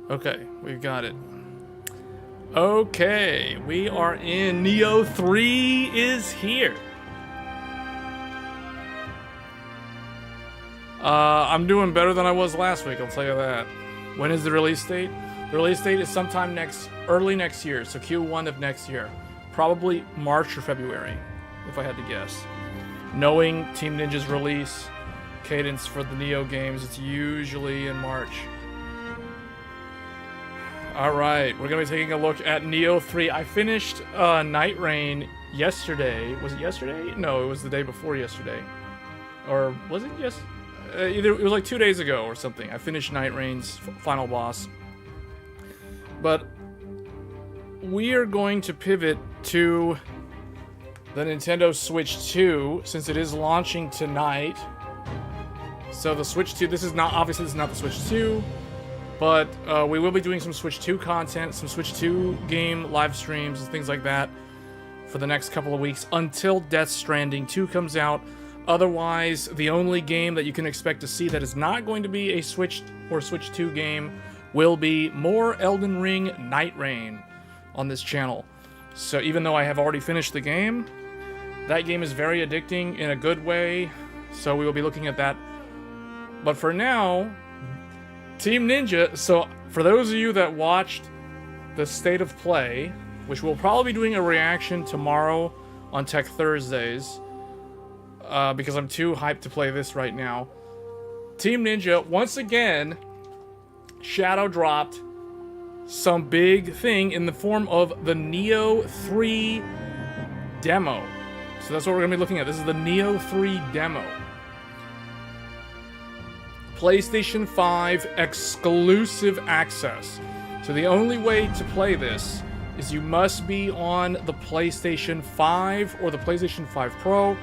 Okay, we've got it. Okay, we are in. Nioh 3 is here. I'm doing better than I was last week, I'll tell you that. When is the release date? The release date is sometime early next year, so Q1 of next year. Probably March or February, if I had to guess. Knowing Team Ninja's release cadence for the Nioh games, it's usually in March. Alright, we're going to be taking a look at Nioh 3. I finished Night Rain yesterday. Was it yesterday? No, it was the day before yesterday. Or was it yes? Either it was like 2 days ago or something. I finished Night Rain's final boss. But we are going to pivot to the Nintendo Switch 2 since it is launching tonight. So the Switch 2, this is not the Switch 2, but we will be doing some Switch 2 content, some Switch 2 game live streams and things like that for the next couple of weeks until Death Stranding 2 comes out. Otherwise, the only game that you can expect to see that is not going to be a Switch or Switch 2 game will be more Elden Ring Night Rain on this channel. So even though I have already finished the game, that game is very addicting in a good way, so we will be looking at that. But for now, Team Ninja, so for those of you that watched the State of Play, which we'll probably be doing a reaction tomorrow on Tech Thursdays, because I'm too hyped to play this right now. Team Ninja, once again, shadow dropped some big thing in the form of the Nioh 3 demo. So that's what we're going to be looking at. This is the Nioh 3 demo. PlayStation 5 exclusive access. So the only way to play this is you must be on the PlayStation 5 or the PlayStation 5 Pro.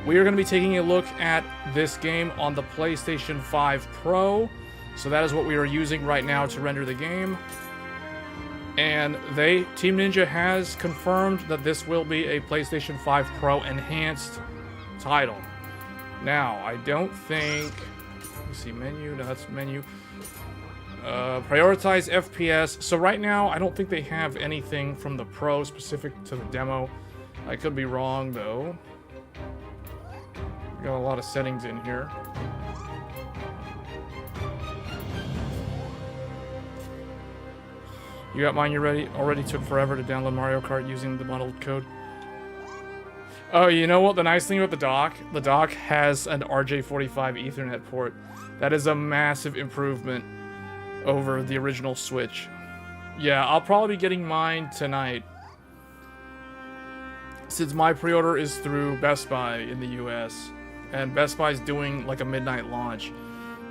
We are going to be taking a look at this game on the PlayStation 5 Pro. So that is what we are using right now to render the game. And Team Ninja has confirmed that this will be a PlayStation 5 Pro enhanced title. Now, I don't think... Let me see, menu, no, that's menu. Prioritize FPS. So right now, I don't think they have anything from the Pro specific to the demo. I could be wrong, though. Got a lot of settings in here. You got mine, you ready? Already took forever to download Mario Kart using the bundled code. Oh, you know what? The nice thing about the dock? The dock has an RJ45 Ethernet port. That is a massive improvement over the original Switch. Yeah, I'll probably be getting mine tonight, since my pre-order is through Best Buy in the US. And Best Buy's doing like a midnight launch.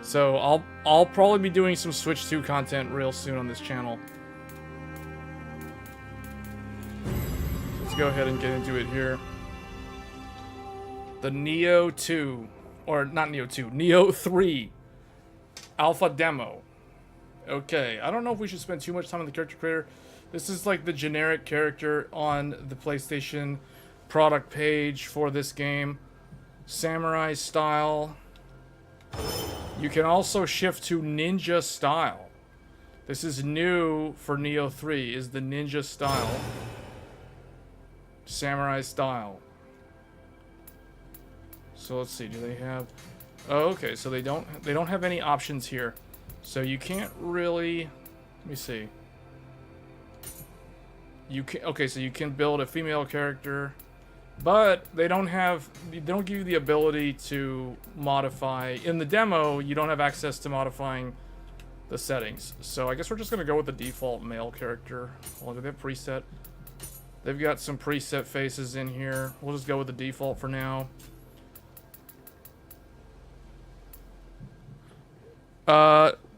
So I'll probably be doing some Switch 2 content real soon on this channel. Let's go ahead and get into it here. The Nioh 2, or not Nioh 2, Nioh 3 alpha demo. Okay, I don't know if we should spend too much time on the character creator. This is like the generic character on the PlayStation product page for this game. Samurai style. You can also shift to ninja style. This is new for Nioh 3, is the ninja style. Samurai style. So let's see, do they have... Oh, okay, so they don't have any options here. So you can't really... Let me see. You can... Okay, so you can build a female character, but they don't give you the ability to modify... In the demo, you don't have access to modifying the settings. So I guess we're just going to go with the default male character. Well, do they have preset? They've got some preset faces in here. We'll just go with the default for now.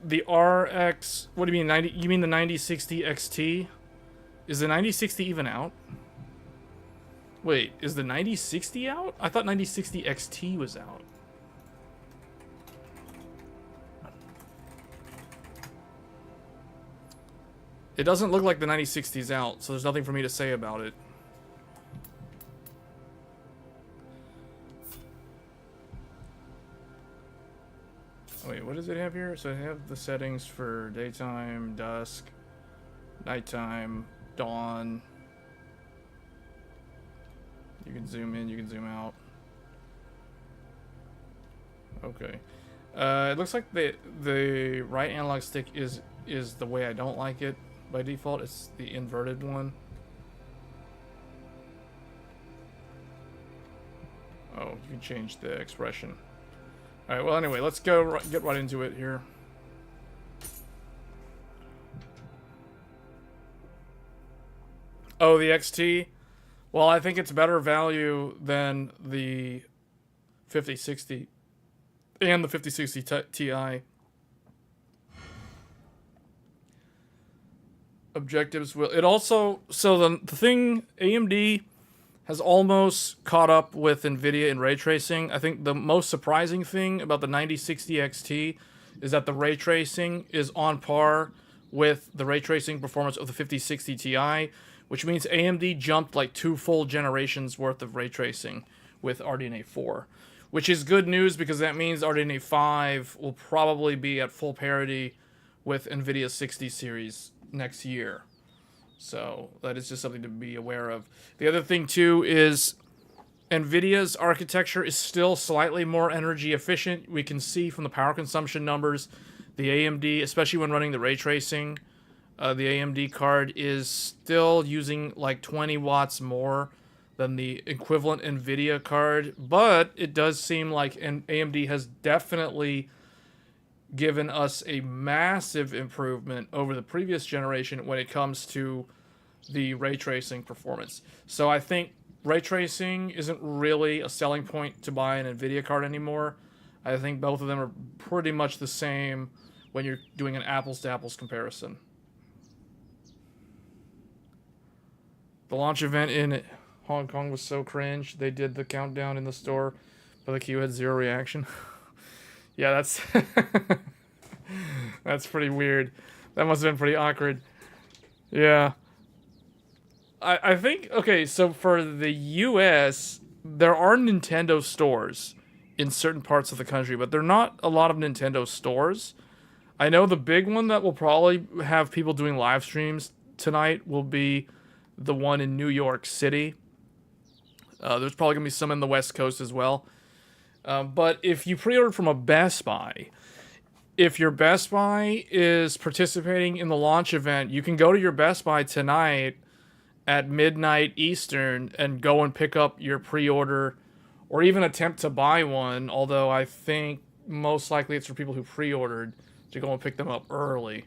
The RX... What do you mean, 90? You mean the 9060 XT? Is the 9060 even out? Wait, is the 9060 out? I thought 9060 XT was out. It doesn't look like the 9060 is out, so there's nothing for me to say about it. Wait, what does it have here? So I have the settings for daytime, dusk, nighttime, dawn. You can zoom in, you can zoom out. Okay. It looks like the right analog stick is the way I don't like it. By default, it's the inverted one. Oh, you can change the expression. Alright, well anyway, let's get right into it here. Oh, the XT? Well, I think it's better value than the 5060 and the 5060 Ti. Objectives will... It also... So the thing... AMD has almost caught up with NVIDIA in ray tracing. I think the most surprising thing about the 9060 XT is that the ray tracing is on par with the ray tracing performance of the 5060 Ti, which means AMD jumped like 2 full generations worth of ray tracing with RDNA 4, which is good news because that means RDNA 5 will probably be at full parity with NVIDIA's 60 series next year. So that is just something to be aware of. The other thing too is NVIDIA's architecture is still slightly more energy efficient. We can see from the power consumption numbers, the AMD, especially when running the ray tracing, the AMD card is still using like 20 watts more than the equivalent NVIDIA card. But it does seem like AMD has definitely given us a massive improvement over the previous generation when it comes to the ray tracing performance. So I think ray tracing isn't really a selling point to buy an NVIDIA card anymore. I think both of them are pretty much the same when you're doing an apples to apples comparison. The launch event in Hong Kong was so cringe. They did the countdown in the store, but the queue had 0 reaction. Yeah, that's that's pretty weird. That must have been pretty awkward. Yeah. I think, okay, so for the US, there are Nintendo stores in certain parts of the country, but there are not a lot of Nintendo stores. I know the big one that will probably have people doing live streams tonight will be the one in New York City. There's probably going to be some in the West Coast as well. But if you pre-order from a Best Buy, if your Best Buy is participating in the launch event, you can go to your Best Buy tonight at midnight Eastern and go and pick up your pre-order or even attempt to buy one, although I think most likely it's for people who pre-ordered to go and pick them up early.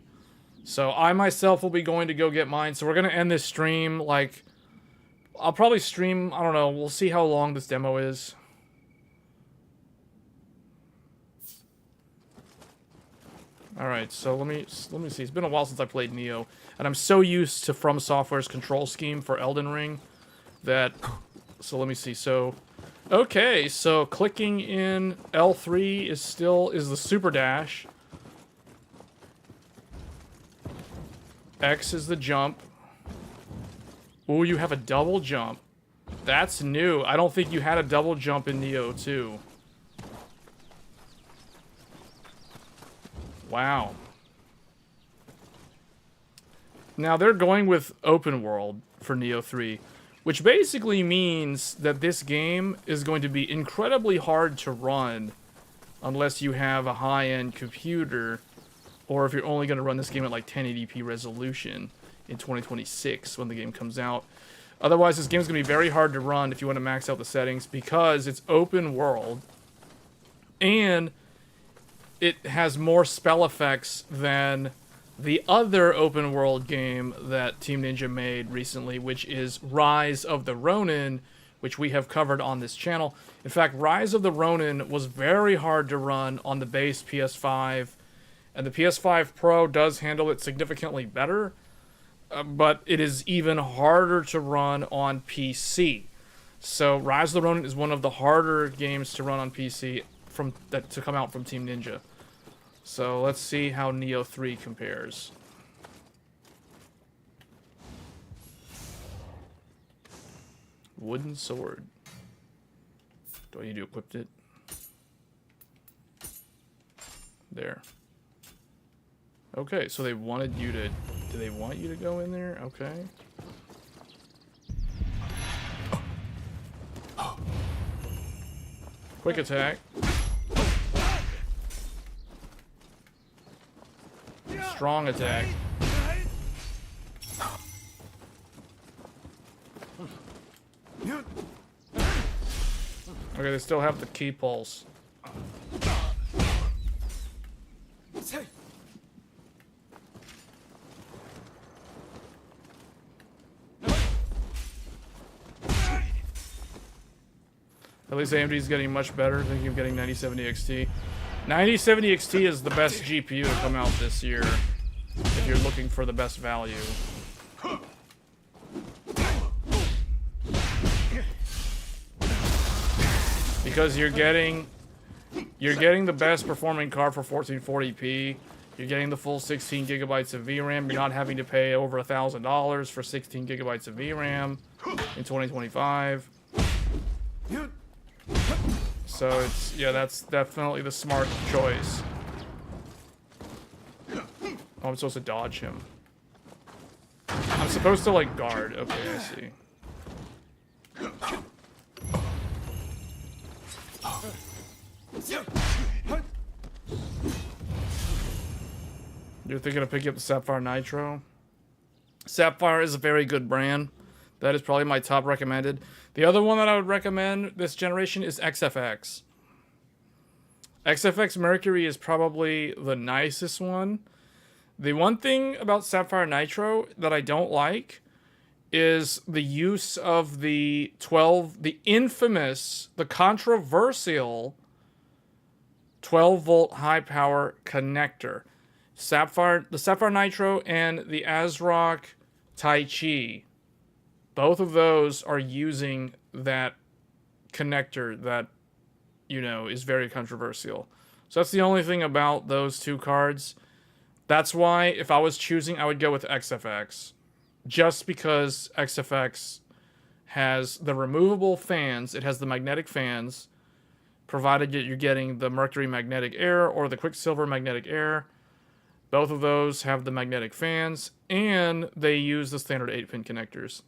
So I myself will be going to go get mine. So we're going to end this stream, like, I'll probably stream, I don't know, we'll see how long this demo is. Alright, so let me see. It's been a while since I played Nioh, and I'm so used to From Software's control scheme for Elden Ring that... So let me see. So, okay, so clicking in L3 is the super dash. X is the jump. Ooh, you have a double jump. That's new. I don't think you had a double jump in Nioh 2. Wow. Now they're going with open world for Nioh 3, which basically means that this game is going to be incredibly hard to run unless you have a high-end computer, or if you're only going to run this game at like 1080p resolution in 2026 when the game comes out. Otherwise, this game's going to be very hard to run if you want to max out the settings because it's open world and it has more spell effects than the other open world game that Team Ninja made recently, which is Rise of the Ronin, which we have covered on this channel. In fact, Rise of the Ronin was very hard to run on the base PS5, and the PS5 Pro does handle it significantly better, but it is even harder to run on PC. So Rise of the Ronin is one of the harder games to run on PC to come out from Team Ninja. So let's see how Nioh 3 compares. Wooden sword. Do I need to equip it? There. Okay, so they wanted you to... Do they want you to go in there? Okay. Quick attack. Strong attack. Okay, they still have the key pulse. At least AMD's getting much better. Thinking of getting 9070 XT. 9070 XT is the best GPU to come out this year if you're looking for the best value. Because you're getting the best performing card for 1440p. You're getting the full 16 gigabytes of VRAM. You're not having to pay over $1,000 for 16 gigabytes of VRAM in 2025. So it's, yeah, that's definitely the smart choice. Oh, I'm supposed to dodge him. I'm supposed to, like, guard. Okay, I see. You're thinking of picking up the Sapphire Nitro? Sapphire is a very good brand. That is probably my top recommended. The other one that I would recommend this generation is XFX. XFX Mercury is probably the nicest one. The one thing about Sapphire Nitro that I don't like is the use of the infamous, the controversial 12-volt high-power connector. The Sapphire Nitro and the ASRock Tai Chi. Both of those are using that connector that, you know, is very controversial. So that's the only thing about those two cards. That's why, if I was choosing, I would go with XFX. Just because XFX has the removable fans, it has the magnetic fans, provided you're getting the Mercury Magnetic Air or the Quicksilver Magnetic Air. Both of those have the magnetic fans, and they use the standard 8-pin connectors.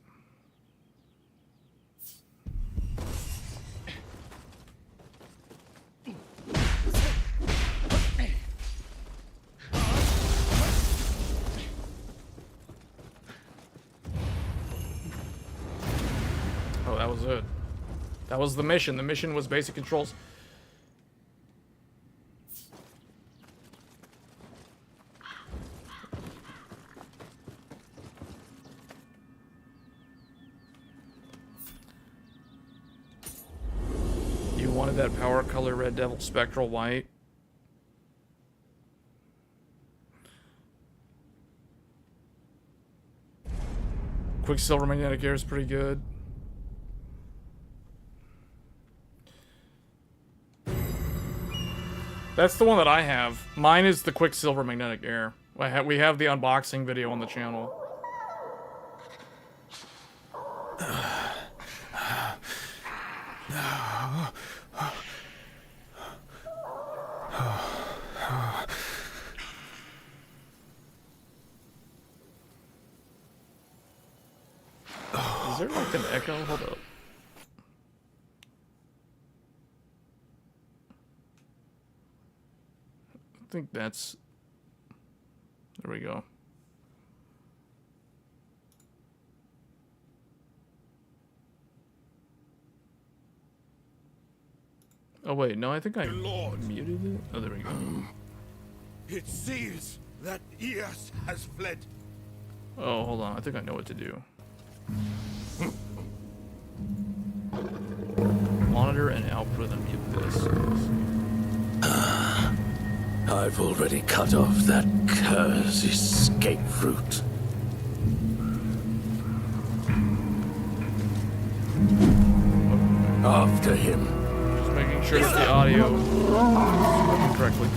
Oh, that was it. That was the mission. The mission was basic controls. You wanted that power color Red Devil Spectral White. Quicksilver Magnetic Air is pretty good. That's the one that I have. Mine is the Quicksilver Magnetic Air. We have the unboxing video on the channel. Is there like an echo? Hold up. I think that's... There we go. Oh wait, no, I think I muted it. Oh, there we go. It seems that Eos has fled. Oh, hold on. I think I know what to do. Monitor and output and mute this. I've already cut off that cursed escape route. After him. Just making sure that the audio is working correctly.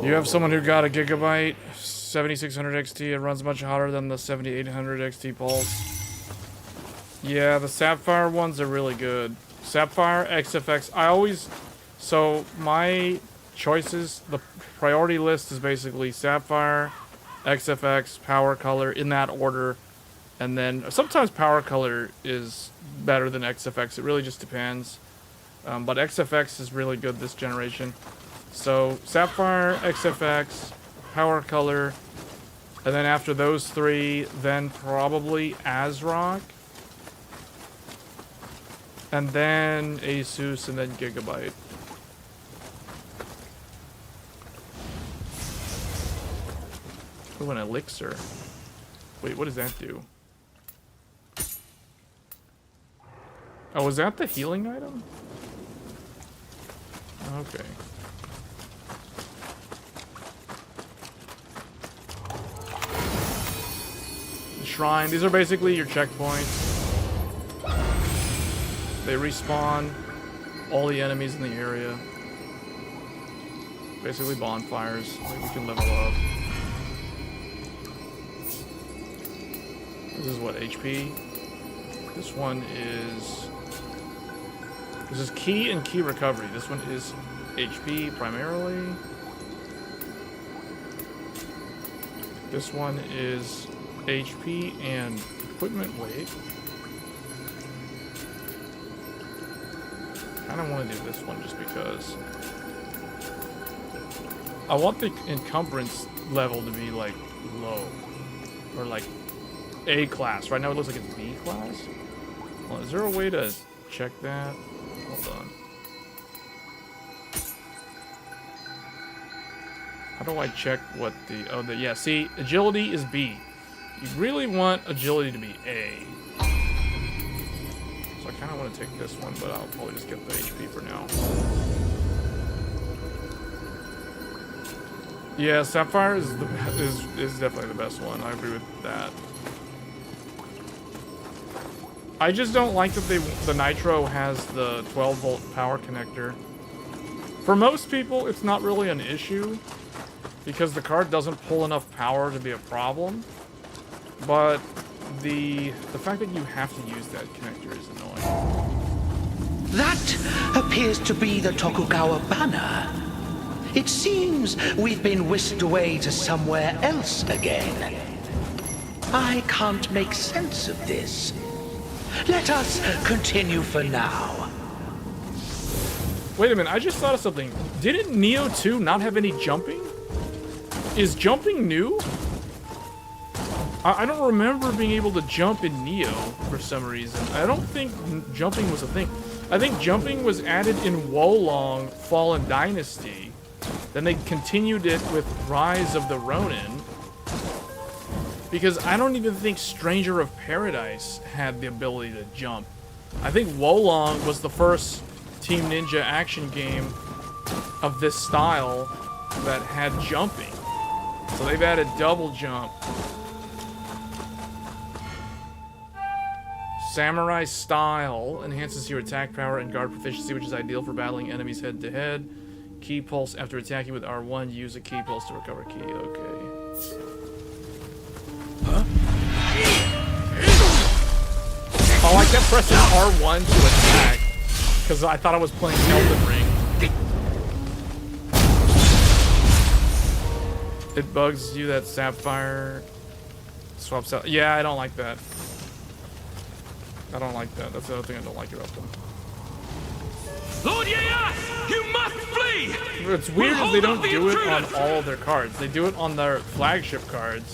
You have someone who got a gigabyte 7600 XT. It runs much hotter than the 7800 XT Pulse. Yeah, the Sapphire ones are really good. Sapphire, XFX. So my choices, the priority list is basically Sapphire, XFX, Power Color in that order. And then sometimes Power Color is better than XFX. It really just depends. But XFX is really good this generation. So Sapphire, XFX, Power Color, and then after those three, then probably ASRock. And then Asus, and then Gigabyte. Oh, an elixir. Wait, what does that do? Oh, was that the healing item? Okay. The shrine. These are basically your checkpoints. They respawn all the enemies in the area. Basically bonfires. Like we can level up. This is what, HP? This one is... This is key and key recovery. This one is HP primarily. This one is HP and equipment weight. I don't want to do this one just because I want the encumbrance level to be like low or like A class. Right now it looks like it's B class. Well, is there a way to check that? Hold on. How do I check what the yeah, see, agility is B. You really want agility to be A. So I kind of want to take this one, but I'll probably just get the HP for now. Yeah, Sapphire is definitely the best one. I agree with that. I just don't like that the Nitro has the 12-volt power connector. For most people, it's not really an issue because the card doesn't pull enough power to be a problem. But the fact that you have to use that connector is annoying. That appears to be the Tokugawa banner. It seems we've been whisked away to somewhere else again. I can't make sense of this. Let us continue for now. Wait a minute, I just thought of something. Didn't Nioh 2 not have any jumping? Is jumping new? I don't remember being able to jump in Nioh for some reason. I don't think jumping was a thing. I think jumping was added in Wolong Fallen Dynasty. Then they continued it with Rise of the Ronin. Because I don't even think Stranger of Paradise had the ability to jump. I think Wolong was the first Team Ninja action game of this style that had jumping. So they've added double jump. Samurai Style enhances your attack power and guard proficiency, which is ideal for battling enemies head to head. Key pulse after attacking with R1, use a key pulse to recover key. Okay. Huh? Oh, I kept pressing R1 to attack because I thought I was playing Elden Ring. It bugs you that Sapphire swaps out. Yeah, I don't like that. I don't like that. That's the other thing I don't like about them. Lord Ieyasu, you must flee! What's weird is they don't do it on all of their cards. They do it on their flagship cards.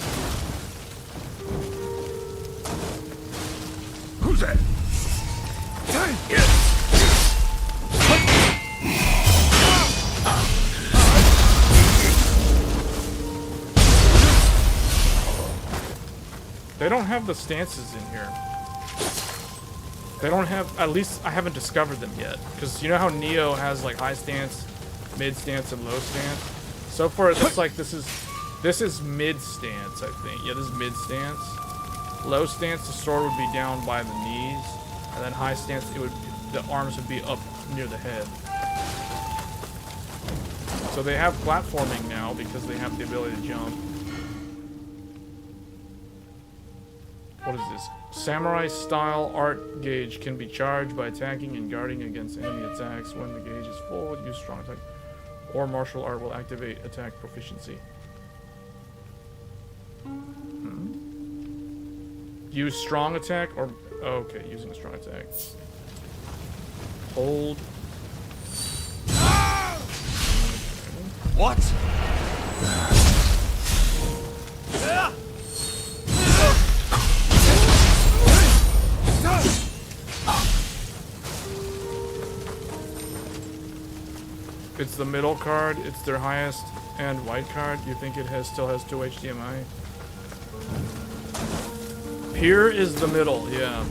Who's that? They don't have the stances in here. They don't have, at least I haven't discovered them yet. Because you know how Nioh has like high stance, mid stance, and low stance? So far it looks like this is mid stance, I think. Yeah, this is mid stance. Low stance, the sword would be down by the knees. And then high stance, the arms would be up near the head. So they have platforming now because they have the ability to jump. What is this? Samurai style art gauge can be charged by attacking and guarding against enemy attacks. When the gauge is full, use strong attack. Or martial art will activate attack proficiency. Use strong attack or... Okay, using a strong attack. Hold. What? It's the middle card. It's their highest and white card. You think it still has 2 HDMI? Here is the middle, yeah.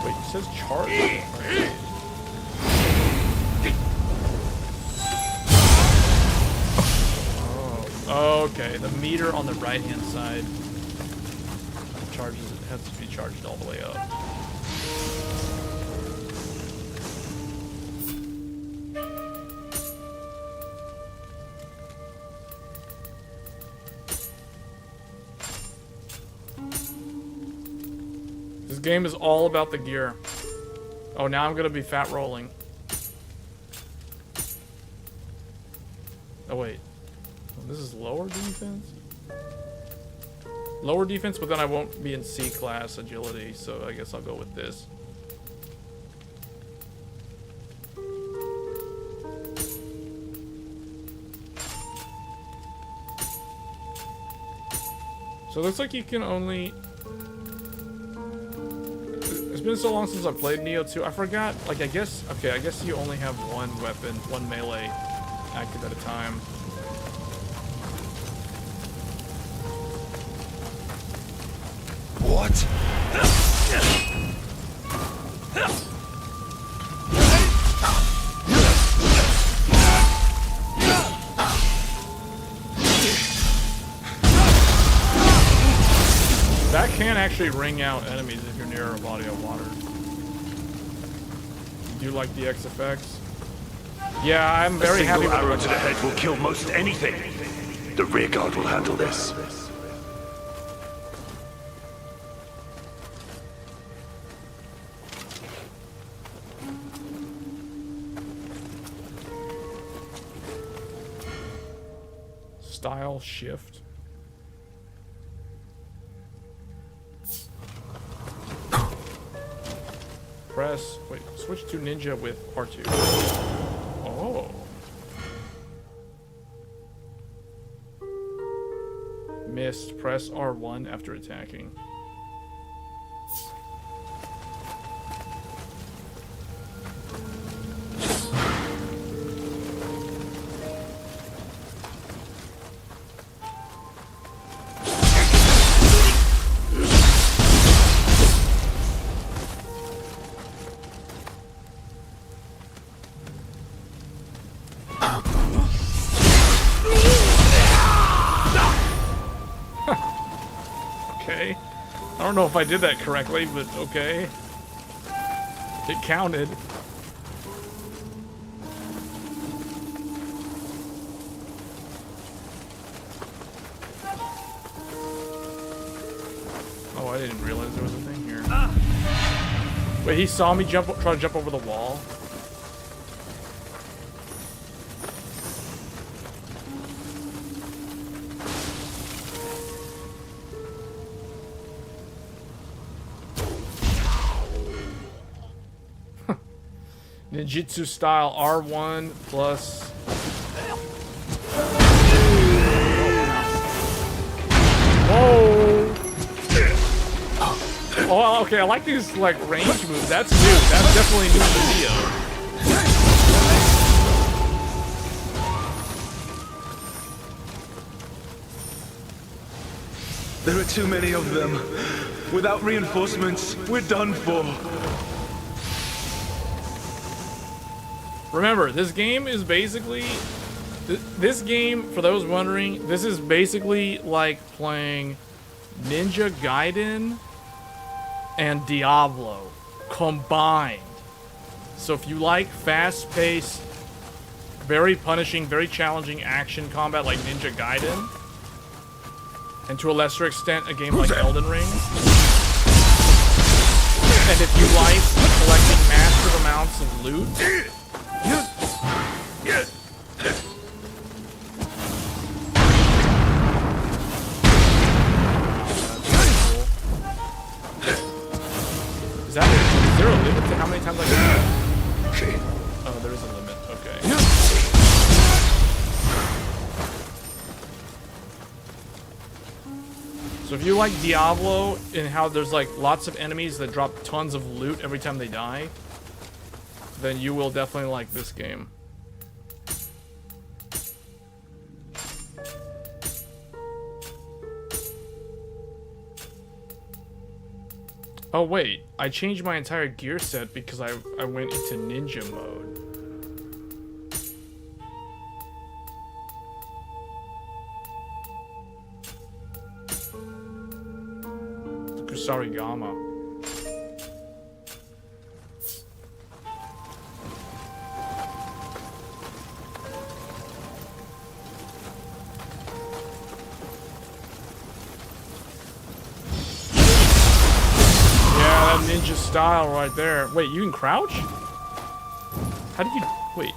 Wait, it says charge. Oh, okay. The meter on the right-hand side charges. It has to be charged all the way up. This game is all about the gear. Oh, now I'm gonna be fat rolling. Oh, wait. Oh, this is lower defense? Lower defense, but then I won't be in C class agility, so I guess I'll go with this. So it looks like you can only... It's been so long since I played Nioh 2. I forgot, like, I guess you only have one weapon, one melee active at a time. What? That can actually ring out enemies if you're near a body of water. Do you like the X effects? Yeah, I'm very happy with A single arrow the to the head will kill most anything. The rear guard will handle this. Style shift. Press. Wait, switch to ninja with R2. Oh. Missed. Press R1 after attacking. Okay. I don't know if I did that correctly, but okay. It counted. Oh, I didn't realize there was a thing here. Wait, he saw me try to jump over the wall? Ninjutsu style R1 plus... Whoa! Oh, okay, I like these, like, range moves. That's new. That's definitely new to Nioh. There are too many of them. Without reinforcements, we're done for. Remember, this game is basically This game, for those wondering, this is basically like playing Ninja Gaiden and Diablo combined. So if you like fast-paced, very punishing, very challenging action combat like Ninja Gaiden, and to a lesser extent a game like Elden Ring, and if you like collecting massive amounts of loot, is there a limit to how many times I can? Oh, there is a limit. Okay. So if you like Diablo and how there's like lots of enemies that drop tons of loot every time they die, then you will definitely like this game. Oh wait, I changed my entire gear set because I went into ninja mode. Kusarigama. Ninja style right there. Wait, you can crouch? How do you... Wait.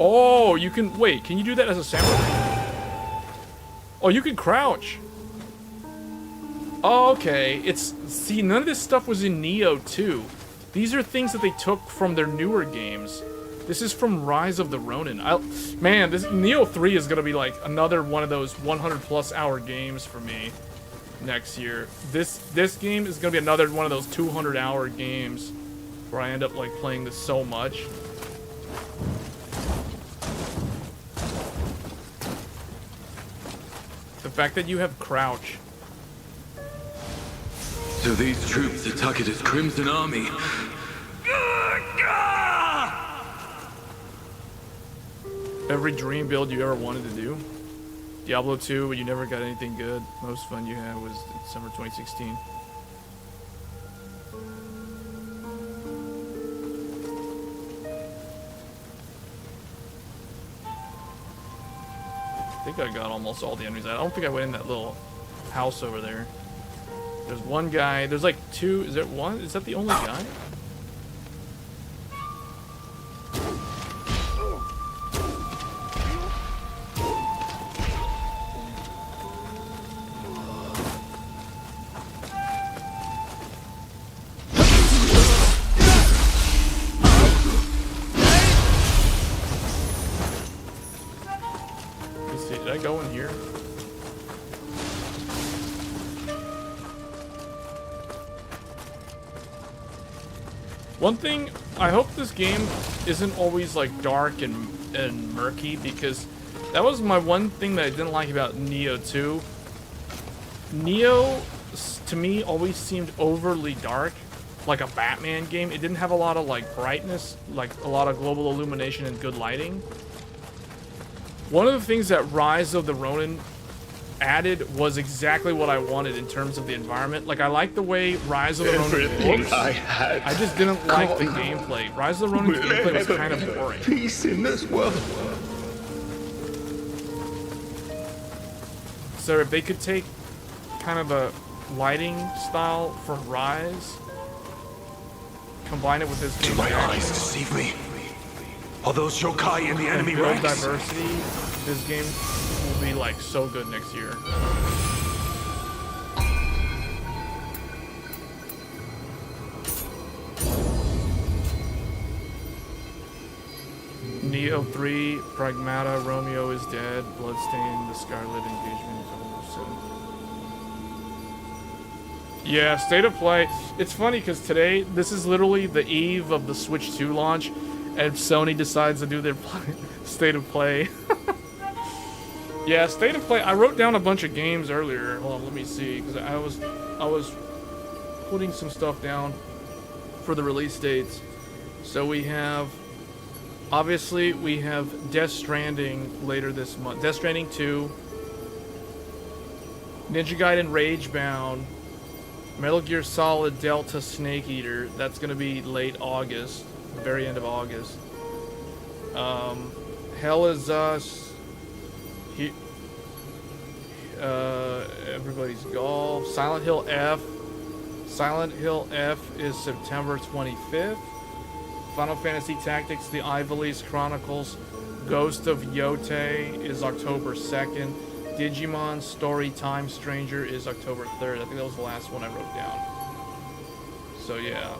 Oh, you can... Wait, can you do that as a samurai? Oh, you can crouch. Oh, okay. It's... See, none of this stuff was in Nioh 2. These are things that they took from their newer games. This is from Rise of the Ronin. Man, this Nioh 3 is gonna be like another one of those 100+ hour games for me. Next year. This game is gonna be another one of those 200-hour games where I end up like playing this so much. The fact that you have crouch. So these troops are Takeda's Crimson Army. Every dream build you ever wanted to do. Diablo 2, but you never got anything good. Most fun you had was December 2016. I think I got almost all the enemies. I don't think I went in that little house over there. There's one guy. There's like two. Is there one? Is that the only guy? Go in here. One thing, I hope this game isn't always like dark and murky, because that was my one thing that I didn't like about Nioh 2. Nioh, to me, always seemed overly dark, like a Batman game. It didn't have a lot of like brightness, like a lot of global illumination and good lighting. One of the things that Rise of the Ronin added was exactly what I wanted in terms of the environment. Like, I like the way Rise of the Ronin looks. I just didn't like the gameplay. Rise of the Ronin's gameplay was kind of boring. Peace in this world. So if they could take kind of a lighting style for Rise, combine it with this game. Do my eyes deceive me? Are those yokai in the enemy build ranks? diversity, this game will be like so good next year. Nioh 3, Pragmata, Romeo is dead, Bloodstain, the Scarlet Engagement is over. Yeah, State of Play. It's funny because today, this is literally the eve of the Switch 2 launch, and Sony decides to do their State of Play. Yeah, State of Play. I wrote down a bunch of games earlier. Hold on, let me see, because I was putting some stuff down for the release dates. So we have Obviously, we have Death Stranding later this month. Death Stranding 2, Ninja Gaiden Ragebound, Metal Gear Solid Delta Snake Eater. That's going to be late August, very end of August. Hell is Us. Everybody's Golf. Silent Hill F. Silent Hill F is September 25th. Final Fantasy Tactics: The Ivalice Chronicles Ghost of Yote is October 2nd. Digimon Story Time Stranger is October 3rd. I think that was the last one I wrote down. So yeah.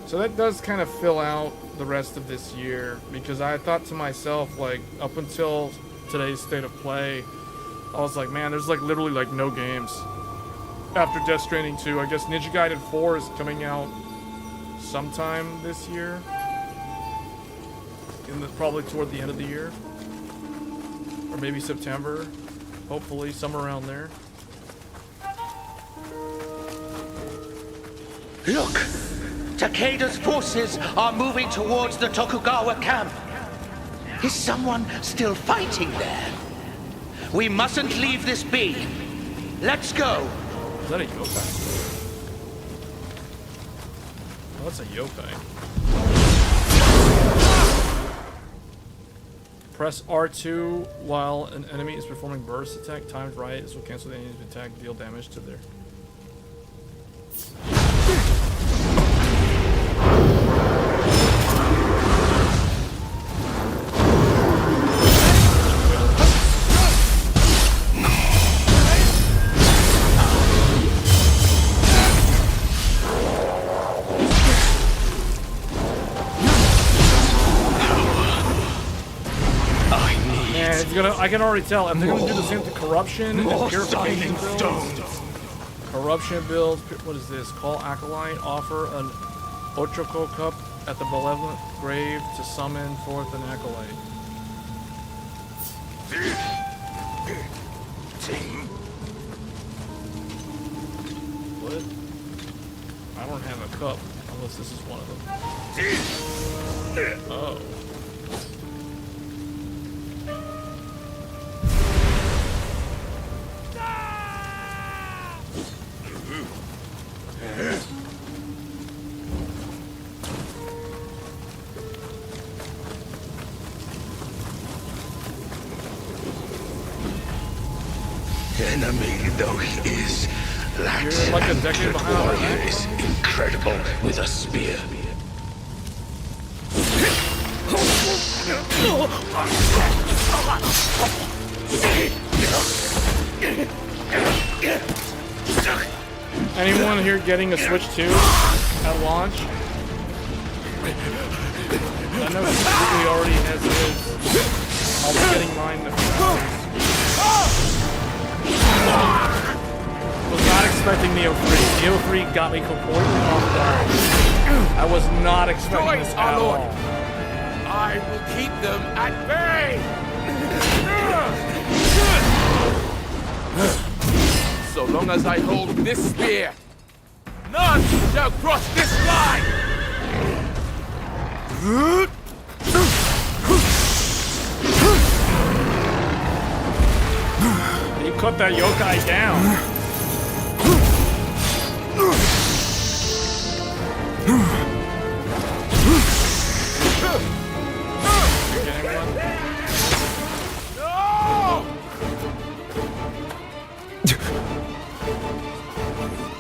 So that does kind of fill out the rest of this year, because I thought to myself, like, up until today's state of play, I was like, man, there's like literally like no games after Death Stranding 2. I guess Ninja Gaiden 4 is coming out sometime this year, probably toward the end of the year, or maybe September, hopefully somewhere around there. Look! Takeda's forces are moving towards the Tokugawa camp. Is someone still fighting there? We mustn't leave this be. Let's go. Is that a yokai? Oh, that's a yokai. Press R2 while an enemy is performing burst attack. Timed right. This will cancel the enemy's attack, deal damage to their... I can already tell. If they're going to do the same to Corruption and Purification builds. Corruption builds. What is this? Call Acolyte. Offer an Ochoko Cup at the Malevolent Grave to summon forth an Acolyte. What? I don't have a cup. Unless this is one of them. Oh. Enemy though he is, that You're like a decade behind warrior is incredible with a spear. Anyone here getting a Switch 2 at launch? I know he already has his. I'll be getting mine the was not expecting Nioh 3. Nioh 3 got me completely off guard. I was not expecting this at all. I will keep them at bay! So long as I hold this spear, none shall cross this line! You cut that yokai down.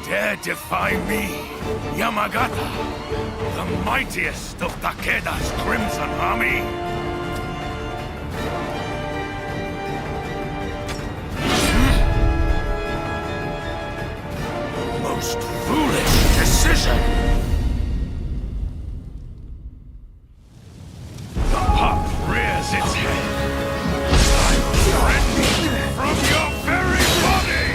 Dare defy me, Yamagata, the mightiest of Takeda's Crimson Army? Most foolish decision! The pup rears its head. I'm threatened from your very body!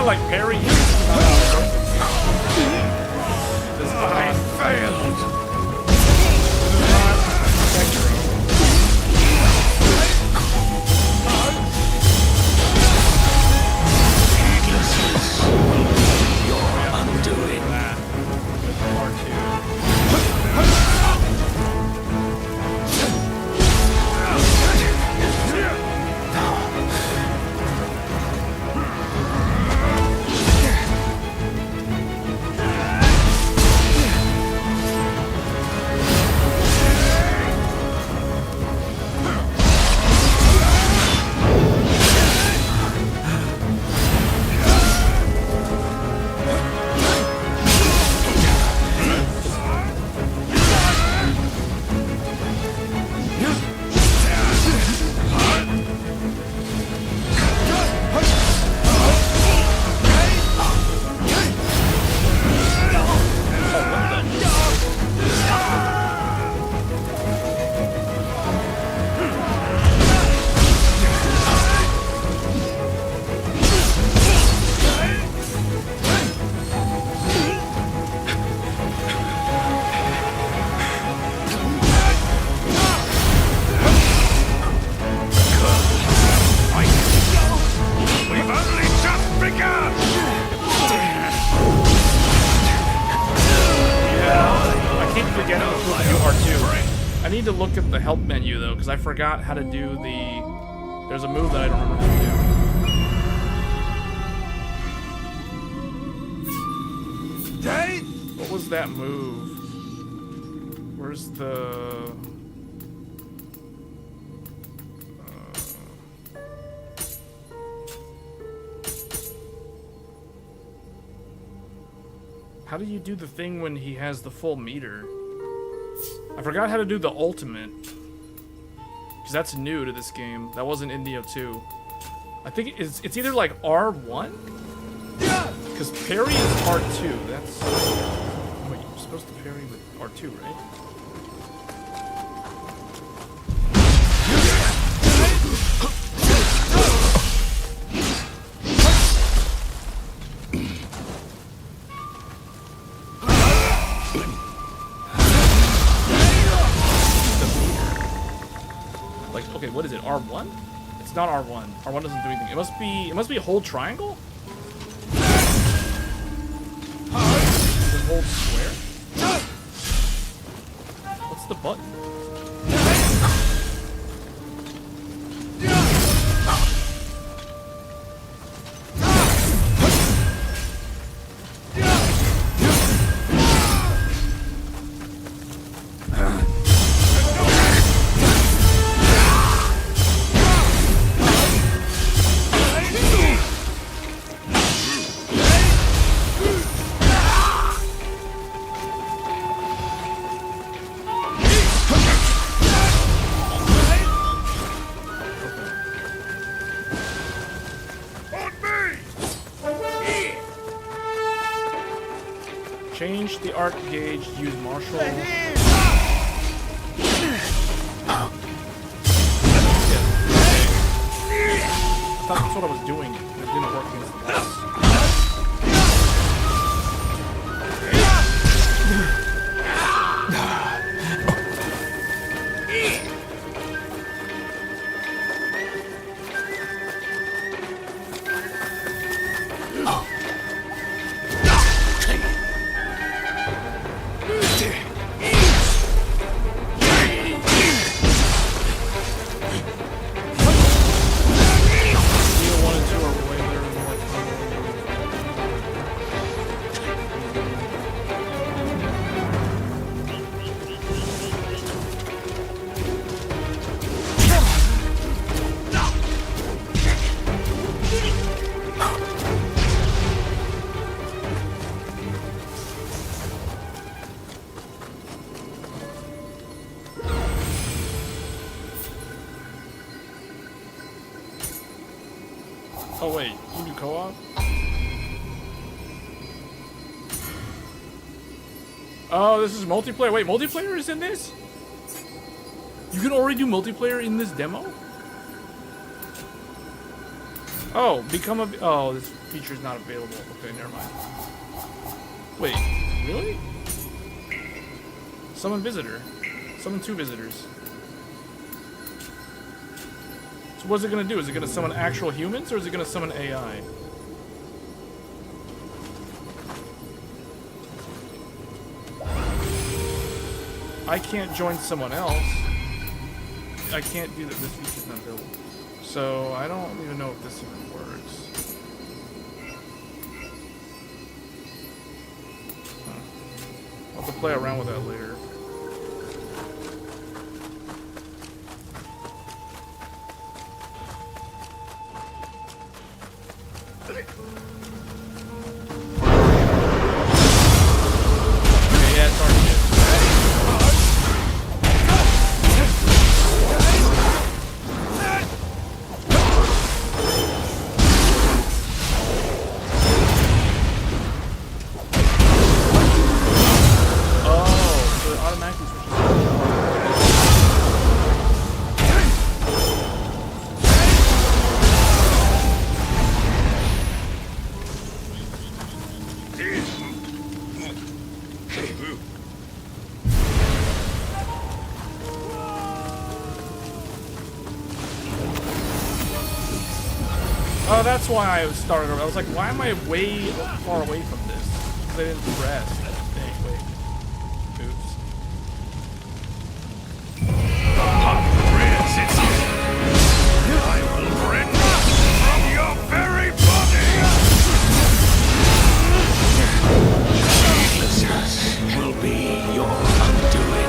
like parry you. I failed. Undoing. I need to look at the help menu though, because I forgot how to do the... There's a move that I don't remember how to do. Dave? What was that move? Where's the... How do you do the thing when he has the full meter? I forgot how to do the ultimate. Because that's new to this game. That wasn't in Nioh 2. I think it's either like R1? Because parry is R2. That's... Wait, you're supposed to parry with R2, right? Okay, what is it? R1? It's not R1. R1 doesn't do anything. It must be hold triangle? Is it hold square? What's the button? Change the arc gauge, use martial. I thought that's what I was doing. It didn't work against the boss. Oh wait, you do co-op? Oh, this is multiplayer. Wait, multiplayer is in this? You can already do multiplayer in this demo? Oh, become a... Oh, this feature's not available. Okay, never mind. Wait, really? Summon visitor. Summon 2 visitors. So what's it gonna do? Is it gonna summon actual humans, or is it gonna summon AI? I can't join someone else. I can't do that. This feature's not available. So I don't even know if this even works. Huh. I'll have to play around with that later. Oh, that's why I started over. I was like, why am I way far away from this? Because I didn't press that thing. Wait. Oops. I will rend from your very body! Needlessness will be your undoing.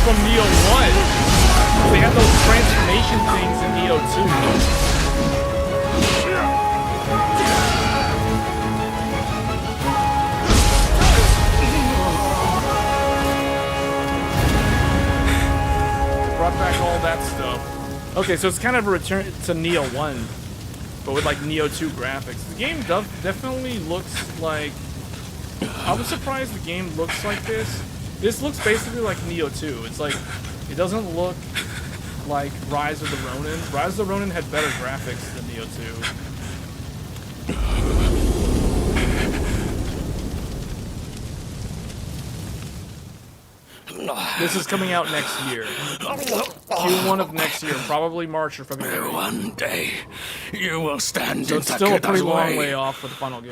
From Nioh 1. They had those transformation things in Nioh 2. Brought back all that stuff. Okay, so it's kind of a return to Nioh 1, but with like Nioh 2 graphics. The game definitely looks like... I was surprised the game looks like this. This looks basically like Nioh 2. It's like, it doesn't look like Rise of the Ronin. Rise of the Ronin had better graphics than Nioh 2. This is coming out next year. Q1 of next year, probably March or February. One day, you will stand so in it's still a pretty Takeda's long way. way off for the final game.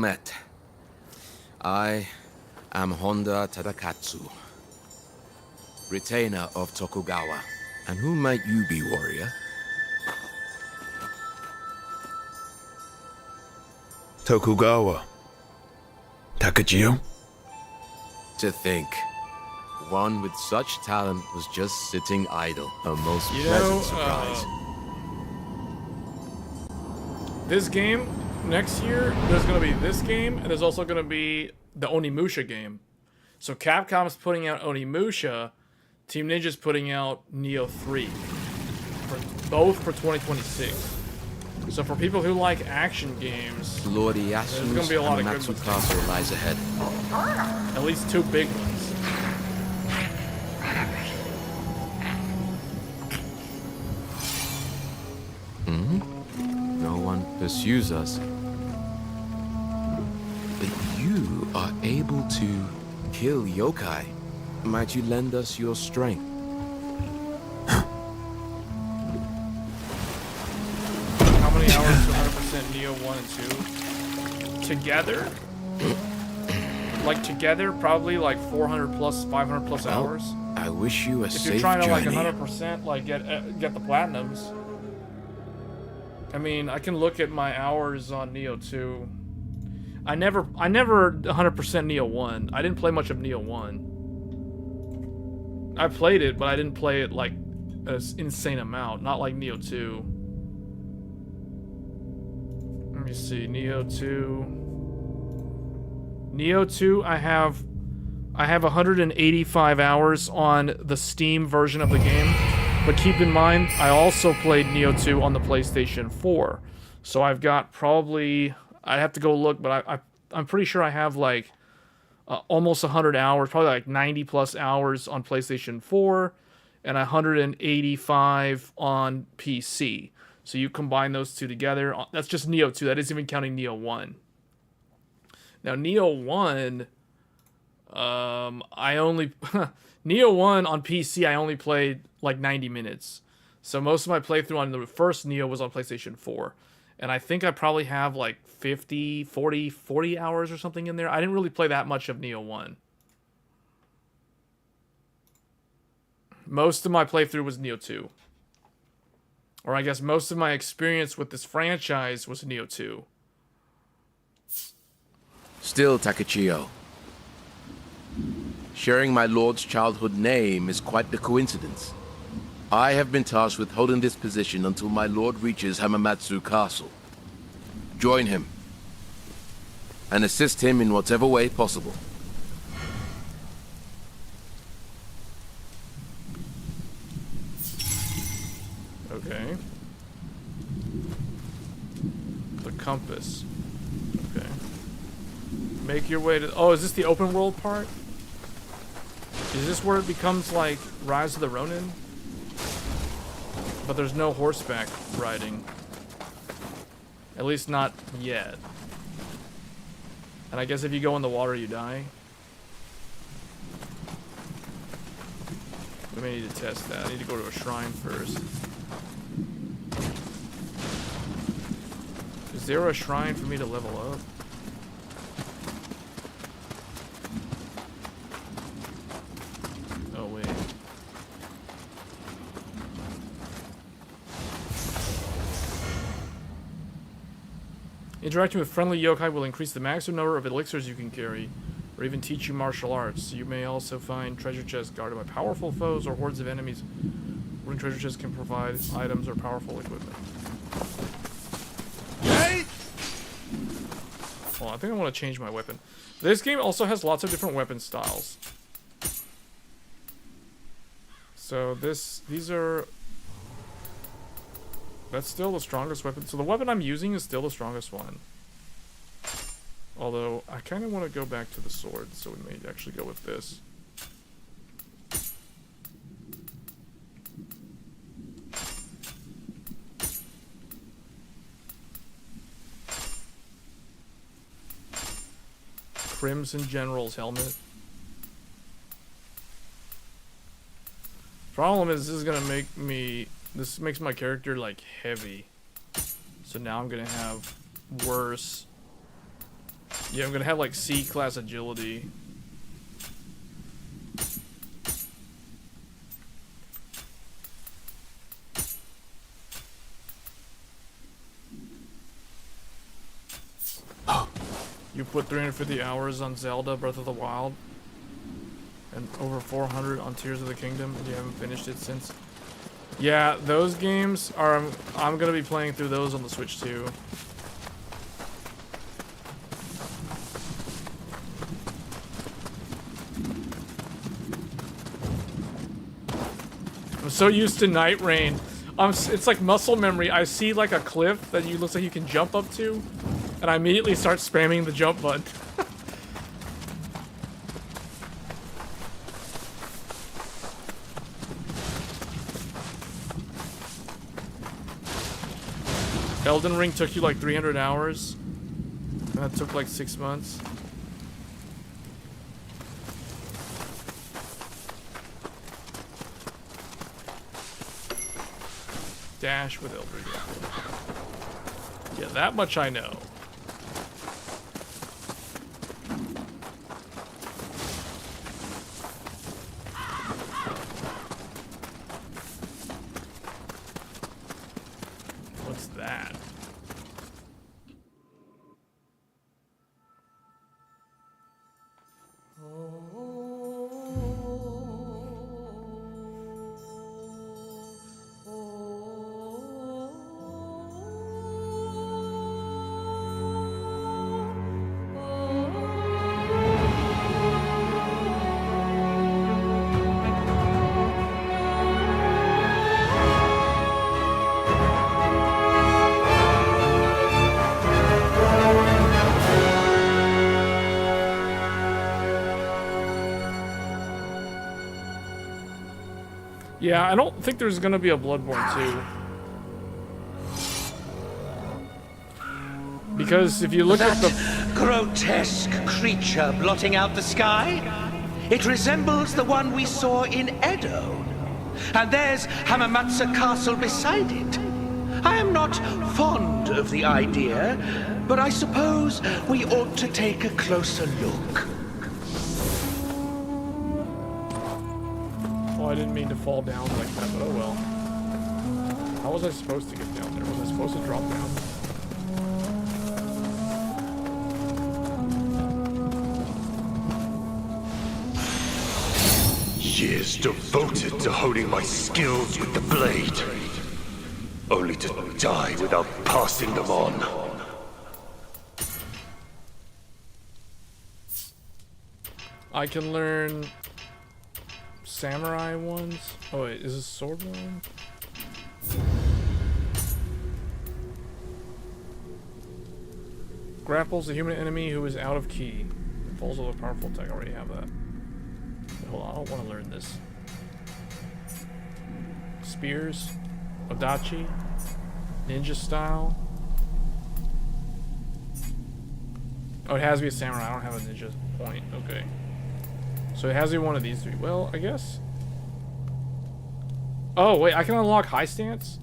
met. I am Honda Tadakatsu, retainer of Tokugawa. And who might you be, warrior? Tokugawa. Takachio? To think, one with such talent was just sitting idle. A most You pleasant know, surprise. This game, next year, there's going to be this game, and there's also going to be the Onimusha game. So Capcom's putting out Onimusha, Team Ninja's putting out Nioh 3. Both for 2026. So for people who like action games, Lord there's Iyasu's going to be a lot of good Hamamatsu ones. Castle lies ahead. At least 2 big ones. No one pursues us. But you are able to kill yokai. Might you lend us your strength? How many hours to 100% Nioh 1 and 2? Together? Like together, probably like 400 plus, 500 plus hours. I wish you a If safe you're trying to like journey. 100% like get the platinums. I mean, I can look at my hours on Nioh 2. I never 100% Nioh 1. I didn't play much of Nioh 1. I played it, but I didn't play it like an insane amount. Not like Nioh 2. Let me see, Nioh 2. Nioh 2, I have 185 hours on the Steam version of the game. But keep in mind, I also played Nioh 2 on the PlayStation 4. So I've got probably... I'd have to go look, but I'm pretty sure I have like almost 100 hours, probably like 90 plus hours on PlayStation 4 and 185 on PC. So you combine those two together. That's just Nioh 2. That isn't even counting Nioh 1. Now, Nioh 1... I only... Nioh 1 on PC, I only played like 90 minutes. So most of my playthrough on the first Nioh was on PlayStation 4. And I think I probably have like 40 hours or something in there. I didn't really play that much of Nioh 1. Most of my playthrough was Nioh 2. Or I guess most of my experience with this franchise was Nioh 2. Still, Takachio. Sharing my lord's childhood name is quite the coincidence. I have been tasked with holding this position until my lord reaches Hamamatsu Castle. Join him, and assist him in whatever way possible. Okay. The compass. Okay. Make your way to... Oh, is this the open world part? Is this where it becomes like Rise of the Ronin? But there's no horseback riding. At least not yet. And I guess if you go in the water, you die. We may need to test that. I need to go to a shrine first. Is there a shrine for me to level up? Oh, wait. Interacting with friendly yokai will increase the maximum number of elixirs you can carry, or even teach you martial arts. You may also find treasure chests guarded by powerful foes or hordes of enemies. Wooden treasure chests can provide items or powerful equipment. Hey! Well, I think I want to change my weapon. This game also has lots of different weapon styles. So these are... That's still the strongest weapon. So the weapon I'm using is still the strongest one. Although, I kind of want to go back to the sword, so we may actually go with this. Crimson General's helmet. Problem is, this is gonna make me... This makes my character, like, heavy. So now I'm gonna have worse Yeah, I'm gonna have like C-class agility. You put 350 hours on Zelda Breath of the Wild and over 400 on Tears of the Kingdom, and you haven't finished it since. Yeah, those games are... I'm gonna be playing through those on the Switch too. I'm so used to Night Rain. It's like muscle memory. I see like a cliff that looks like you can jump up to, and I immediately start spamming the jump button. Elden Ring took you like 300 hours, and that took like 6 months. Dash with Elden Ring. Yeah, that much I know. What's that? Yeah, I don't think there's gonna be a Bloodborne 2. Because if you look at the grotesque creature blotting out the sky, it resembles the one we saw in Edo. And there's Hamamatsu Castle beside it. I am not fond of the idea, but I suppose we ought to take a closer look. Oh, I didn't mean to fall down like that, but oh well. How was I supposed to get down there? Was I supposed to drop down? Years devoted to honing my skills with the blade, only to die without passing them on. I can learn samurai ones. Oh wait, is this sword one? Grapples a human enemy who is out of key. Falls with a powerful attack. I already have that. Wait, hold on, I don't want to learn this. Spears, Odachi, ninja style. Oh, it has to be a samurai. I don't have a ninja point. Okay. So it has to be one of these three. Well, I guess. Oh, wait, I can unlock high stance?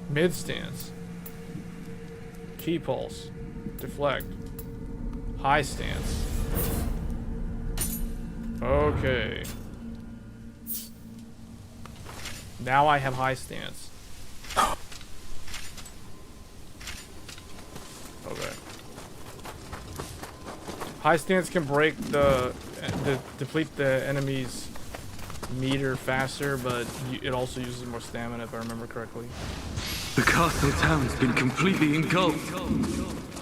Mid stance. Key pulse. Deflect. High stance. Okay. Now I have high stance. Okay. High stance can break deplete the enemy's meter faster, but it also uses more stamina if I remember correctly. The castle town's been completely engulfed.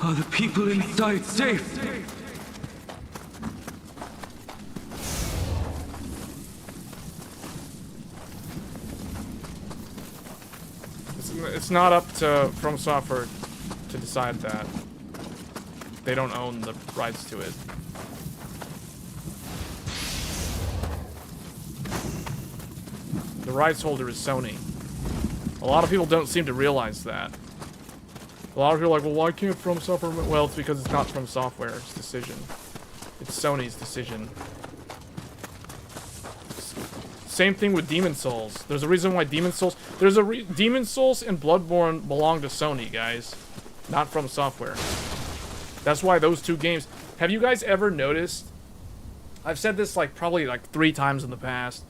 Are the people inside safe? It's not up to From Software to decide that. They don't own the rights to it. The rights holder is Sony. A lot of people don't seem to realize that. A lot of people are like, well, why can't From Software? Well, it's because it's not From Software's decision. It's Sony's decision. Same thing with Demon Souls. There's a reason why Demon Souls... Demon Souls and Bloodborne belong to Sony, guys. Not From Software. That's why those two games... Have you guys ever noticed... I've said this probably 3 times in the past.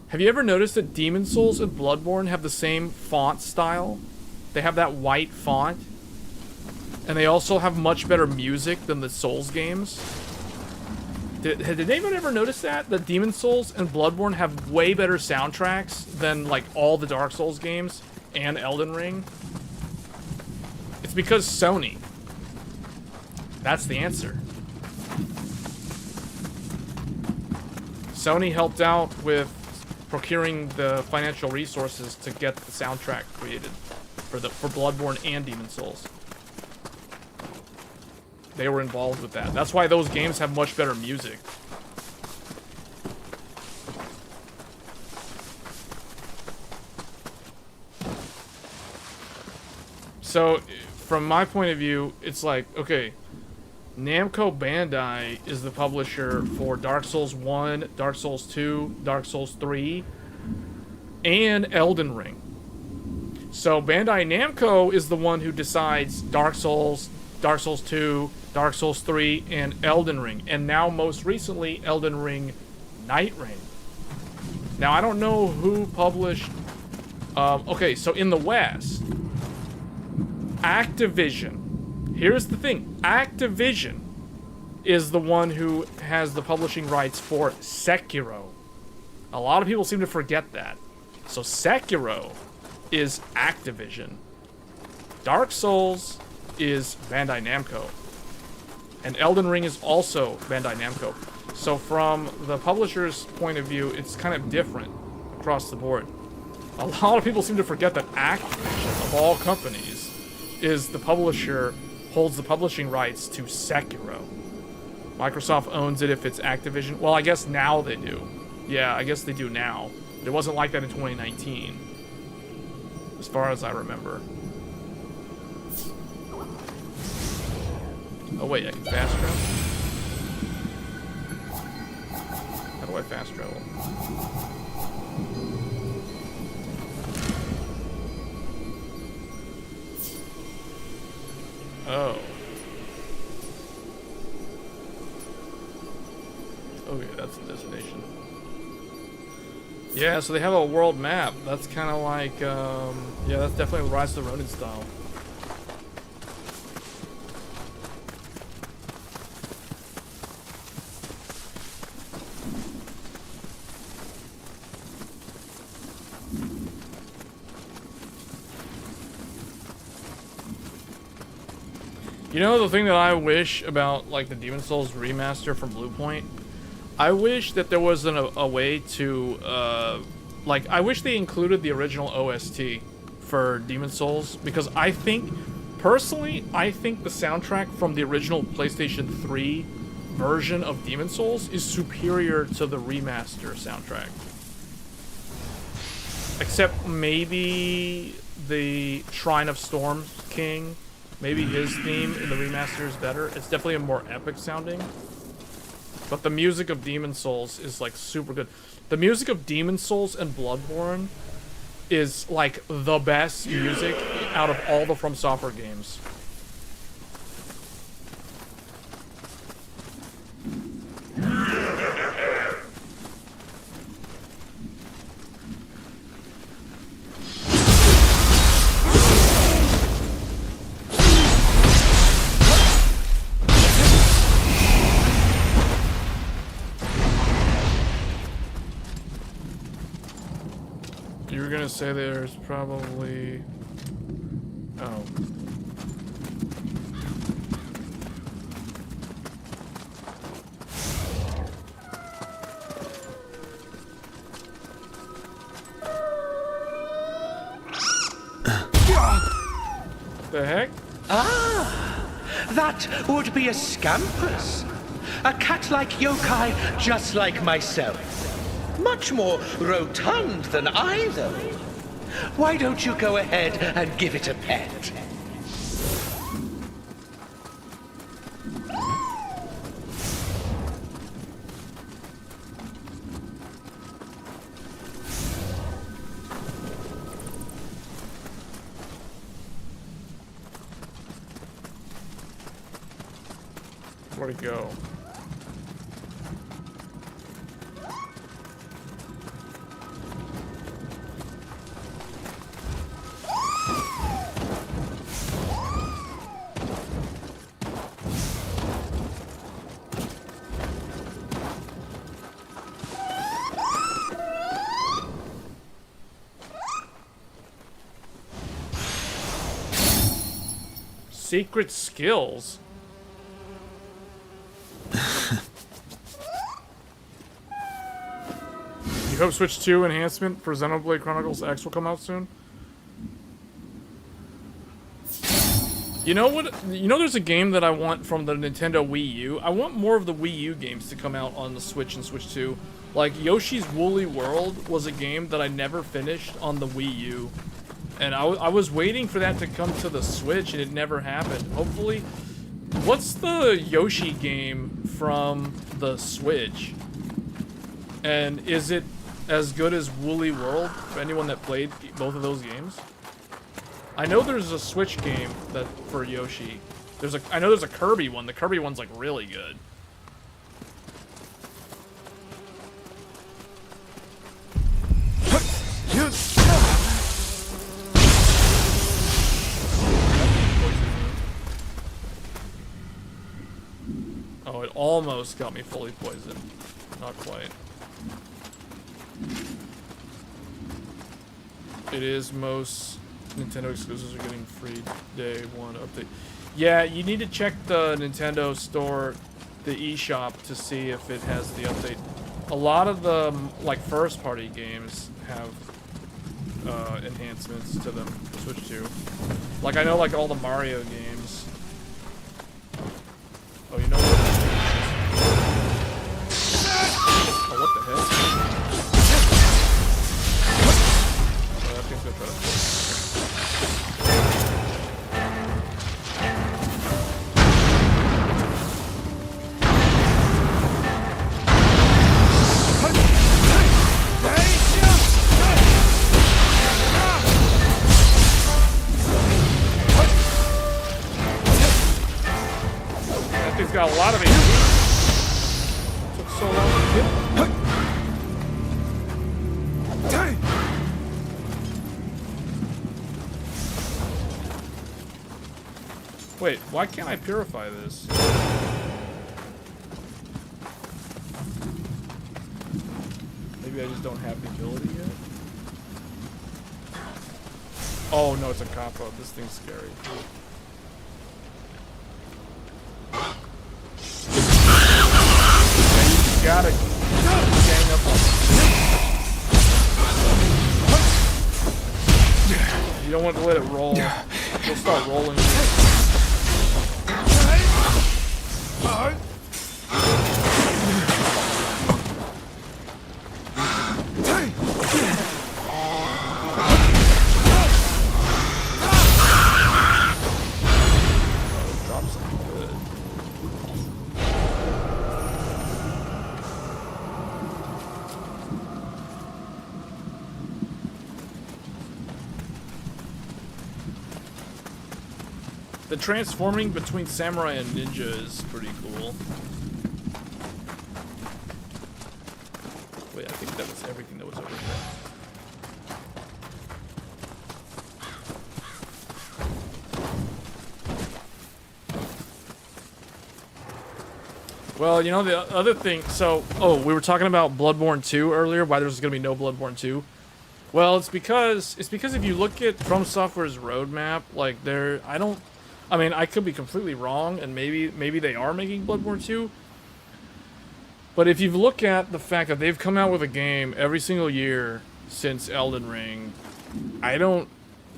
Have you ever noticed that Demon Souls and Bloodborne have the same font style? They have that white font. And they also have much better music than the Souls games. Did anyone ever notice that? That Demon Souls and Bloodborne have way better soundtracks than, all the Dark Souls games and Elden Ring? It's because Sony. That's the answer. Sony helped out with procuring the financial resources to get the soundtrack created for Bloodborne and Demon Souls. They were involved with that. That's why those games have much better music. So, from my point of view, it's okay, Namco Bandai is the publisher for Dark Souls 1, Dark Souls 2, Dark Souls 3, and Elden Ring. So Bandai Namco is the one who decides Dark Souls 2, Dark Souls 3, and Elden Ring. And now, most recently, Elden Ring Night Rain. Now, I don't know who published... okay, so in the West, Activision. Here's the thing. Activision is the one who has the publishing rights for Sekiro. A lot of people seem to forget that. So Sekiro is Activision. Dark Souls is Bandai Namco. And Elden Ring is also Bandai Namco. So from the publisher's point of view, it's kind of different across the board. A lot of people seem to forget that Activision, of all companies, is the publisher, holds the publishing rights to Sekiro. Microsoft owns it if it's Activision. Well, I guess now they do. Yeah, I guess they do now. But it wasn't like that in 2019. As far as I remember. Oh wait, I can fast travel? How do I fast travel? Oh. Okay, that's the destination. Yeah, so they have a world map. That's kind of like, yeah, that's definitely Rise of the Ronin style. You know, the thing that I wish about, like, the Demon Souls remaster from Bluepoint? I wish that there was a way to, like, I wish they included the original OST for Demon Souls, because I think, personally, I think the soundtrack from the original PlayStation 3 version of Demon Souls is superior to the remaster soundtrack. Except maybe the Shrine of Storm King. Maybe his theme in the remaster is better. It's definitely a more epic sounding. But the music of Demon Souls is, like, super good. The music of Demon Souls and Bloodborne is, like, the best music out of all the From Software games. You were gonna say there's probably... Oh. The heck? Ah, that would be a Scampus. A cat-like yokai just like myself. Much more rotund than I, though. Why don't you go ahead and give it a pet? Where'd it go? Secret skills. You hope Switch 2 enhancement for Xenoblade Chronicles X will come out soon? You know what? You know there's a game that I want from the Nintendo Wii U? I want more of the Wii U games to come out on the Switch and Switch 2. Like, Yoshi's Woolly World was a game that I never finished on the Wii U. And I was waiting for that to come to the Switch, and it never happened. Hopefully... What's the Yoshi game from the Switch? And is it as good as Woolly World for anyone that played both of those games? I know there's a Switch game that for Yoshi. I know there's a Kirby one. The Kirby one's like really good. Oh, it almost got me fully poisoned. Not quite. It is most Nintendo exclusives are getting free day one update. Yeah, you need to check the Nintendo store, the eShop, to see if it has the update. A lot of the like first party games have enhancements to them to Switch 2. Like I know like all the Mario games. Oh, you know what? Oh, what the heck? Oh, that thing's gonna try to... That thing's got a lot of it. Took so long to kill. Wait, why can't I purify this? Maybe I just don't have the ability yet? Oh no, it's a cop-out. This thing's scary. You gotta gang up on it. You don't want to let it roll. It'll start rolling. The transforming between samurai and ninja is pretty cool. Wait, I think that was everything that was over there. Well, you know, the other thing, so, we were talking about Bloodborne 2 earlier, why there's gonna be no Bloodborne 2. Well, it's because if you look at From Software's roadmap, like I mean, I could be completely wrong, and maybe they are making Bloodborne 2. But if you look at the fact that they've come out with a game every single year since Elden Ring, I don't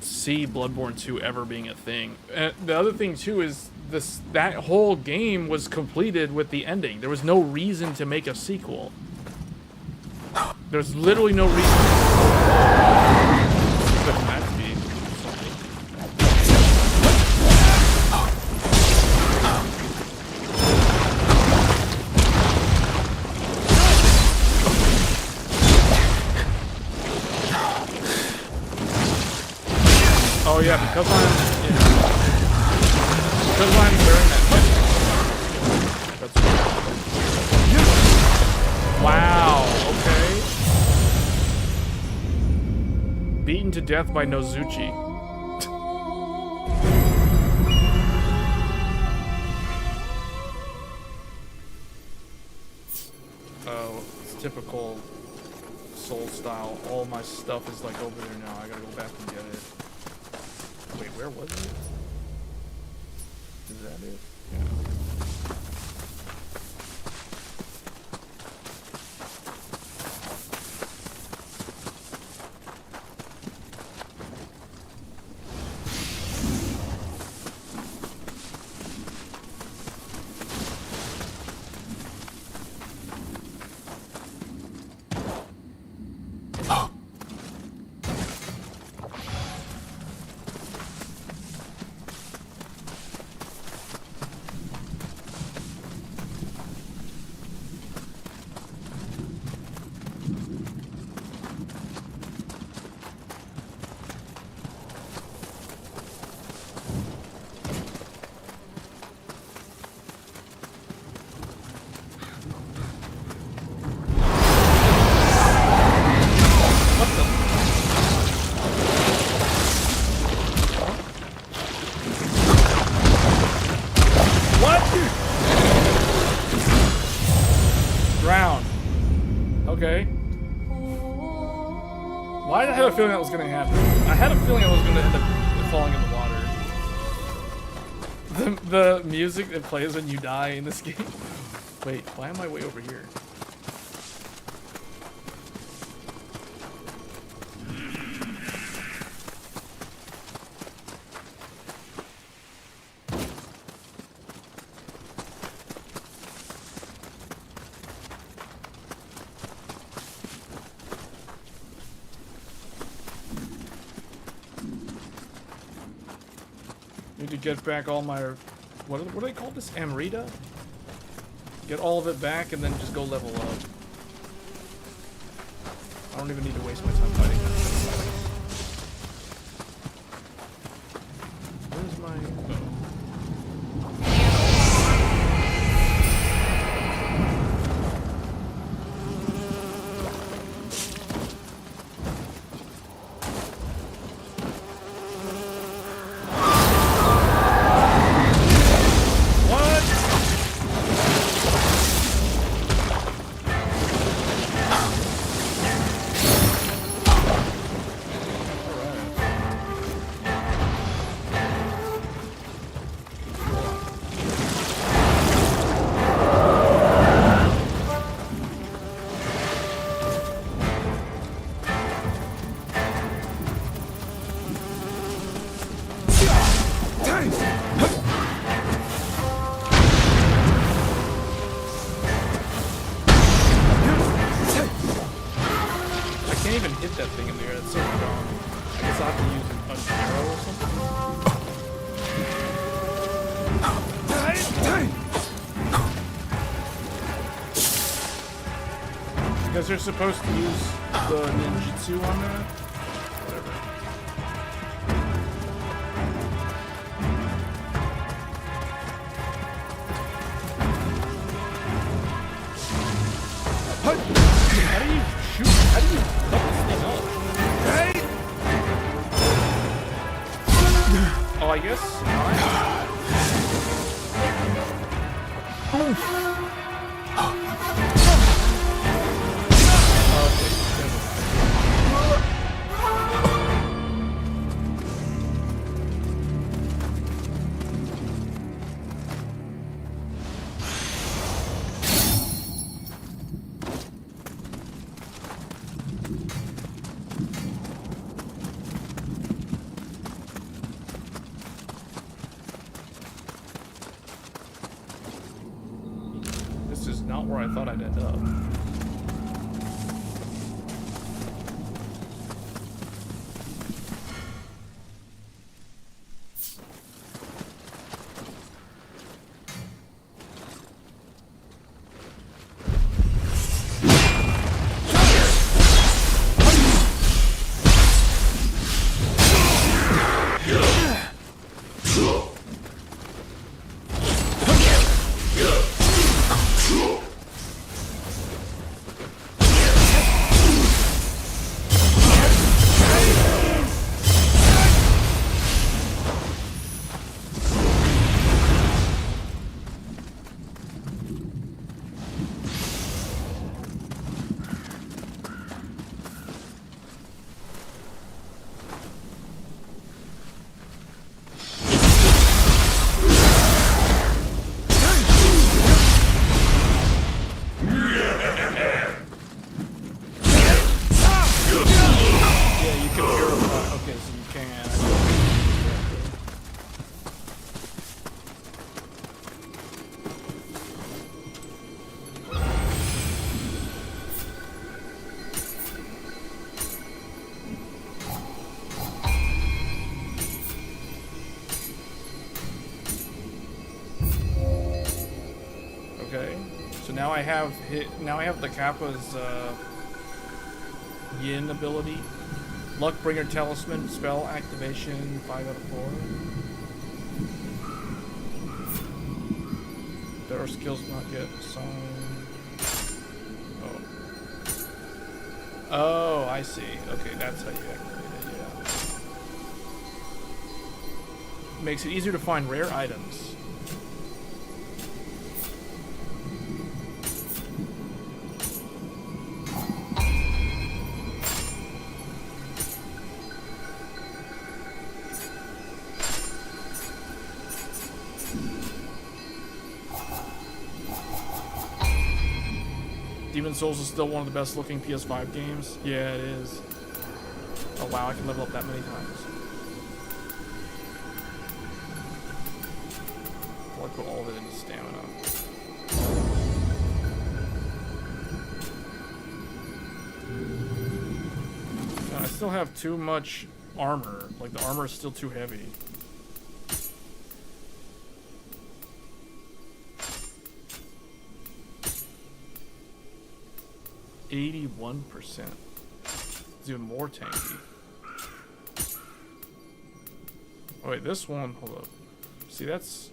see Bloodborne 2 ever being a thing. And the other thing too is that whole game was completed with the ending. There was no reason to make a sequel. There's literally no reason. Oh yeah, because I'm wearing that. to death by Nozuchi. Oh, it's typical Soul style. All my stuff is like over there now. I gotta go back and get it. Wait, where was it? Is that it? Yeah. Okay. Why did I have a feeling that was going to happen? I had a feeling I was going to end up falling in the water. The music that plays when you die in this game. Wait, why am I way over here? Need to get back all my, what do they call this? Amrita? Get all of it back and then just go level up. I don't even need to waste my time fighting them. Where's my, because you're supposed to use the ninjutsu on that? Whatever. How do you shoot? How do you cut this thing up? Oh, I guess. This is not where I thought I'd end up. now I have the Kappa's Yin ability. Luckbringer Talisman, spell activation, 5 out of 4. There are skills not yet assigned. Oh, I see. Okay, that's how you activate it, yeah. Makes it easier to find rare items. Demon's Souls is still one of the best looking PS5 games. Yeah, it is. Oh wow, I can level up that many times. I'll put all of it into stamina. I still have too much armor. Like, the armor is still too heavy. %. It's even more tanky. Oh wait, this one, hold up. See, that's...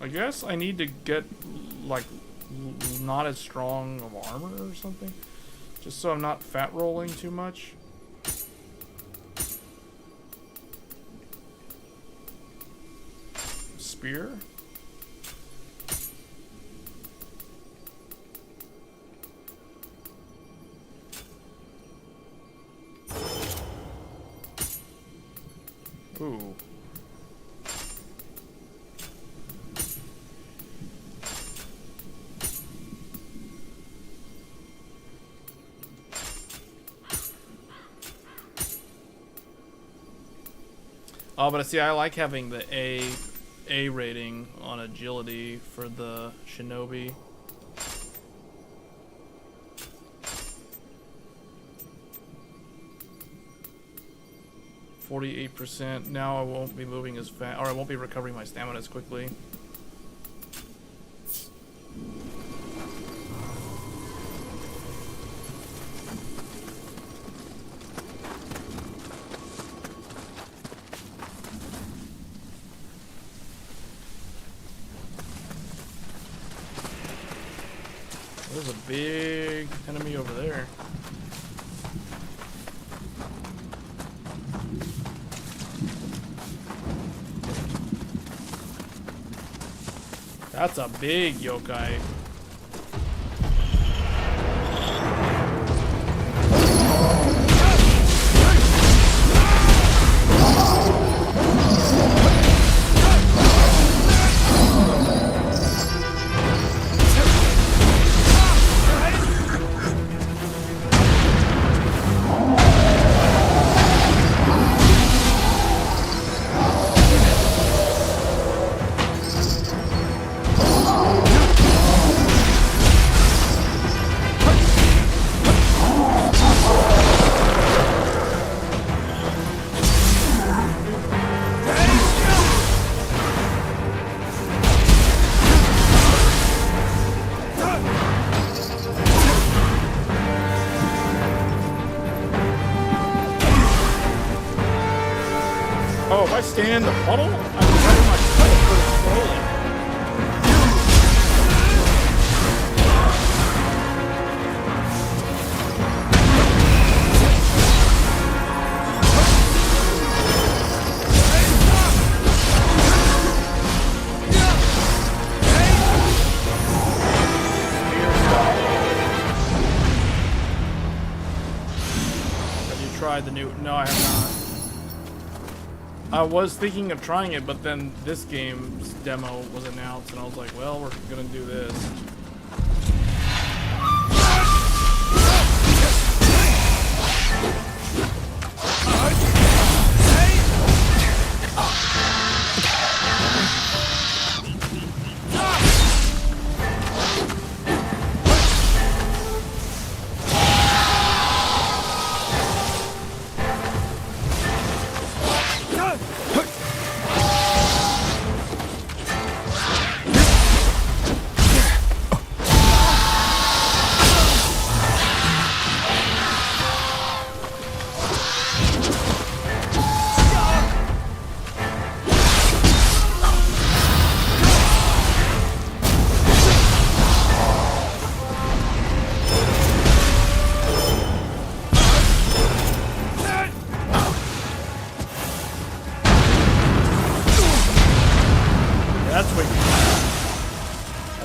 I guess I need to get, like, not as strong of armor or something. Just so I'm not fat rolling too much. Spear? Ooh. Oh, but see, I like having the A rating on agility for the shinobi. %. Now I won't be moving as fast, or I won't be recovering my stamina as quickly. There's a big enemy over there. That's a big yokai. Oh, if I stay in the puddle, I'm cutting my puddle pretty slowly. Have you tried the new? No, I have not. I was thinking of trying it, but then this game's demo was announced, and I was like, well, we're gonna do this.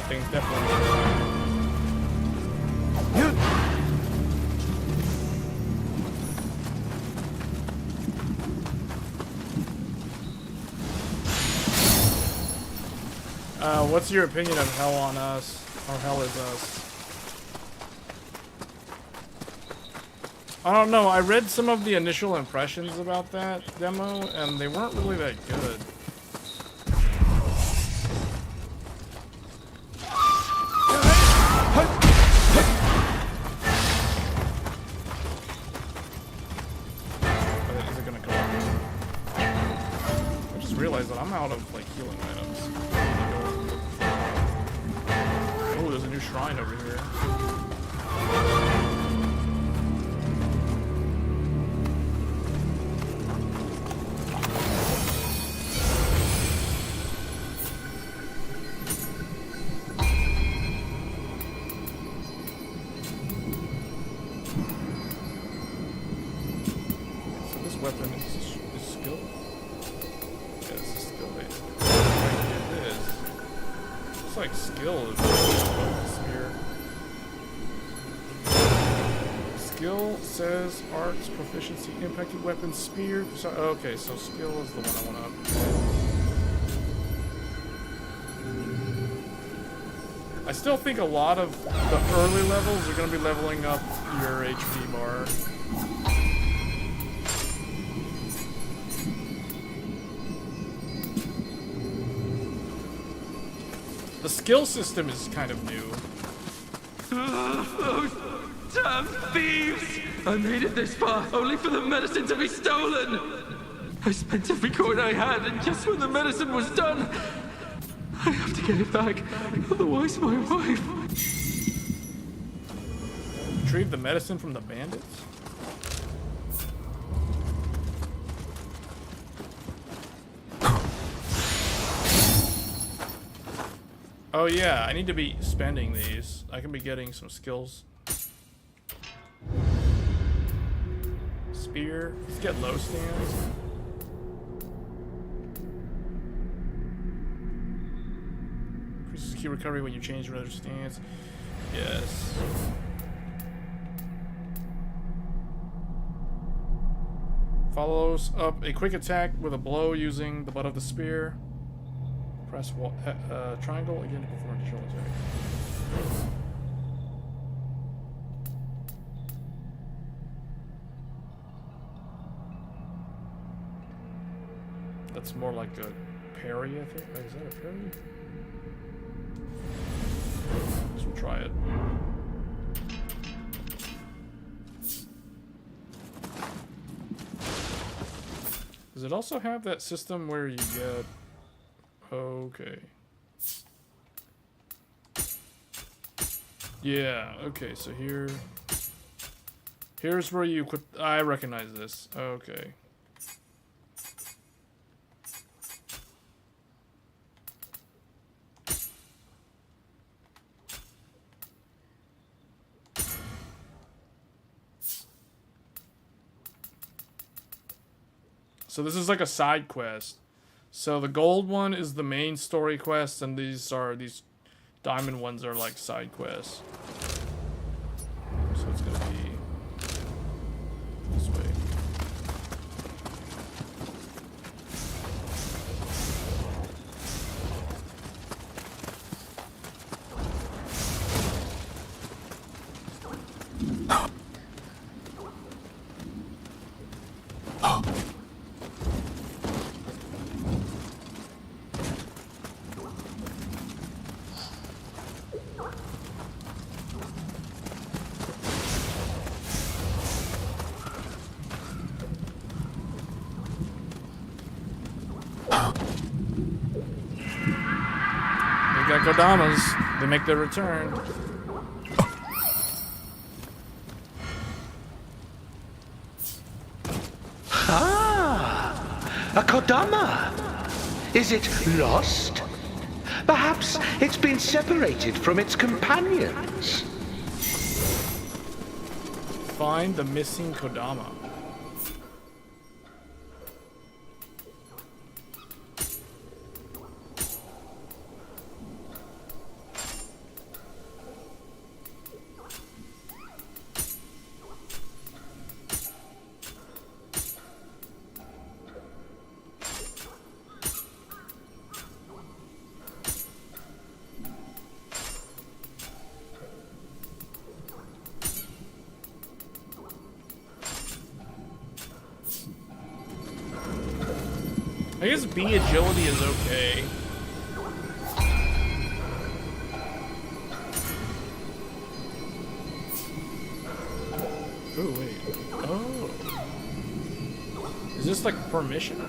thing's definitely. What's your opinion of Hell on Us, or Hell is Us? I don't know, I read some of the initial impressions about that demo, and they weren't really that good. Is it gonna go up? I just realized that I'm out of, like, healing items. Oh, there's a new shrine over here. Weapon is skill? Yeah, it's a skill based. It is. It's like skill is spear. Skill says arts, proficiency, impacted weapon, spear. So, okay, so skill is the one I want to up. I still think a lot of the early levels are going to be leveling up your HP bar. The skill system is kind of new. Those damn thieves! I made it this far, only for the medicine to be stolen! I spent every coin I had, and just when the medicine was done, I have to get it back, otherwise my wife... Retrieve the medicine from the bandits? Oh yeah, I need to be spending these. I can be getting some skills. Spear. Let's get low stance. Increases key recovery when you change another stance. Yes. Follows up a quick attack with a blow using the butt of the spear. Press triangle again to perform additional attack. That's more like a parry, I think. Is that a parry? So we'll try it. Does it also have that system where you get... Okay. Yeah, okay, so here's where you quit. I recognize this. Okay. So this is like a side quest. So the gold one is the main story quest, and these diamond ones are like side quests. So it's gonna be this way. Kodamas, they make their return. Ah, a Kodama. Is it lost? Perhaps it's been separated from its companions. Find the missing Kodama. guess bee agility is okay. Oh, wait. Oh. Is this like permission?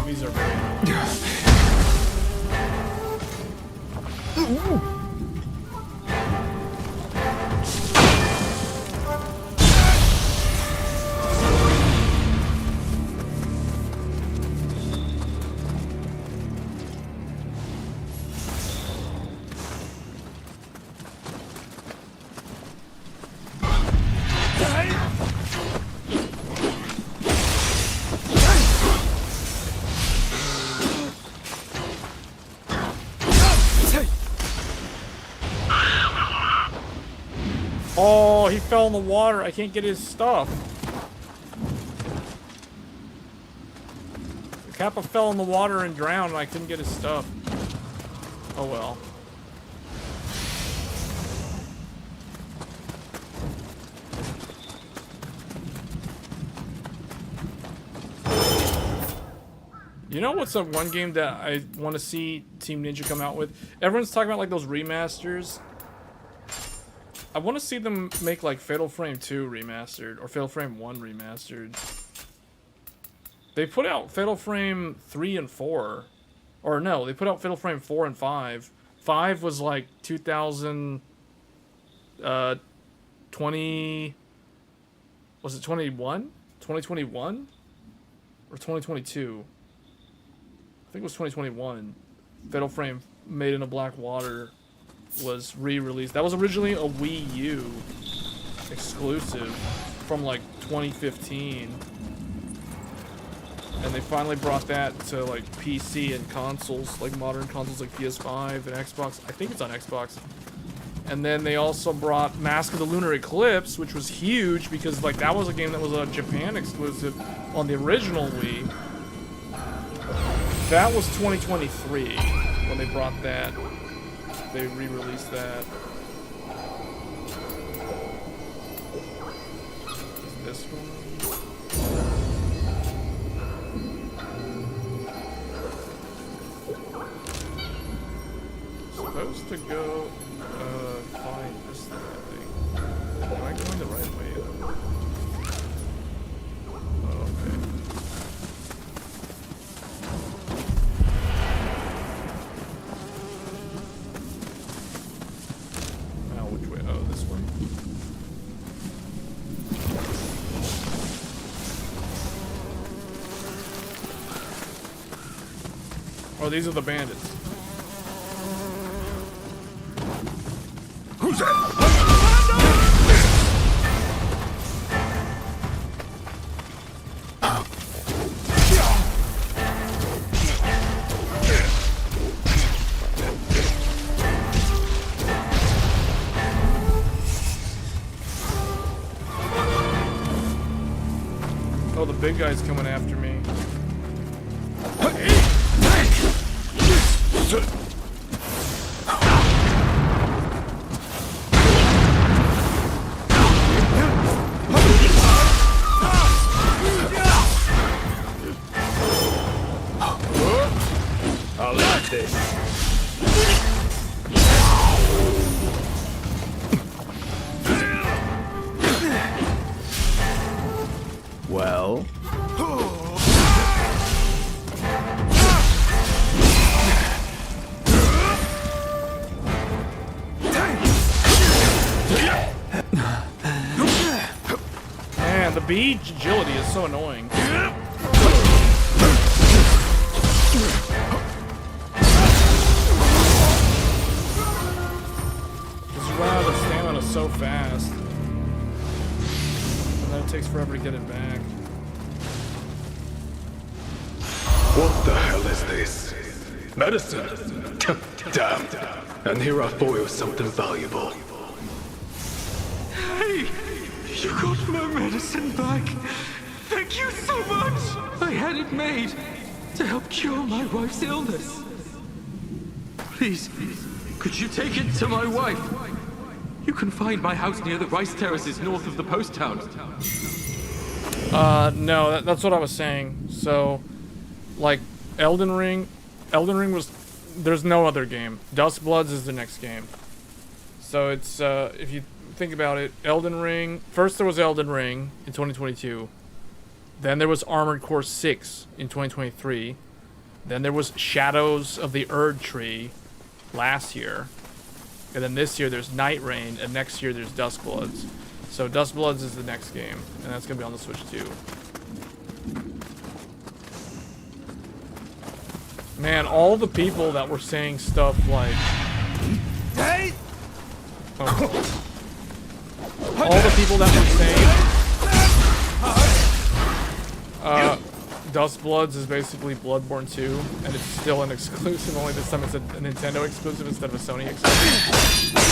These are very Oh, he fell in the water. I can't get his stuff. The Kappa fell in the water and drowned, and I couldn't get his stuff. Oh well. You know what's the one game that I want to see Team Ninja come out with? Everyone's talking about like those remasters. I want to see them make like Fatal Frame 2 remastered or Fatal Frame 1 remastered. They put out Fatal Frame 3 and 4. Or no, they put out Fatal Frame 4 and 5. 5 was like 2020. Was it 21? 2021? Or 2022? I think it was 2021. Fatal Frame Made in a Black Water was re-released. That was originally a Wii U exclusive from like 2015. And they finally brought that to like PC and consoles, like modern consoles like PS5 and Xbox. I think it's on Xbox. And then they also brought Mask of the Lunar Eclipse, which was huge because like that was a game that was a Japan exclusive on the original Wii. That was 2023 when they brought that. They re-released that. Is this one? Supposed to go find this thing, I think. Am I going the right way? Oh, okay. Now which way? Oh, this way. Oh, these are the bandits. Who's that? Oh, the big guy's coming after me. I'll like this. Well? Man, the bee agility is so annoying. Because you run out of stamina so fast. And then it takes forever to get it back. What the hell is this? Medicine? Damn. And here I thought it was something valuable. Hey! You got my medicine back! Thank you so much! I had it made to help cure my wife's illness. Please, could you take it to my wife? You can find my house near the rice terraces north of the post town. No, that's what I was saying. So, like, Elden Ring was, there's no other game. Dust Bloods is the next game. So it's, if you think about it, Elden Ring, first there was Elden Ring in 2022. Then there was Armored Core 6 in 2023. Then there was Shadows of the Erd Tree last year. And then this year there's Night Rain, and next year there's Dust Bloods. So Dust Bloods is the next game, and that's gonna be on the Switch too. Man, all the people that were saying stuff like... Hey! Oh. All the people that were saying... Dust Bloods is basically Bloodborne 2, and it's still an exclusive, only this time it's a Nintendo exclusive instead of a Sony exclusive.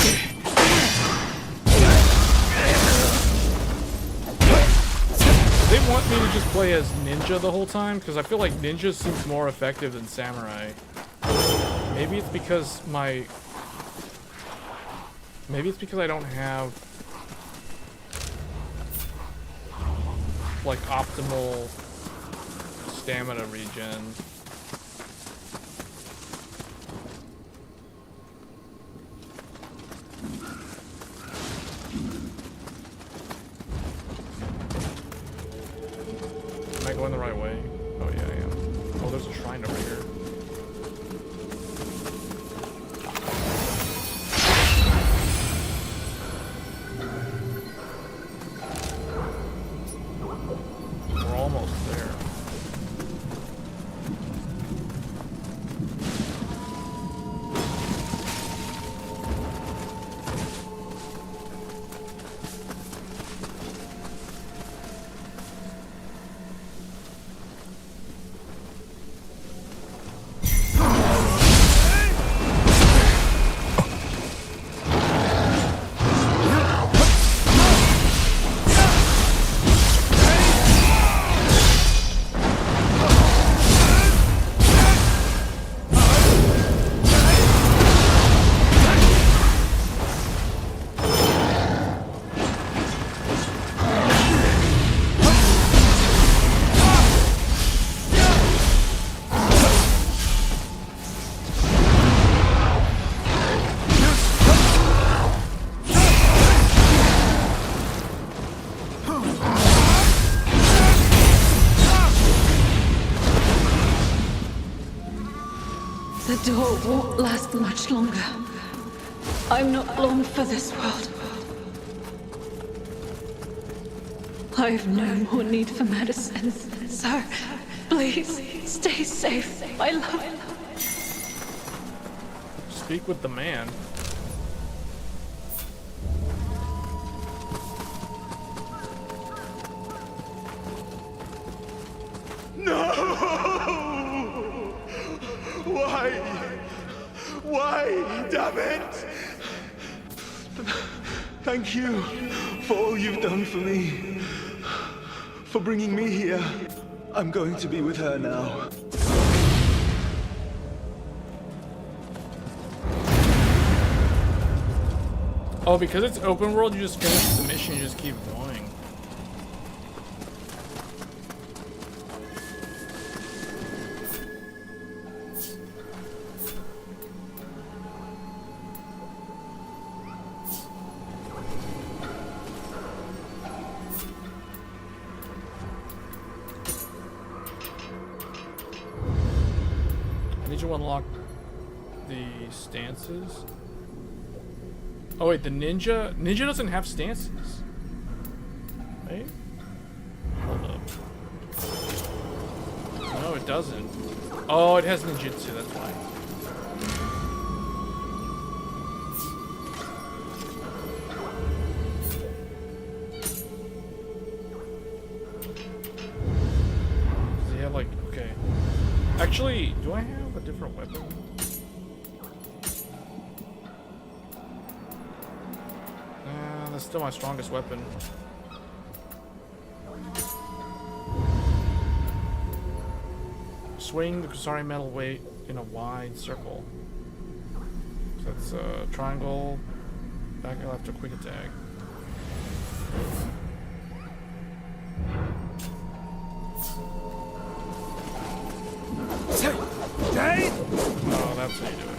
They want me to just play as Ninja the whole time, because I feel like Ninja seems more effective than Samurai. Maybe it's because my... Maybe it's because I don't have... like, optimal... stamina regen. Am I going the right way? Oh yeah, I am. Oh, there's a shrine over here. We're almost there. The door won't last much longer. I'm not long for this world. I've no more need for medicine. Sir, please, stay safe. I love you. Speak with the man. Why? Damn it! Thank you for all you've done for me. For bringing me here. I'm going to be with her now. Oh, because it's open world, you just finish the mission, you just keep going. Did you unlock the stances? Oh wait, the ninja doesn't have stances. Right? Hold up. No, it doesn't. Oh, it has ninjutsu, that's why. Does he have like, okay. Actually, do I have a different weapon? That's still my strongest weapon. Swing the Kusari metal weight in a wide circle. So that's a triangle, back left or quick attack. Oh, that's how you do it.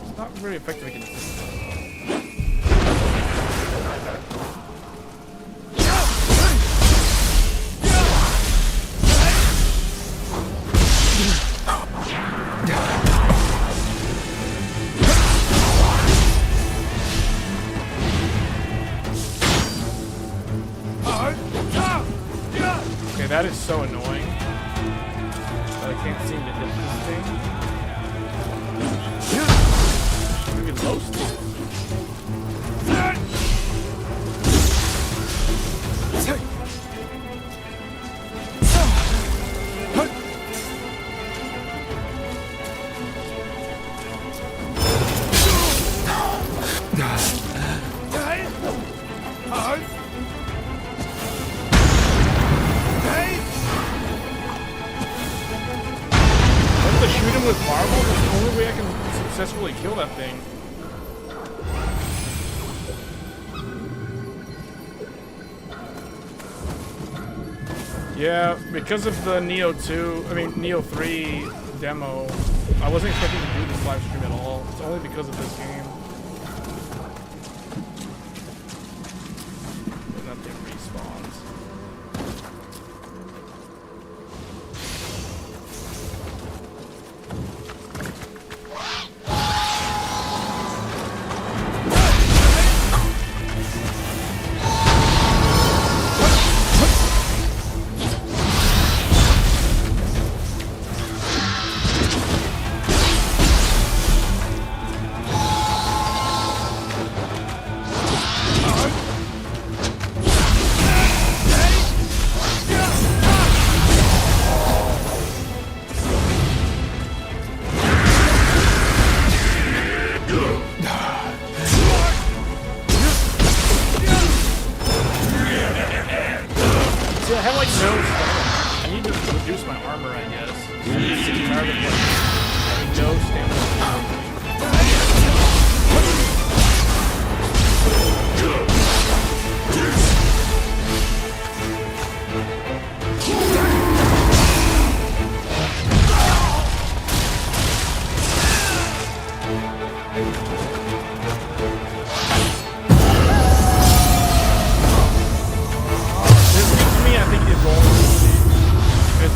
It's not very effective against this. That is so annoying that I can't seem to hit this thing. Maybe low stick. With marble, that's the only way I can successfully kill that thing. Yeah, because of the Nioh 3 demo, I wasn't expecting to do this live stream at all. It's only because of this game. And that thing respawns.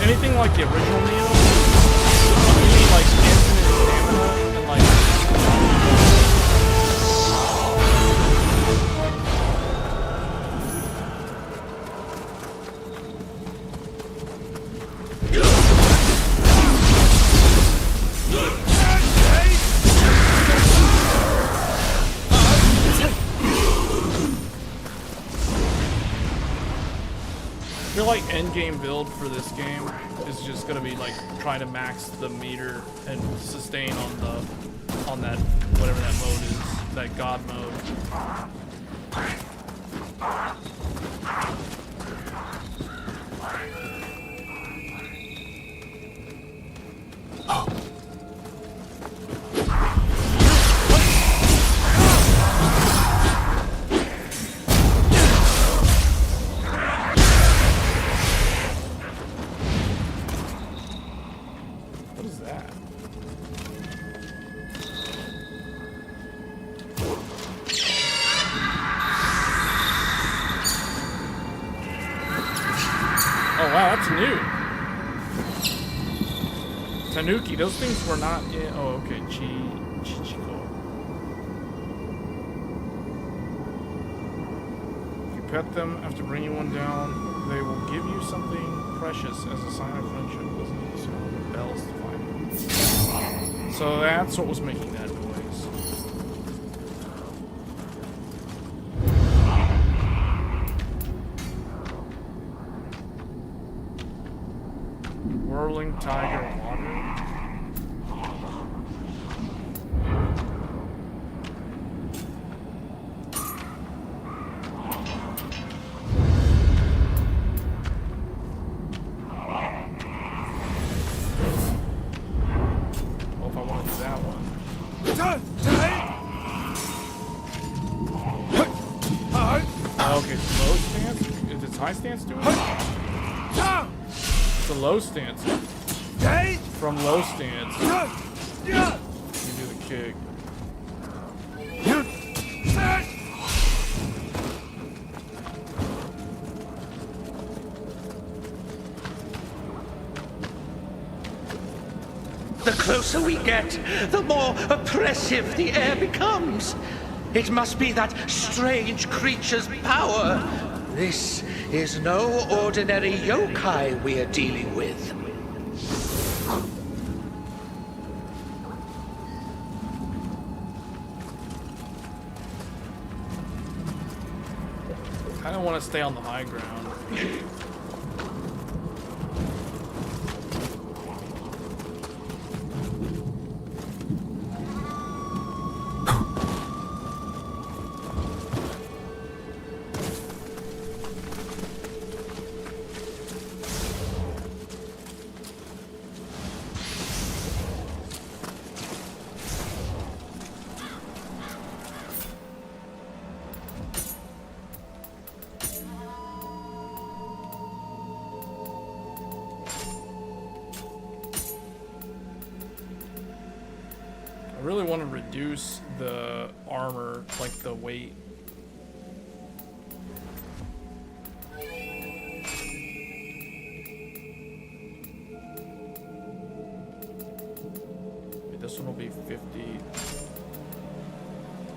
Anything like the original Nioh, you need like infinite stamina and like I feel like endgame build for this game is just gonna be like trying to max the meter and sustain on that whatever that mode is, that god mode. Wow, that's new. Tanuki, those things were not in. Oh, okay. Chichiko. If you pet them after bringing one down, they will give you something precious as a sign of friendship. Wasn't it? So bells to find them. So that's what was making that noise. Whirling tiger water. Well, if I want to do that one. Oh, okay, it's low stance. Is it high stance doing it? It's a low stance. From low stance, you do the kick. The closer we get, the more oppressive the air becomes. It must be that strange creature's power. This is no ordinary yokai we're dealing with. I don't want to stay on the high ground. I really want to reduce the armor, like the weight. Wait, this one will be 50.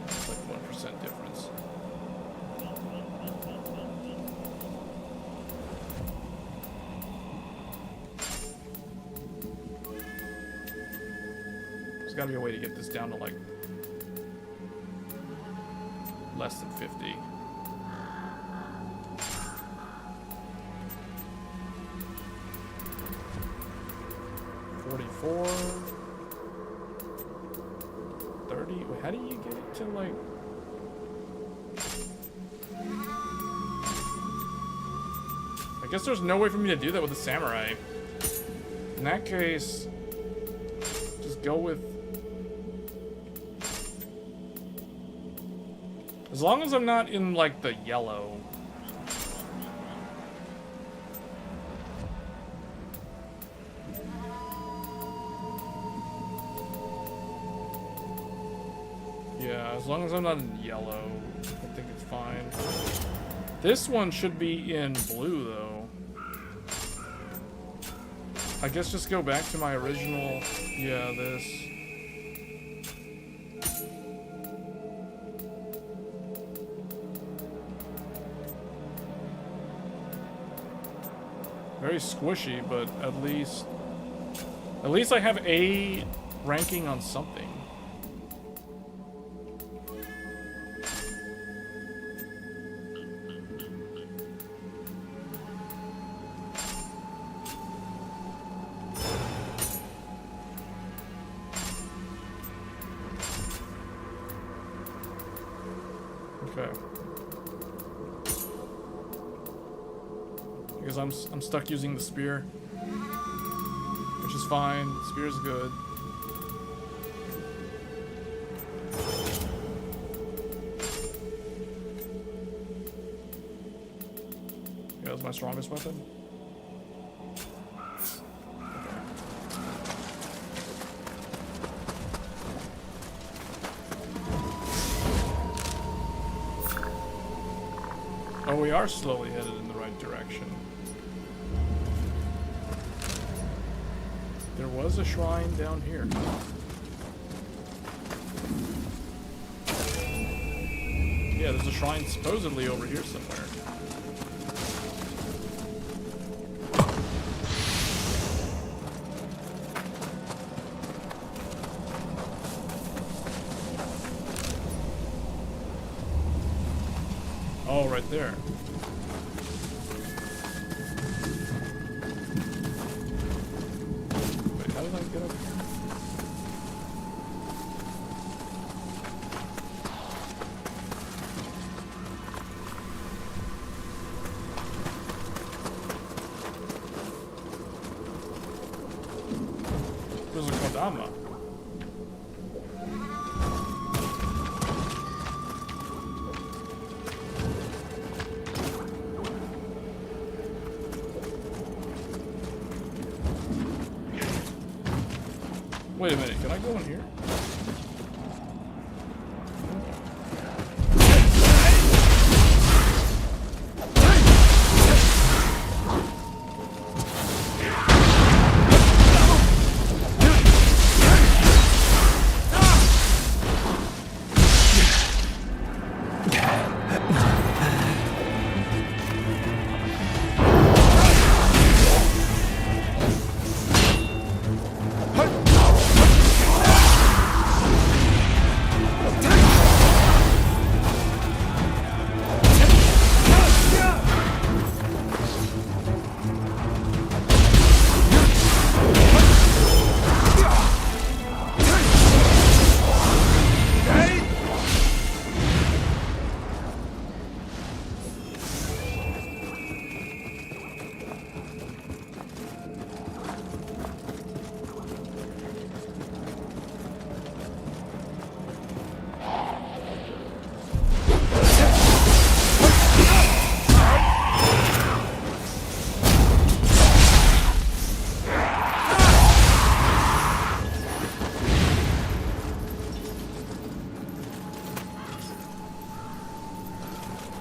It's like 1% difference. There's gotta be a way to get this down to like less than 50. $44. 30. Wait, how do you get it to like? I guess there's no way for me to do that with the samurai. In that case, just go with. As long as I'm not in like the yellow. Yeah, as long as I'm not in yellow, I think it's fine. This one should be in blue though. I guess just go back to my original, yeah, this. Very squishy, but at least I have a ranking on something. Okay. Because I'm stuck using the spear, which is fine. The spear's good. Yeah, that's my strongest weapon. Oh, we are slowly headed in the right direction. There was a shrine down here. Yeah, there's a shrine supposedly over here somewhere. Oh, right there. There's a Kodama. Wait a minute, can I go in here?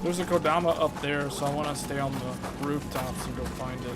There's a Kodama up there, so I want to stay on the rooftops and go find it.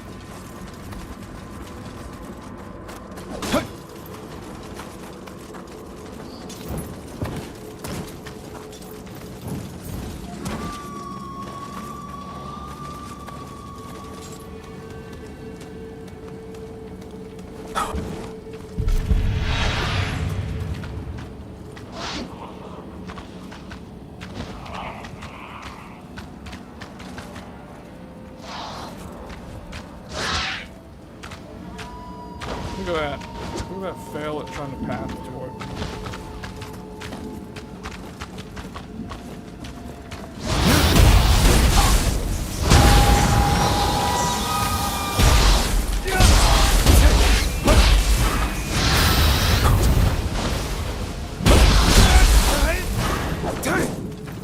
Look at that. Look at that fail at trying to path to it.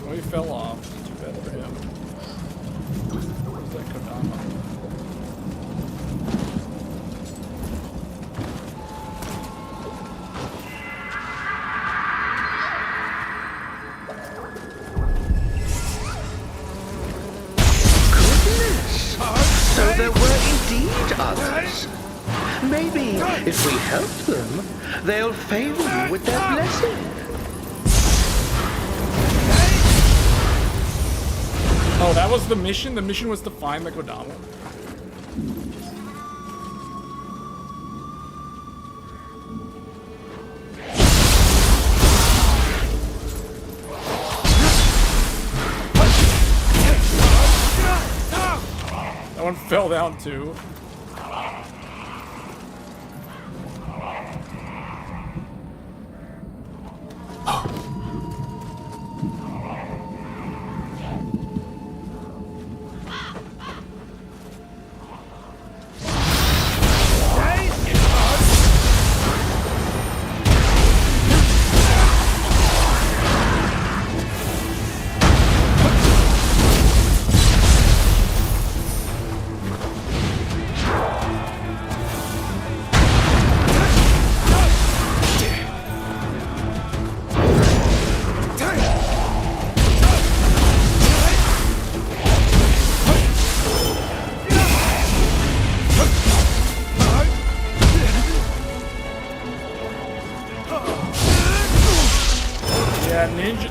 Well, he fell off. Too bad for him. Where's that Kodama? So there were indeed others. Maybe if we help them, they'll favor you with their blessing. Oh, that was the mission? The mission was to find the Kodama. That one fell down too.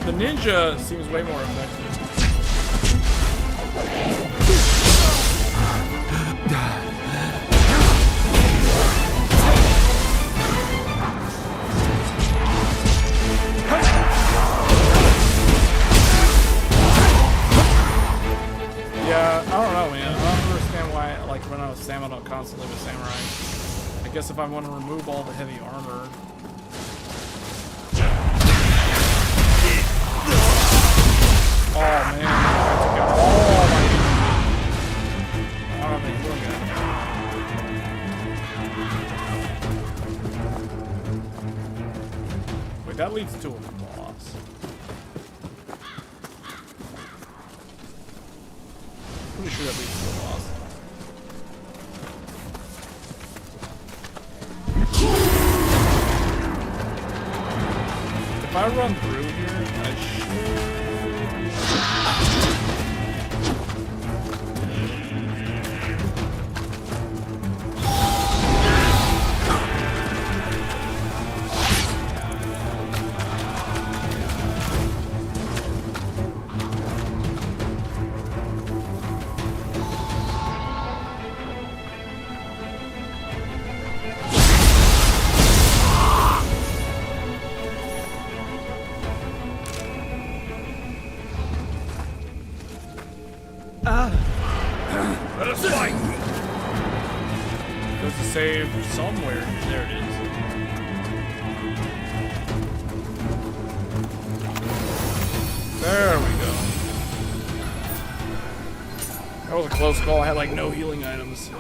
The ninja seems way more effective. Yeah, I don't know, man. I don't understand why I like run out of stamina constantly with samurai. I guess if I want to remove all the heavy armor. Oh man, I took out all my I don't think we're good. Wait, that leads to a boss. Pretty sure that leads to a boss. If I run through here, I should... Let us fight! Goes to save somewhere. There it is. There we go. That was a close call. I had like no healing items.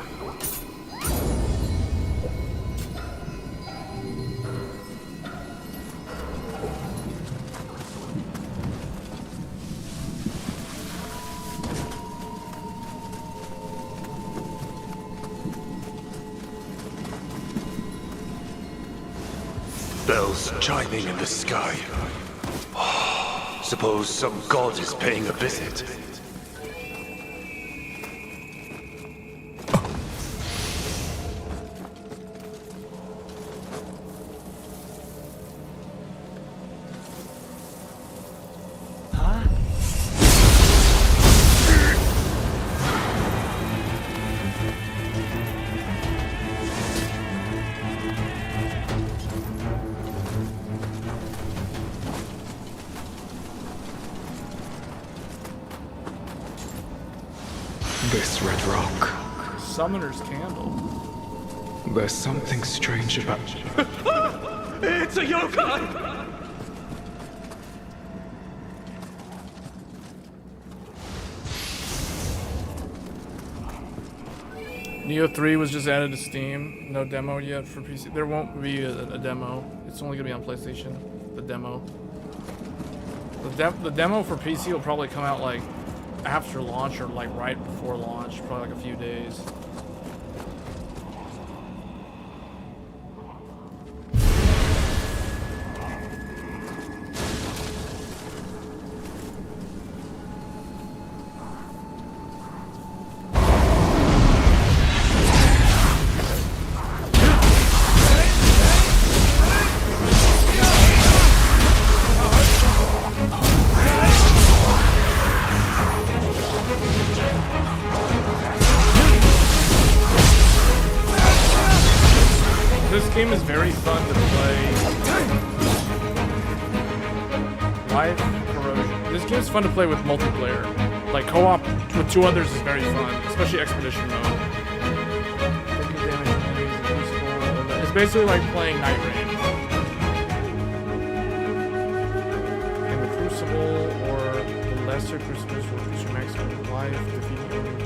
Bells chiming in the sky. Suppose some god is paying a visit. This red rock. Summoner's Candle. There's something strange about... It's a yokai! Nioh 3 was just added to Steam. No demo yet for PC. There won't be a demo. It's only gonna be on PlayStation. The demo. The demo for PC will probably come out like after launch or like right before launch, probably like a few days. This game is very fun to play. Live corrosion. This game is fun to play with multiplayer. Like co-op with 2 others is very fun, especially expedition mode. It's basically like playing Night Rain. In the Crucible or the Lesser Crucibles will increase your maximum life, defeating enemy.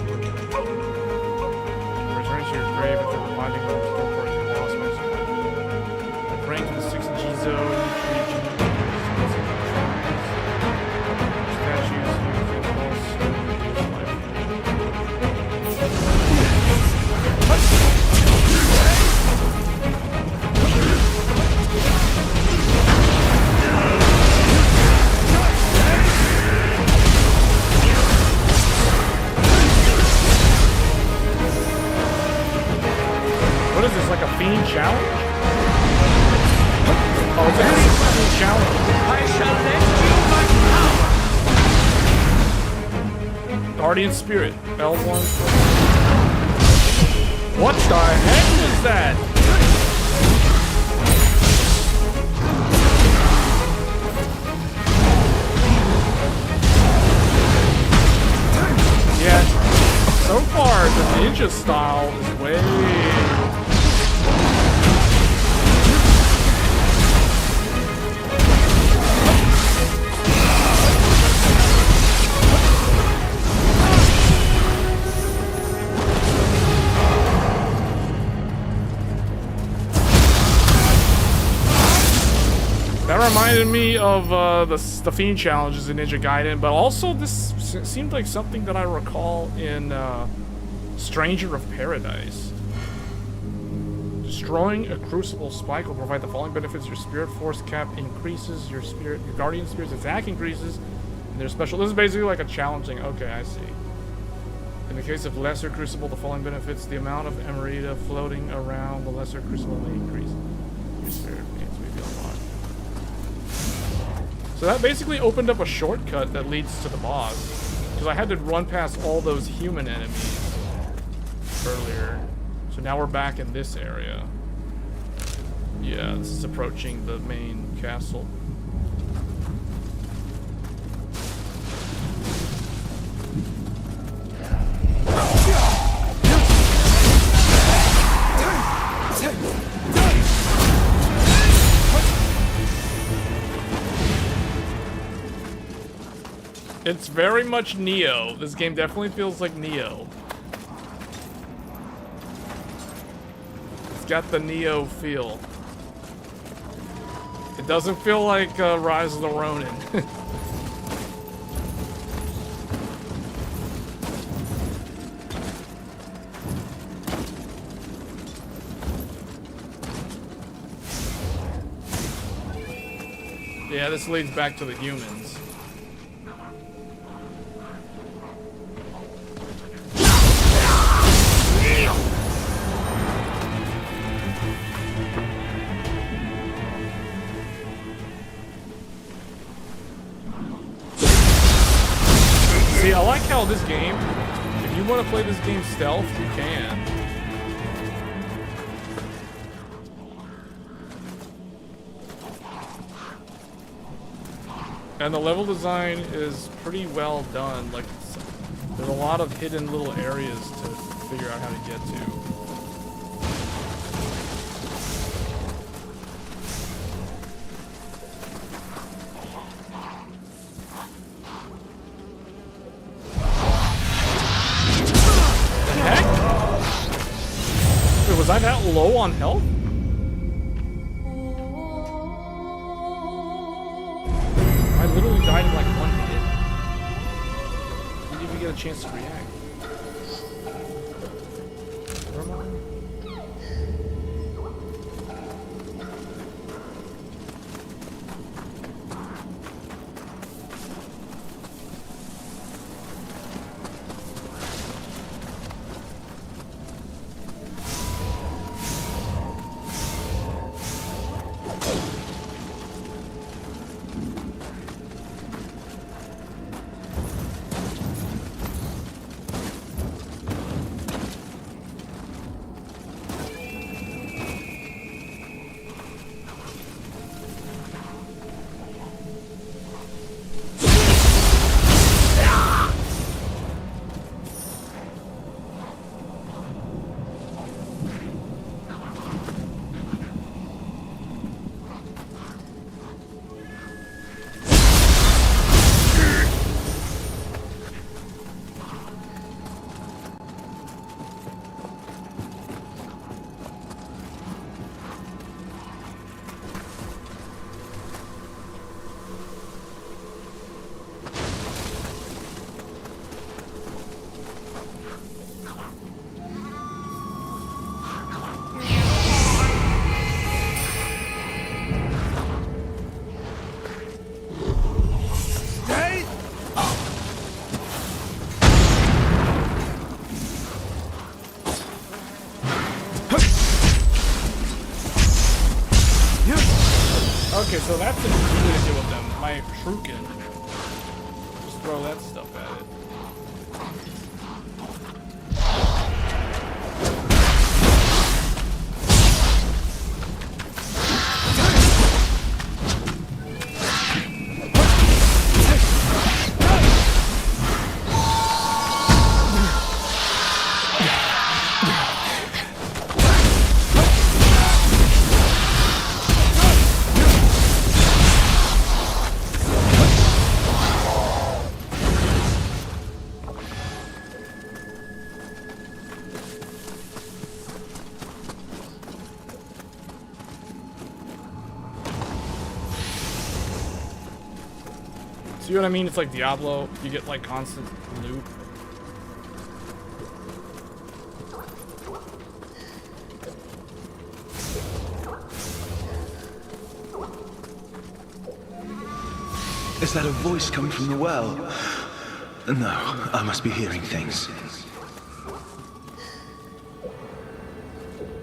Return to your grave after reviving them to teleport your boss maximum. Rank in the 6G zone, region, statues, vehicles, life. What is this, like a fiend challenge? Oh, it's a fiend challenge. I shall lend you my power! Guardian Spirit. L1. What the heck was that? Yeah, so far the ninja style is way... That reminded me of the Fiend challenges in Ninja Gaiden, but also this seemed like something that I recall in Stranger of Paradise. Destroying a crucible spike will provide the following benefits: your spirit force cap increases, your guardian spirit's attack increases, and their special. This is basically like a challenging. Okay, I see. In the case of lesser crucible, the following benefits: the amount of emerita floating around the lesser crucible may increase. Your spirit means we feel unlocked. So that basically opened up a shortcut that leads to the boss, because I had to run past all those human enemies earlier. So now we're back in this area. Yeah, this is approaching the main castle. It's very much Nioh. This game definitely feels like Nioh. It's got the Nioh feel. It doesn't feel like Rise of the Ronin. Yeah, this leads back to the humans. See, I like how this game, if you want to play this game stealth, you can. And the level design is pretty well done. Like, there's a lot of hidden little areas to figure out how to get to. Was I that low on health? I literally died in like one hit. Didn't even get a chance to react. Where am I? Okay, so that's an easy way to deal with them. My shuriken. Just throw that stuff at it. See what I mean? It's like Diablo. You get like constant loot. Is that a voice coming from the well? No, I must be hearing things.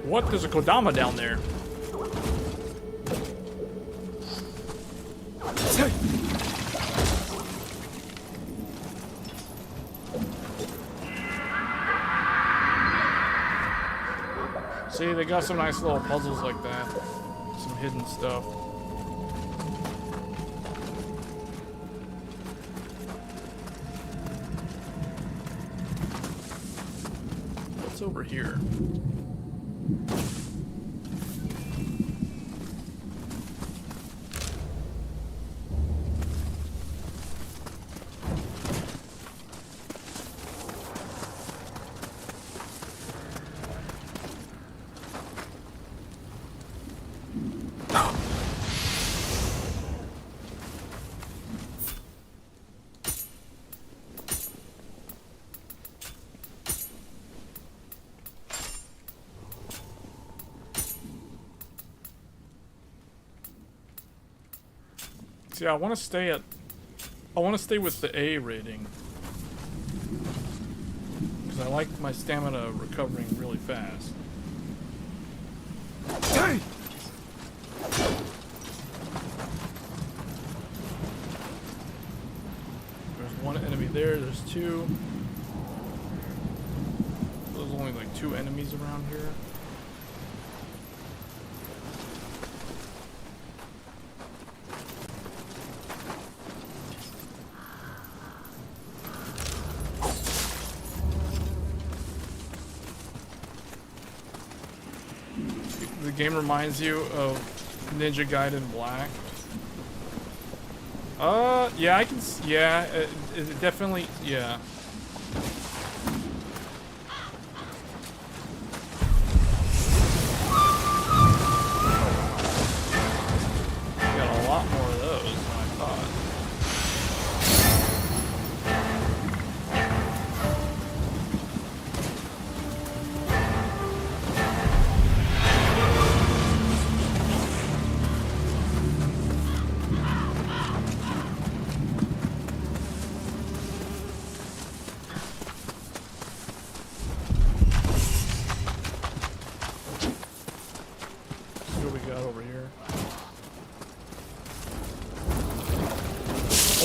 What? There's a Kodama down there. See, they got some nice little puzzles like that. Some hidden stuff. What's over here? See, I want to stay with the A rating. Because I like my stamina recovering really fast. Hey! There's one enemy there, there's two. There's only like 2 enemies around here. The game reminds you of Ninja Gaiden Black. Yeah, I can. Yeah, it definitely. Yeah. Got a lot more of those than I thought.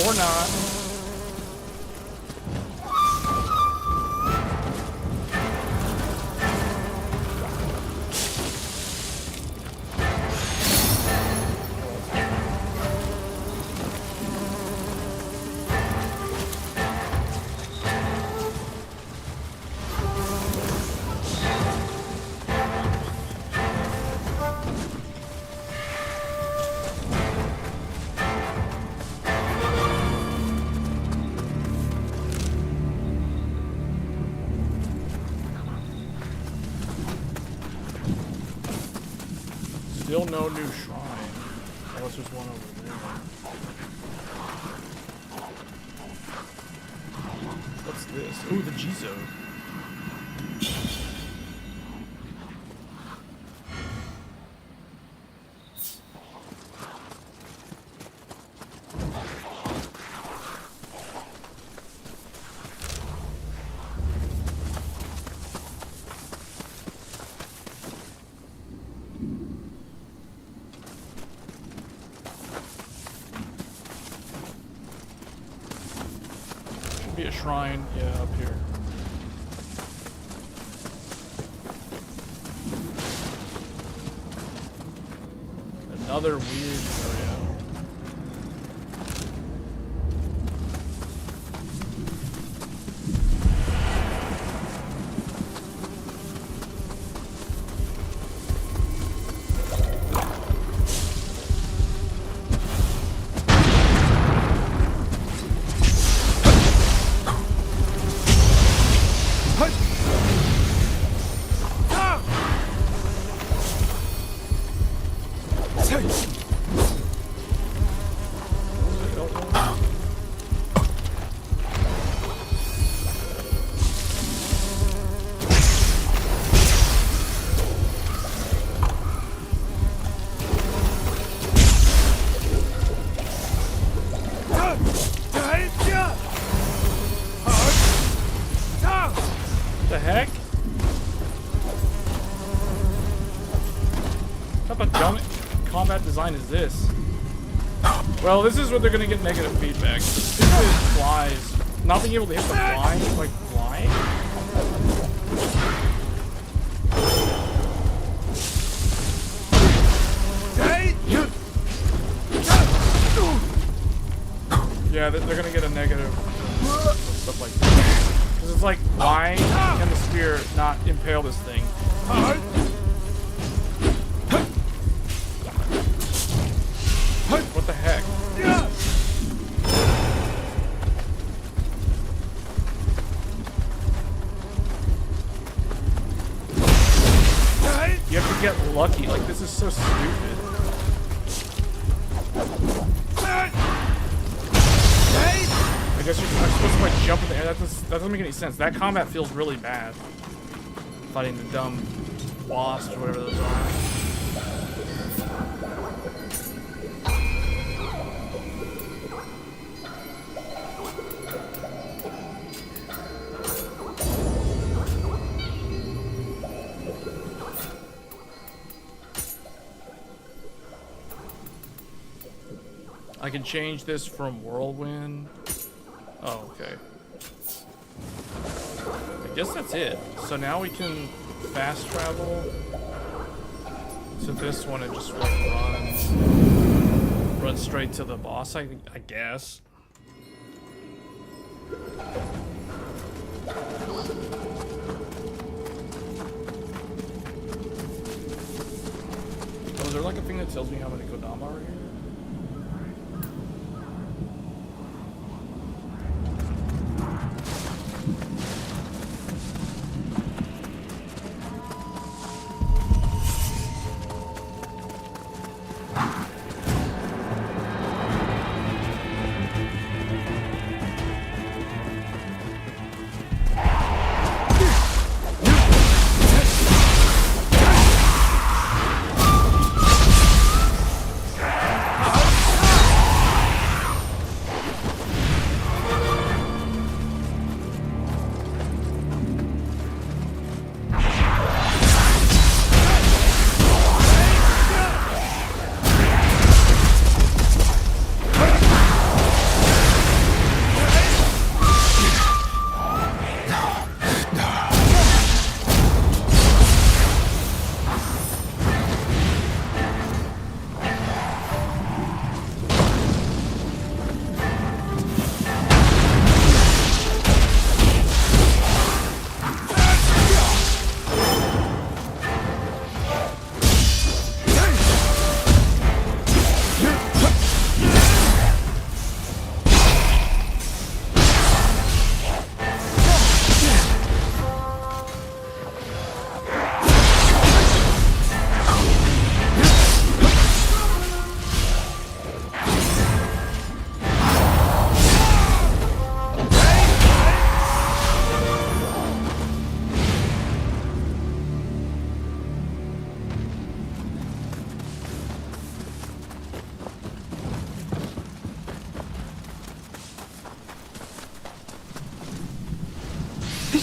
Or not. Still no new shrine. Unless there's one over there. What's this? Ooh, the Jizo. Be a shrine, yeah, up here. Another weird area. What type of dumb combat design is this? Well, this is where they're gonna get negative feedback. Stupid flies. Not being able to hit the fly? Like, why? Yeah, they're gonna get a negative stuff like that. Because it's like, why can the spear not impale this thing? What the heck? You have to get lucky. Like, this is so stupid. I guess I'm supposed to like jump in the air. That doesn't make any sense. That combat feels really bad. Fighting the dumb wasps or whatever those are. I can change this from whirlwind. Oh, okay. I guess that's it. So now we can fast travel to this one and just like run straight to the boss, I guess. Oh, is there like a thing that tells me how many Kodama are here?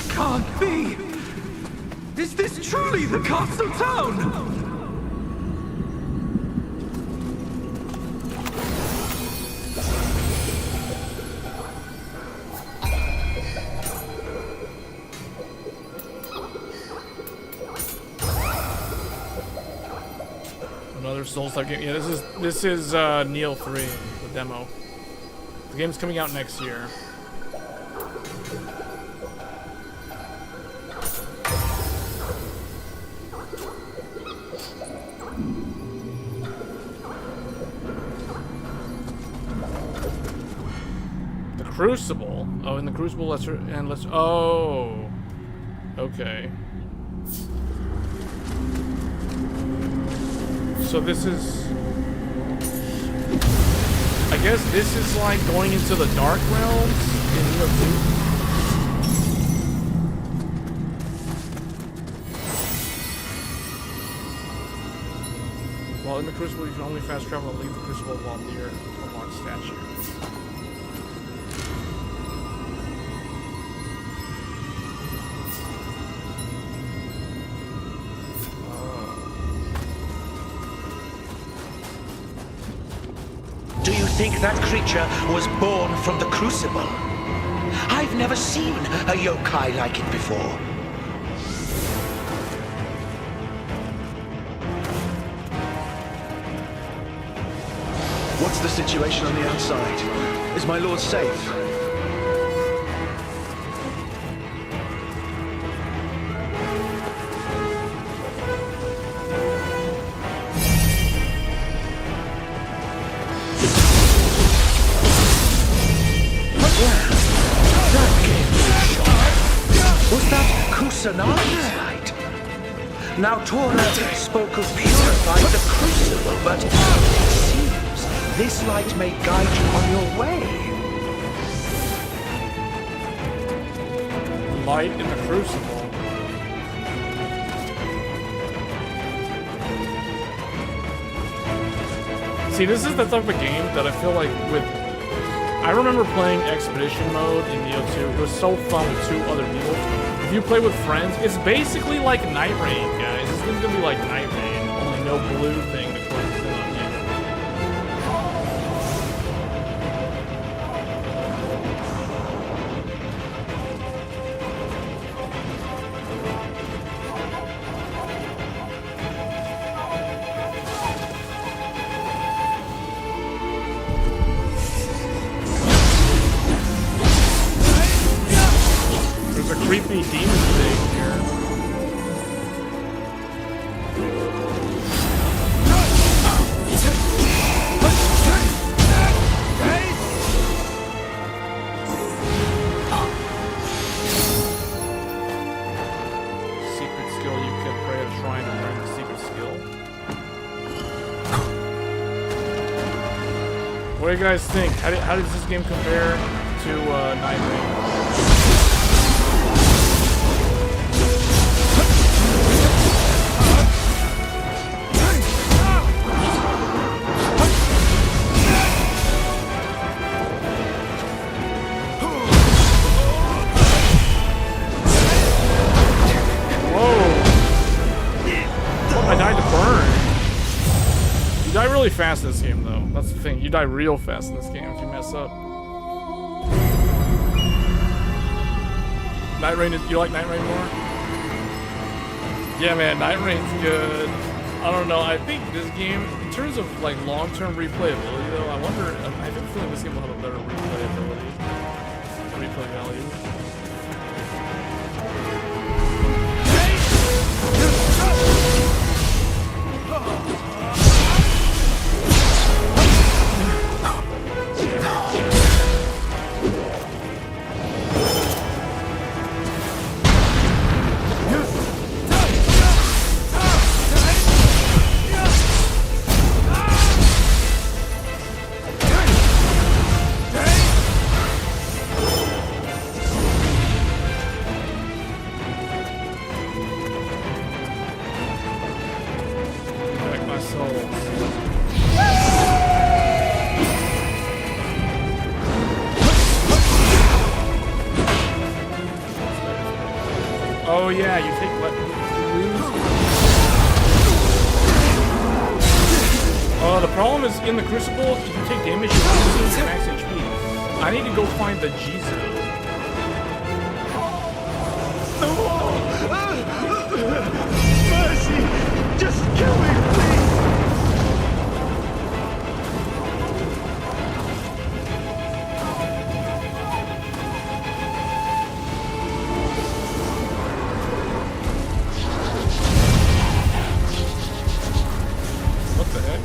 Can't be! Is this truly the castle town? Another Souls-like game. Yeah, this is Nioh 3, the demo. The game's coming out next year. Crucible. Oh, in the Crucible, let's oh, okay. So this is, I guess this is like going into the Dark Realms in Nioh 2. While in the Crucible, you can only fast travel and leave the Crucible while near a locked statue. think that creature was born from the Crucible? I've never seen a yokai like it before. What's the situation on the outside? Is my lord safe? Kusanagi light. Now Tora spoke of purifying the Crucible, but it seems this light may guide you on your way. Light in the Crucible. See, this is the type of game that I feel like with... I remember playing Expedition mode in Nioh 2. It was so fun with 2 other people. If you play with friends, it's basically like Night Rain, guys. This is gonna be like Night Rain, only no blue thing to close it on you. There's a creepy demon thing here. Secret skill, you can pray at a shrine to learn the secret skill. What do you guys think? How does this game compare to Night Rain? I died to burn. You die really fast in this game, though. That's the thing. You die real fast in this game if you mess up. Night Rain is... You like Night Rain more? Yeah, man. Night Rain's good. I don't know. I think this game, in terms of like long-term replayability, though, I wonder... I have a feeling this game will have a better replayability. Replay value. Oh yeah, you take what? The problem is in the Crucible, if you take damage, you lose max HP. I need to go find the Jizu. Mercy! Just kill me, please! What the heck?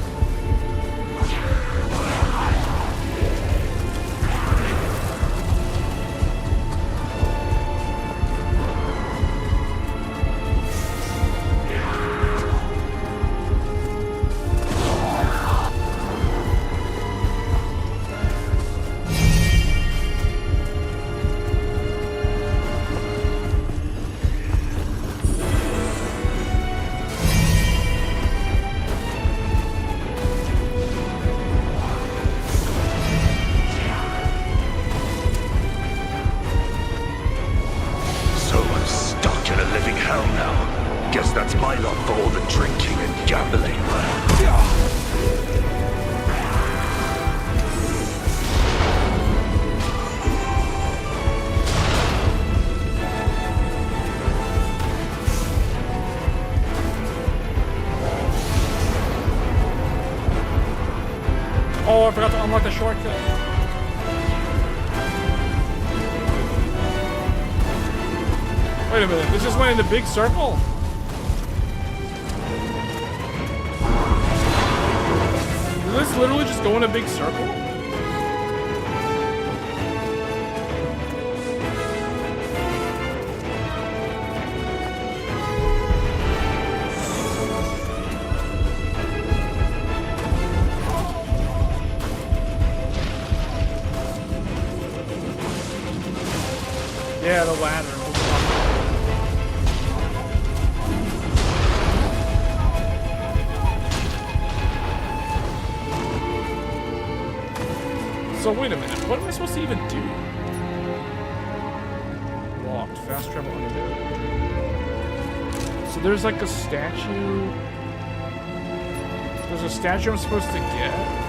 Oh, I forgot to unlock the shortcut. Wait a minute, this just went in the big circle? Did this literally just go in a big circle? Yeah, the ladder. So wait a minute, what am I supposed to even do? Walked, fast travel under. So there's like a statue. There's a statue I'm supposed to get.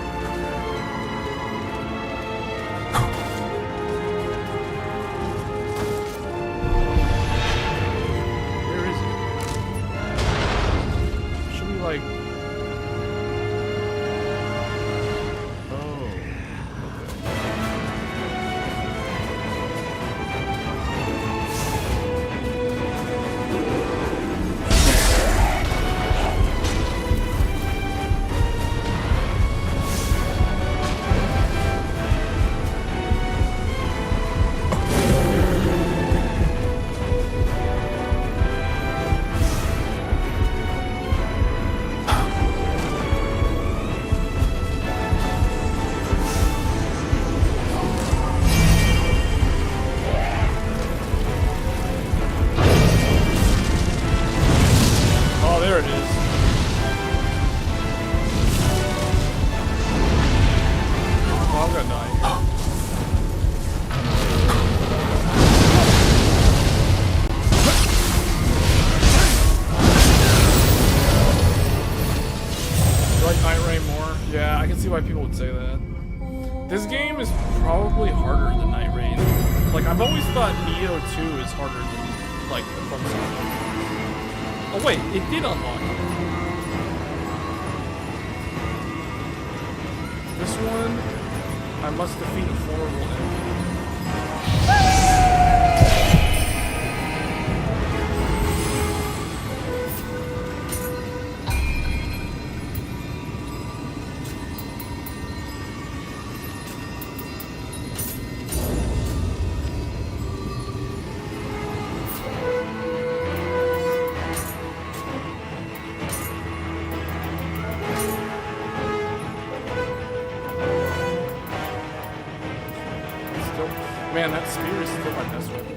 Why people would say that. This game is probably harder than Night Rain. Like, I've always thought Nioh 2 is harder than, like, the front side. Oh wait, it did unlock it. This one, I must defeat a formidable enemy. Man, that spear is still my best weapon.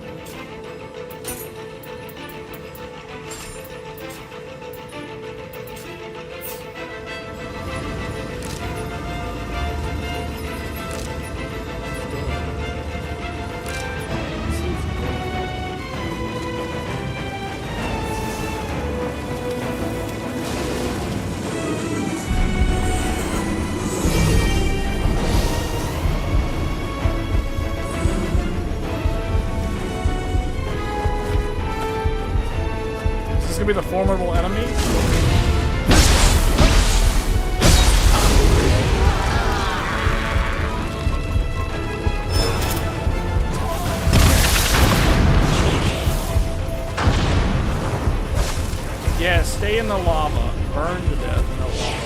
Be the formidable enemy. Yeah, stay in the lava. Burn to death in the lava.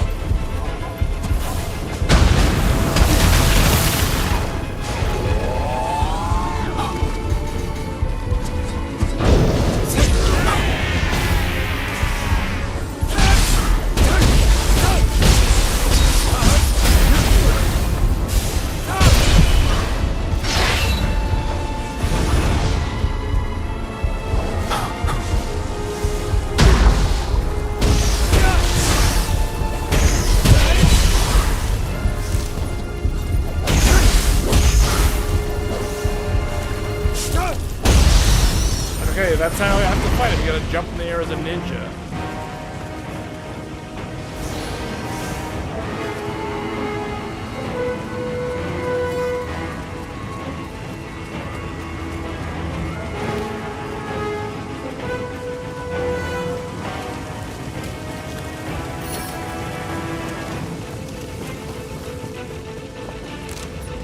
Okay, that's how you have to fight it. You gotta jump in the air as a ninja.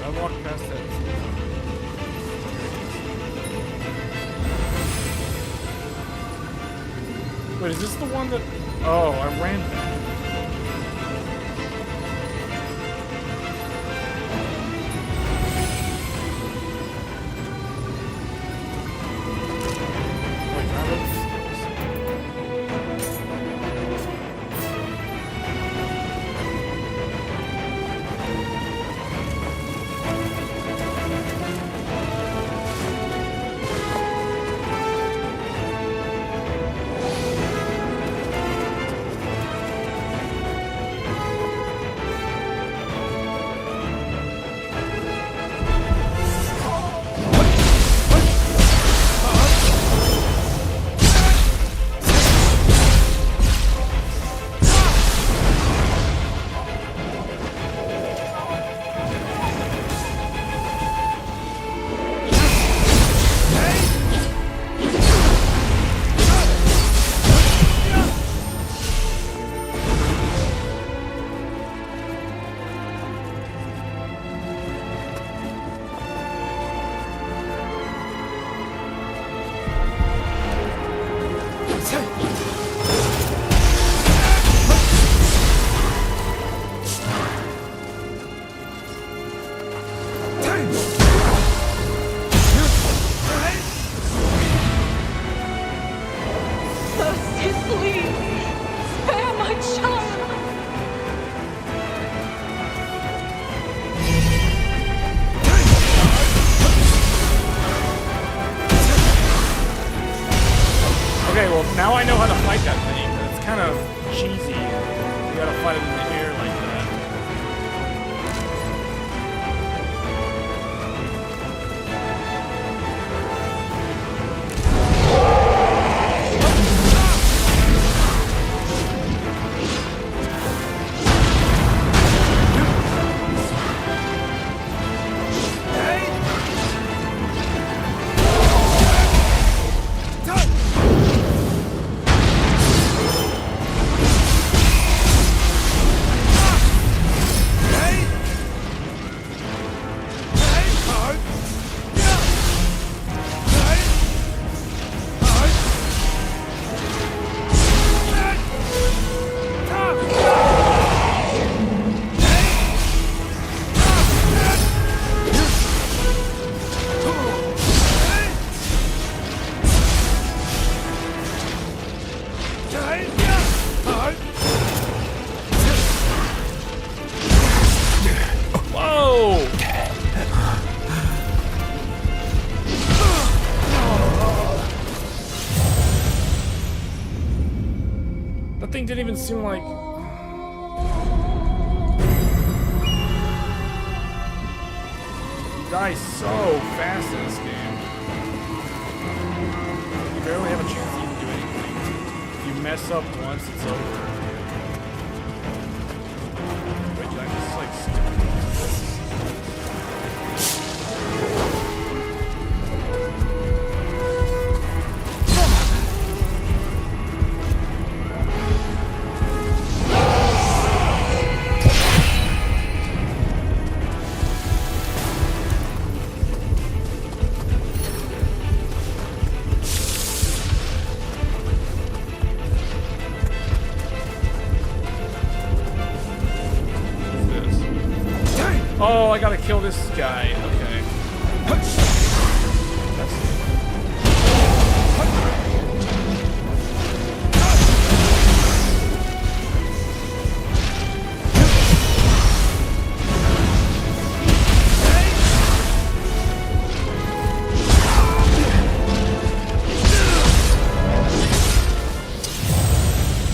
I walked past that. Wait, is this the one that... Oh, I ran... Wait, can I look? Mercy, please. Spare my child. Okay, well, now I know how to fight that thing. It's kind of cheesy. You gotta fight it in the air like that. That thing didn't even seem like... You die so fast in this game. You barely have a chance to even do anything. If you mess up once, it's over. Wait, did I just like skip? Oh, I gotta kill this guy. Okay.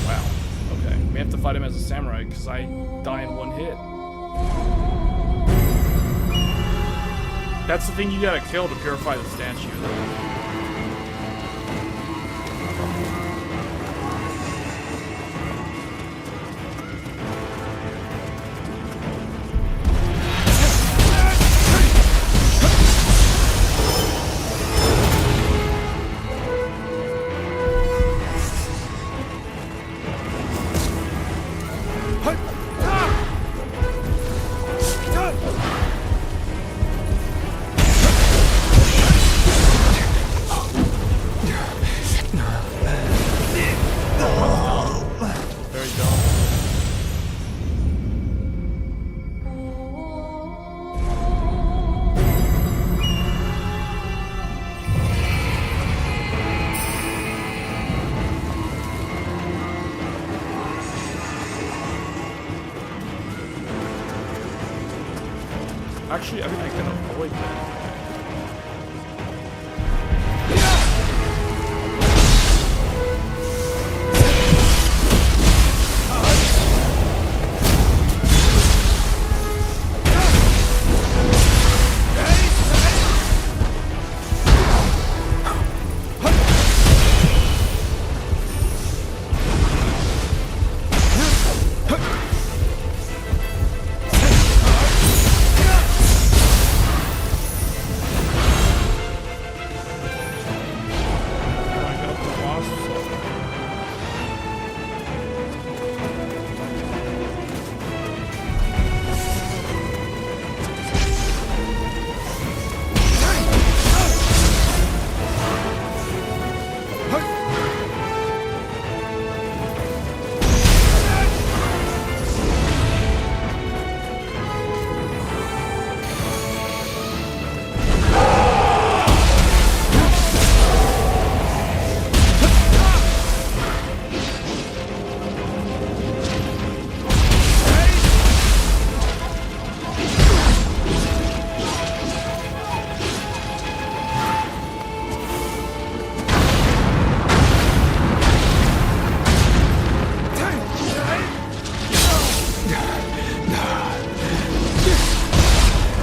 Wow. Okay. We have to fight him as a samurai because I die in one hit. That's the thing you gotta kill to purify the statue, though. Actually, I think I can avoid that.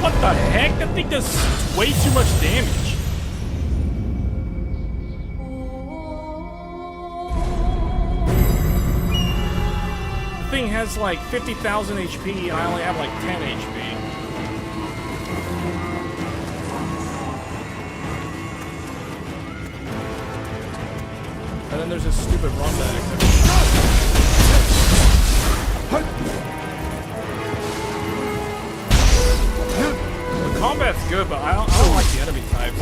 What the heck? That thing does way too much damage. The thing has like 50,000 HP and I only have like 10 HP. And then there's this stupid run back. The combat's good, but I don't like the enemy types.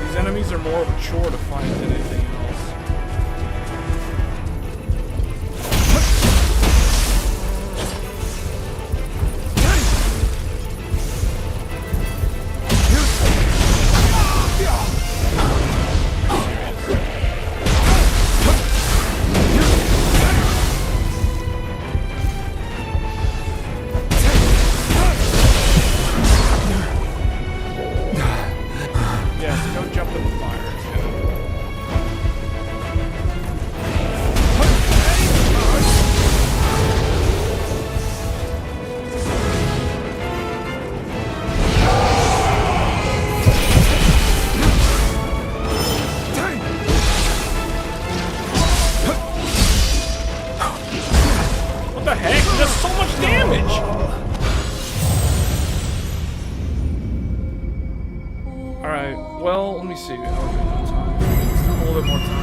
These enemies are more of a chore to fight than anything else. Well, let me see. How are we doing on time? A little bit more time.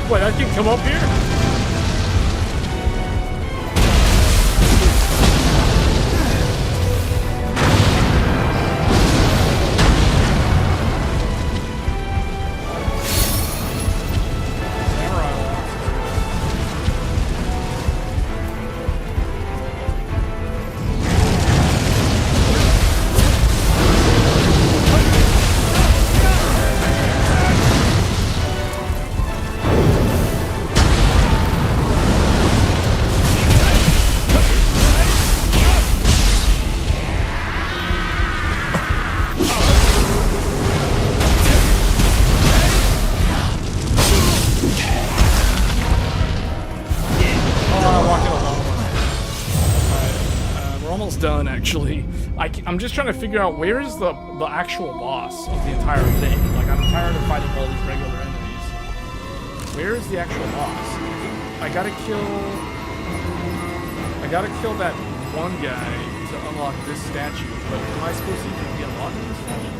Wait, I can come up here? Done actually. I'm just trying to figure out where is the actual boss of the entire thing. Like, I'm tired of fighting all these regular enemies. Where is the actual boss? I gotta kill that one guy to unlock this statue, but am I supposed to even be unlocking this statue?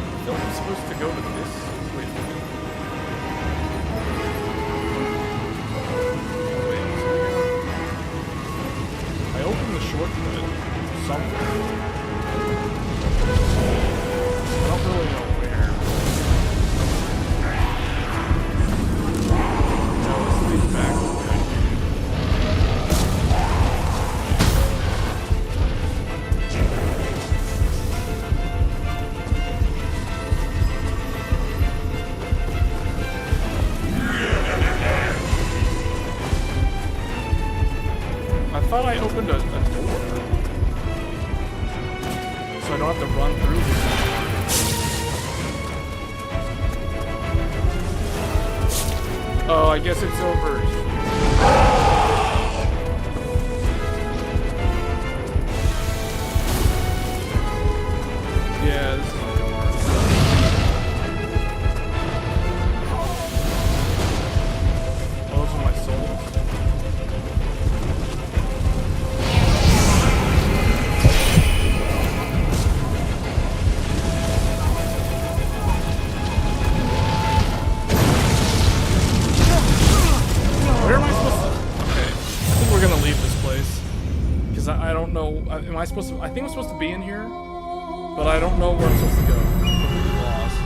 I feel like I'm supposed to go to this. Wait. I opened the shortcut somewhere. I don't really know where. No, this leads back. I thought I opened a door. So I don't have to run through here. Oh, I guess it's over. Yeah, this is not gonna work. Those are my souls. I don't know. Am I supposed to? I think I'm supposed to be in here, but I don't know where I'm supposed to go. I'm completely lost.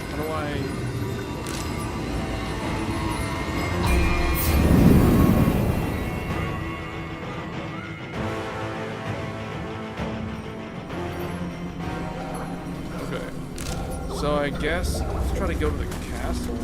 How do I? Okay. So I guess let's try to go to the castle.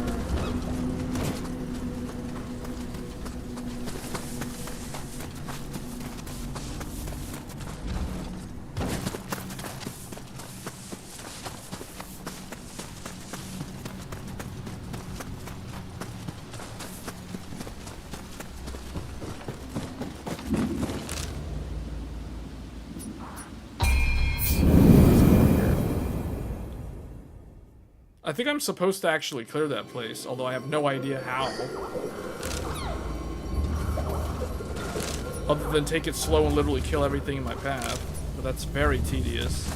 I think I'm supposed to actually clear that place, although I have no idea how. Other than take it slow and literally kill everything in my path. But that's very tedious.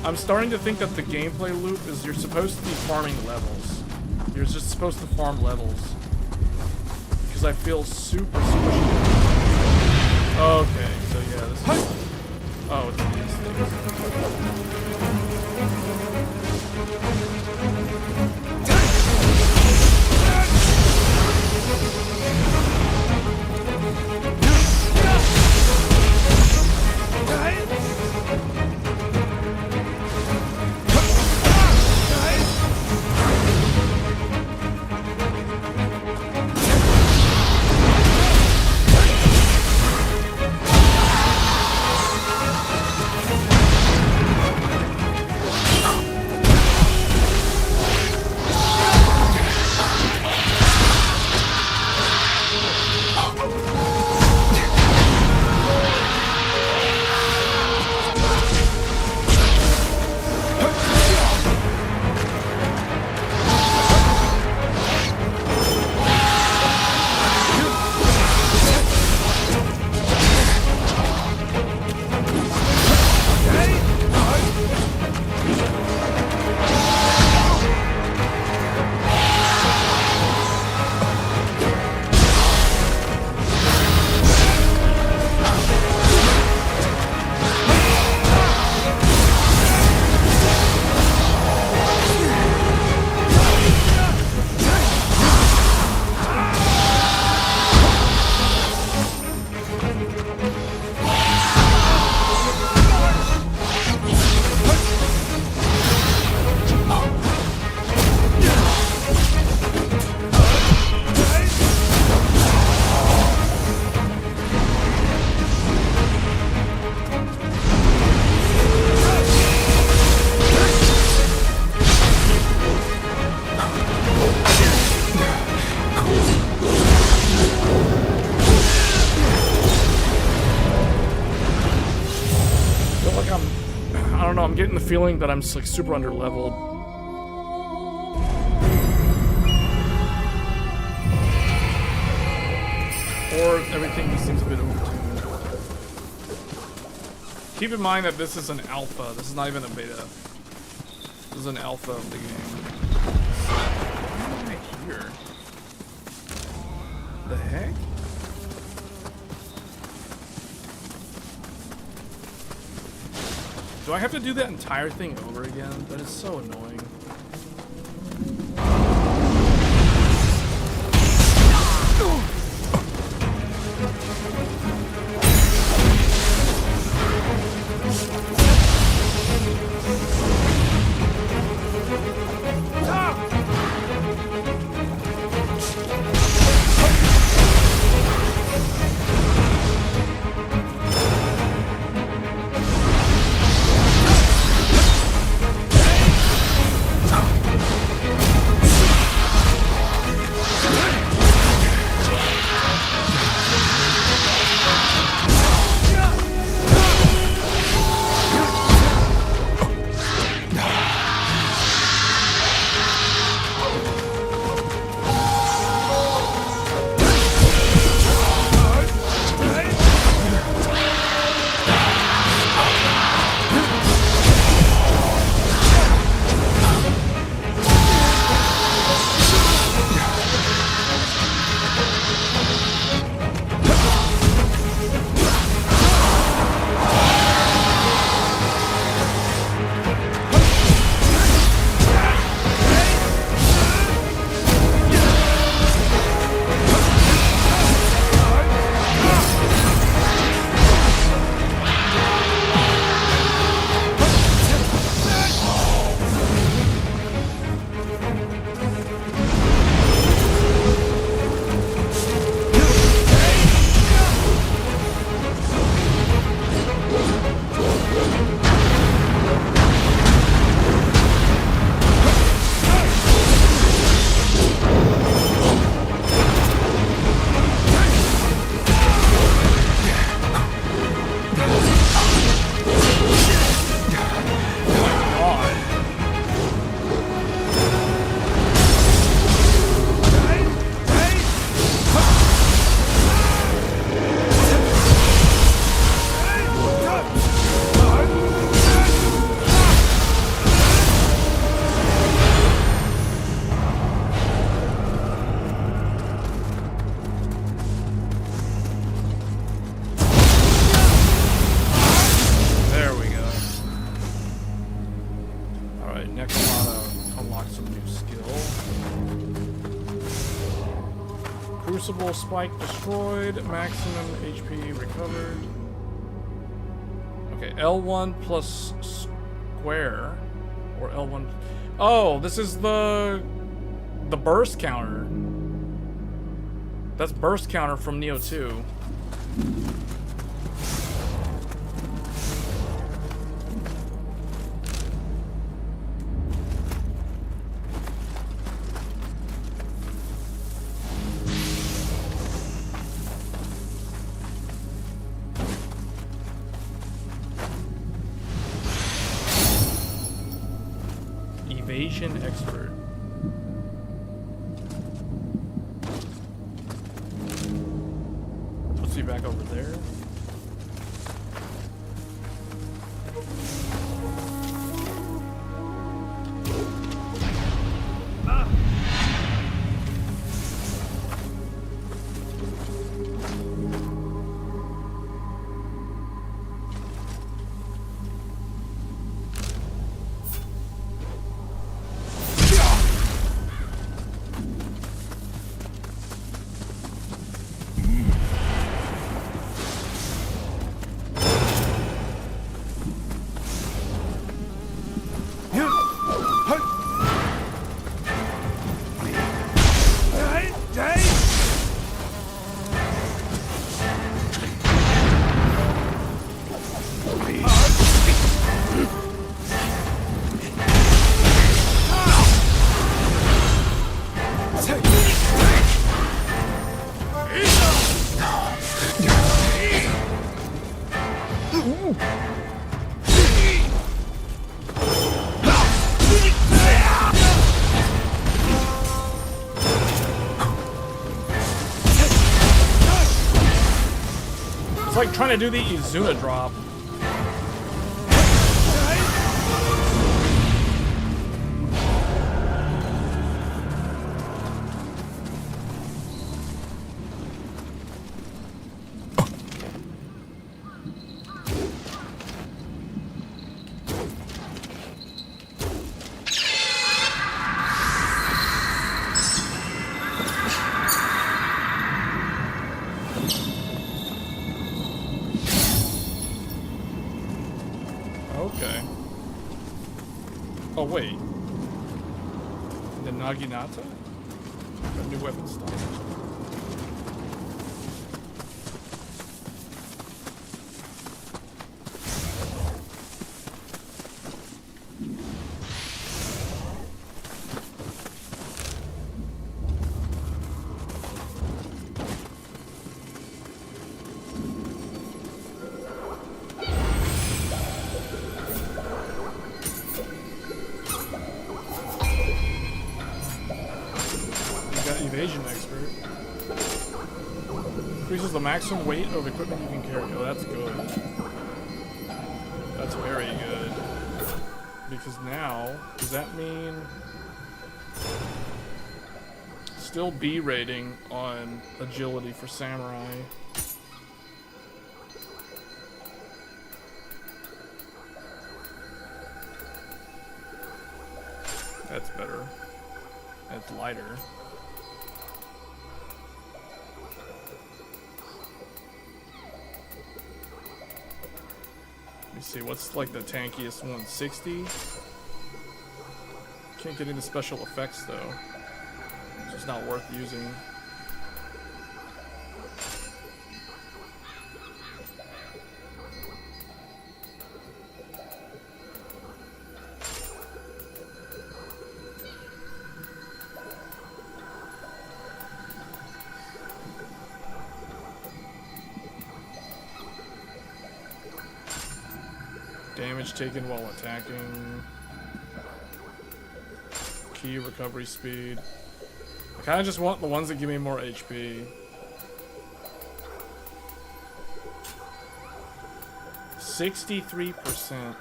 I'm starting to think that the gameplay loop is you're supposed to be farming levels. You're just supposed to farm levels. Because I feel super squishy. Okay, so yeah, this is... Oh, it's these things. I don't know, I'm getting the feeling that I'm like super under leveled. Or everything just seems a bit overtuned. Keep in mind that this is an alpha. This is not even a beta. This is an alpha of the game. What am I here? The heck? Do I have to do that entire thing over again? That is so annoying. Crucible spike destroyed, maximum HP recovered. Okay, L1 plus square, or L1. Oh, this is the burst counter. That's burst counter from Nioh 2. Evasion expert. Puts me back over there. like trying to do the Izuna drop. Okay. Oh, wait. The Naginata? A new weapon style. Evasion expert. Increases the maximum weight of equipment you can carry. Oh, that's good. That's very good. Because now, does that mean still B rating on agility for samurai? That's better. That's lighter. Let me see, what's like the tankiest one? 60? Can't get into special effects though. It's just not worth using. Damage taken while attacking. Key recovery speed. I kind of just want the ones that give me more HP. 63%.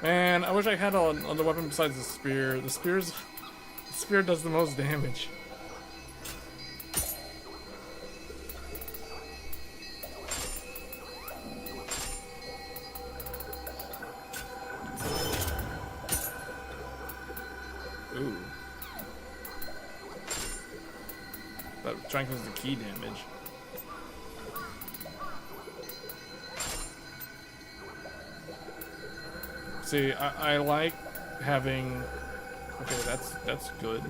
Man, I wish I had another weapon besides the spear. The spear does the most damage. Ooh. That strengthens the key damage. See, I like having. Okay, that's good.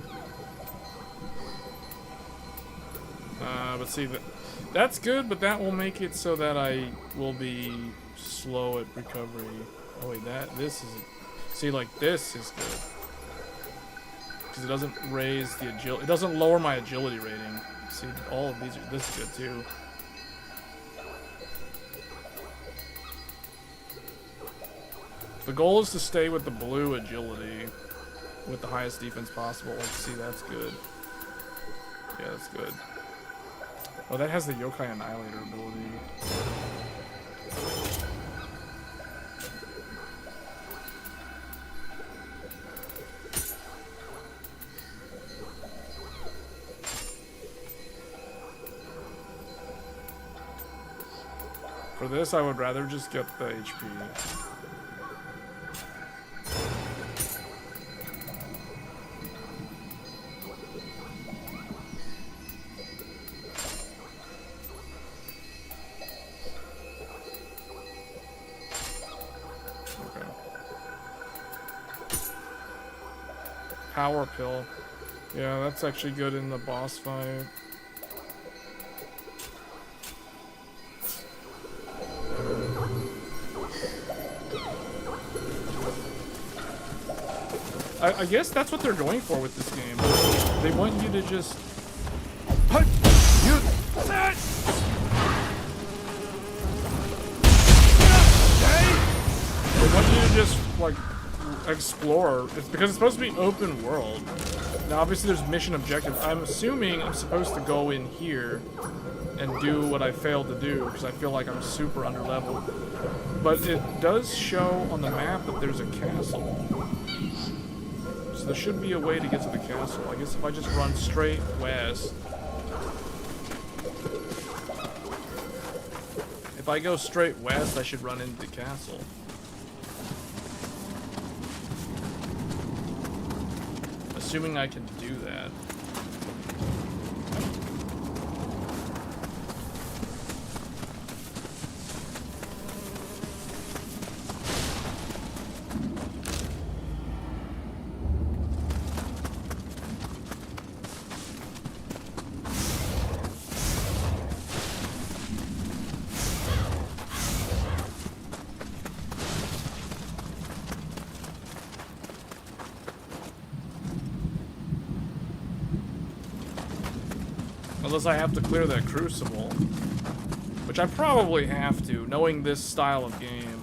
But see, that's good, but that will make it so that I will be slow at recovery. Oh wait, this is. See, like this is good. Because it doesn't raise the agility. It doesn't lower my agility rating. See, all of these are. This is good too. The goal is to stay with the blue agility with the highest defense possible. Like, see, that's good. Yeah, that's good. Oh, that has the Yokai Annihilator ability. For this, I would rather just get the HP. Okay. Power pill. Yeah, that's actually good in the boss fight. I guess that's what they're going for with this game. They want you to just... They want you to just, like, explore. It's because it's supposed to be open world. Now, obviously, there's mission objectives. I'm assuming I'm supposed to go in here and do what I failed to do because I feel like I'm super underleveled. But it does show on the map that there's a castle. So there should be a way to get to the castle. I guess if I just run straight west. If I go straight west, I should run into the castle. Assuming I can do that. Unless I have to clear that crucible. Which I probably have to, knowing this style of game.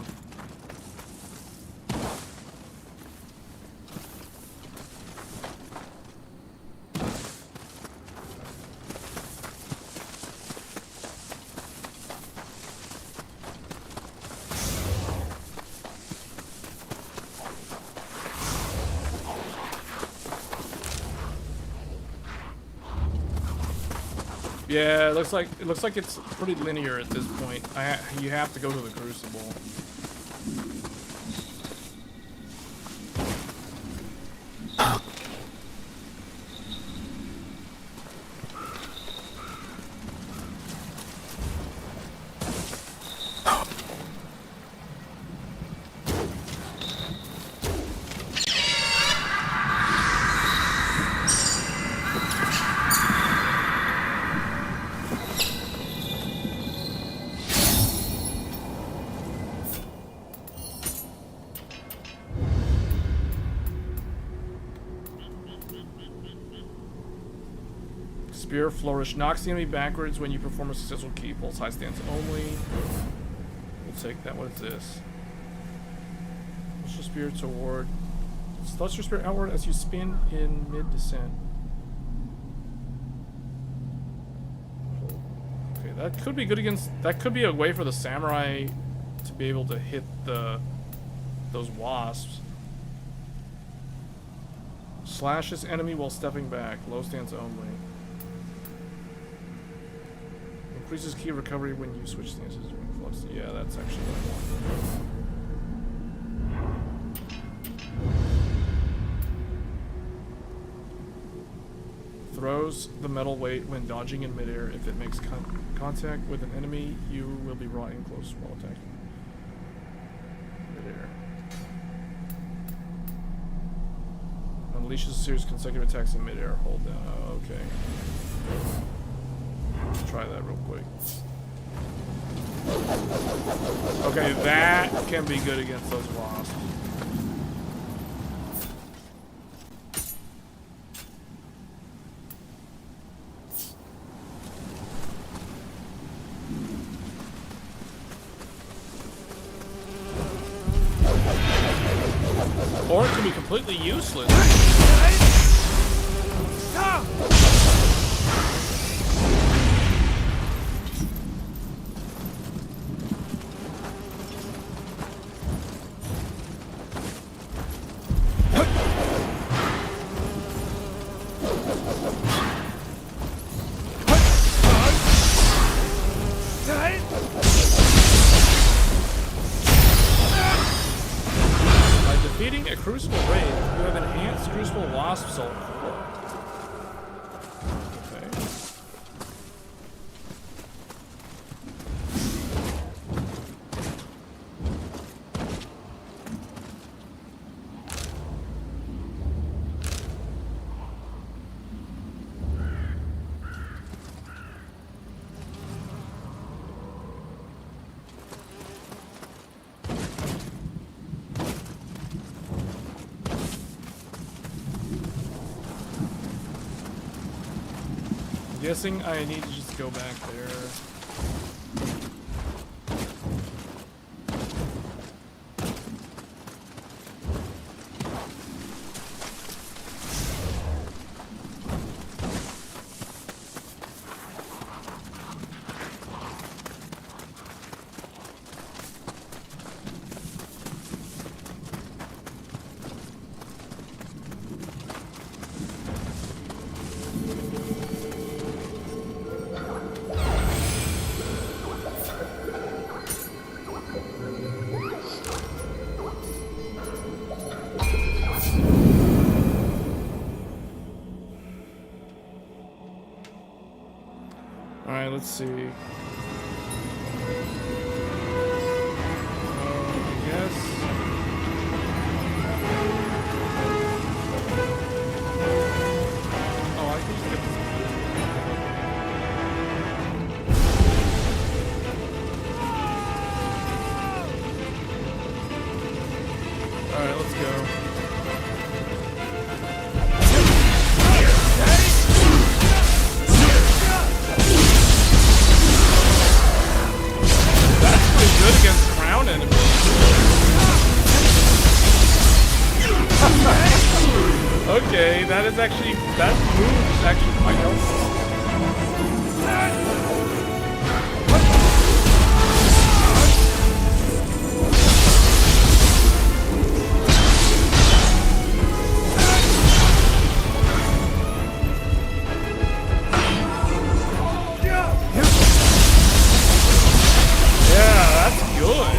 Yeah, it looks like it's pretty linear at this point. You have to go to the crucible. Spear Flourish knocks the enemy backwards when you perform a successful key. Pulse high stance only. We'll take that. What is this? Push your spear toward. Thrust your spear outward as you spin in mid descent. Okay, that could be good against. That could be a way for the samurai to be able to hit those wasps. Slash this enemy while stepping back. Low stance only. Increases key recovery when you switch stances during flux. Yeah, that's actually what I want. Throws the metal weight when dodging in midair. If it makes contact with an enemy, you will be brought in close while attacking. Midair. Unleashes a series of consecutive attacks in midair. Hold down. Okay. Let's try that real quick. Okay, that can be good against those wasps. Or it can be completely useless. Defeating a Crucible Raid, you have enhanced Crucible Wasp Soul. Okay. Guessing I need to just go back there. let's see. I guess. Oh, I can just get this. Alright, let's go. Good against ground enemies. Okay, that move is actually quite helpful. Yeah, that's good.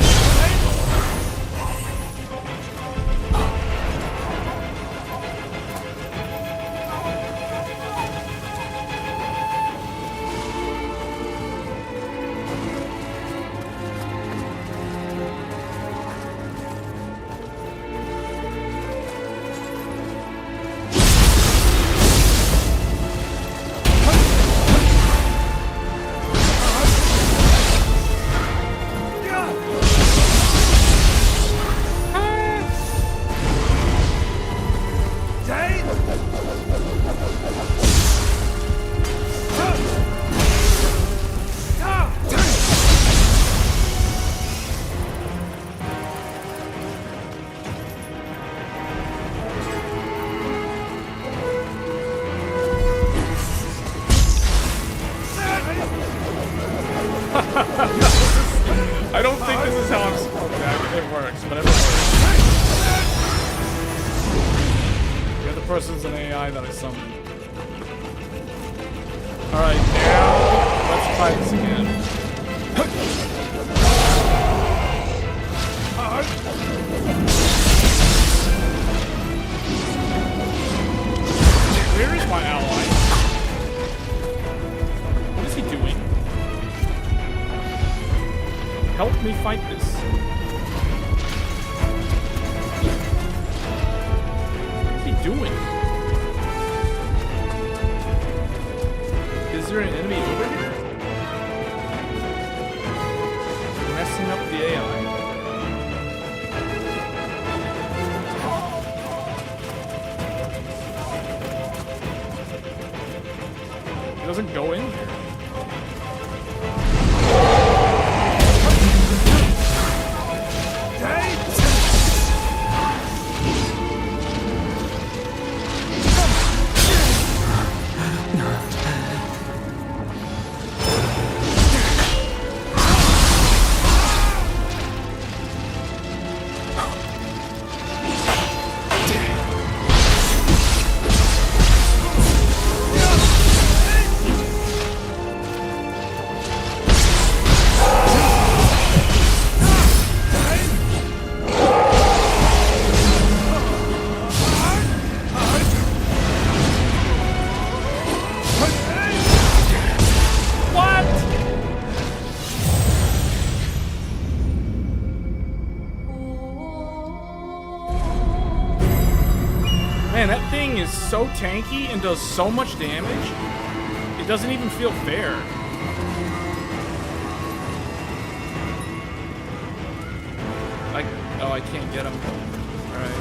I don't think this is how I'm supposed to. It works, but it works. The other person's an AI that I summoned. Alright, now let's try this again. Where is my ally? What is he doing? Help me fight this. What is he doing? Is there an enemy over here? Messing up the AI. It doesn't go in here. Man, that thing is so tanky and does so much damage. It doesn't even feel fair. Oh, I can't get him. Alright.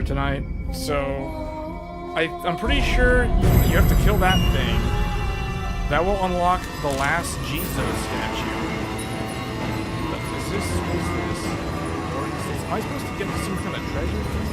for tonight. So I'm pretty sure you have to kill that thing. That will unlock the last Jesus statue. Is this? What is this? Or is this? Am I supposed to get some kind of treasure thing?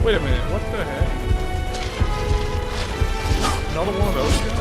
Wait a minute, what the heck? Another one of those guys?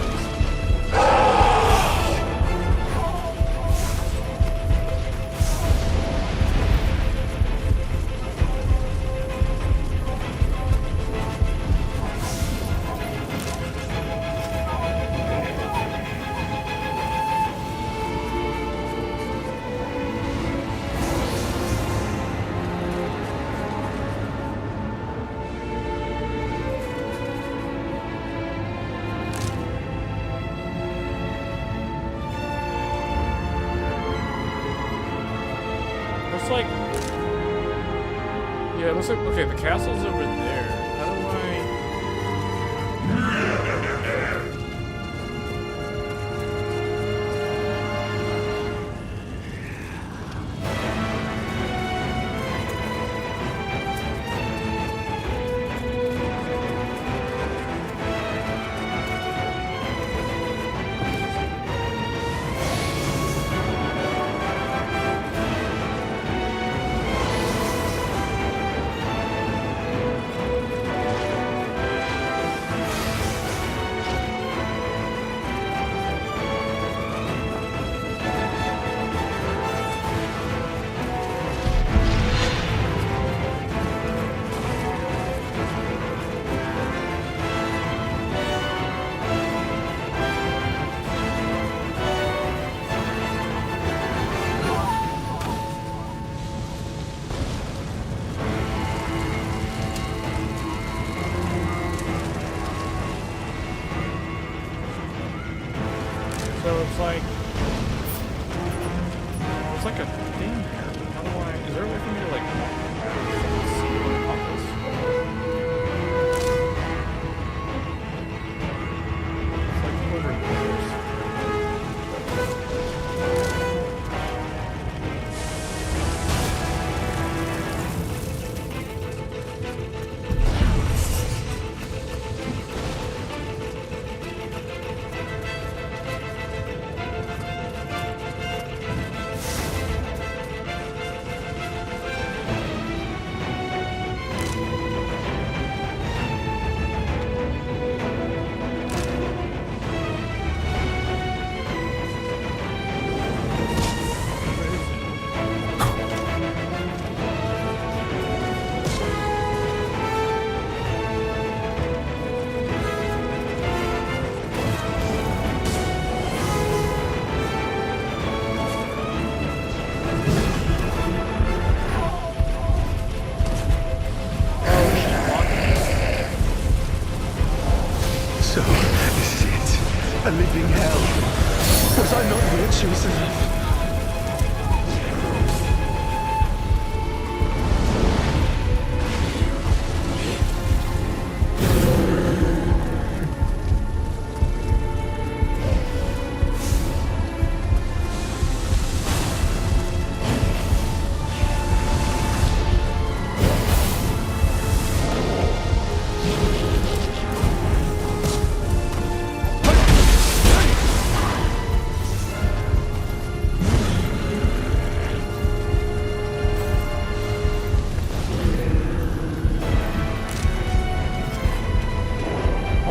Yeah, it looks like, okay, the castle's over there. How do I... So it's like a thing here. How do I, is there a way for me to like see what pop this? It's like over here. So, this is it. A living hell. Was I not virtuous enough?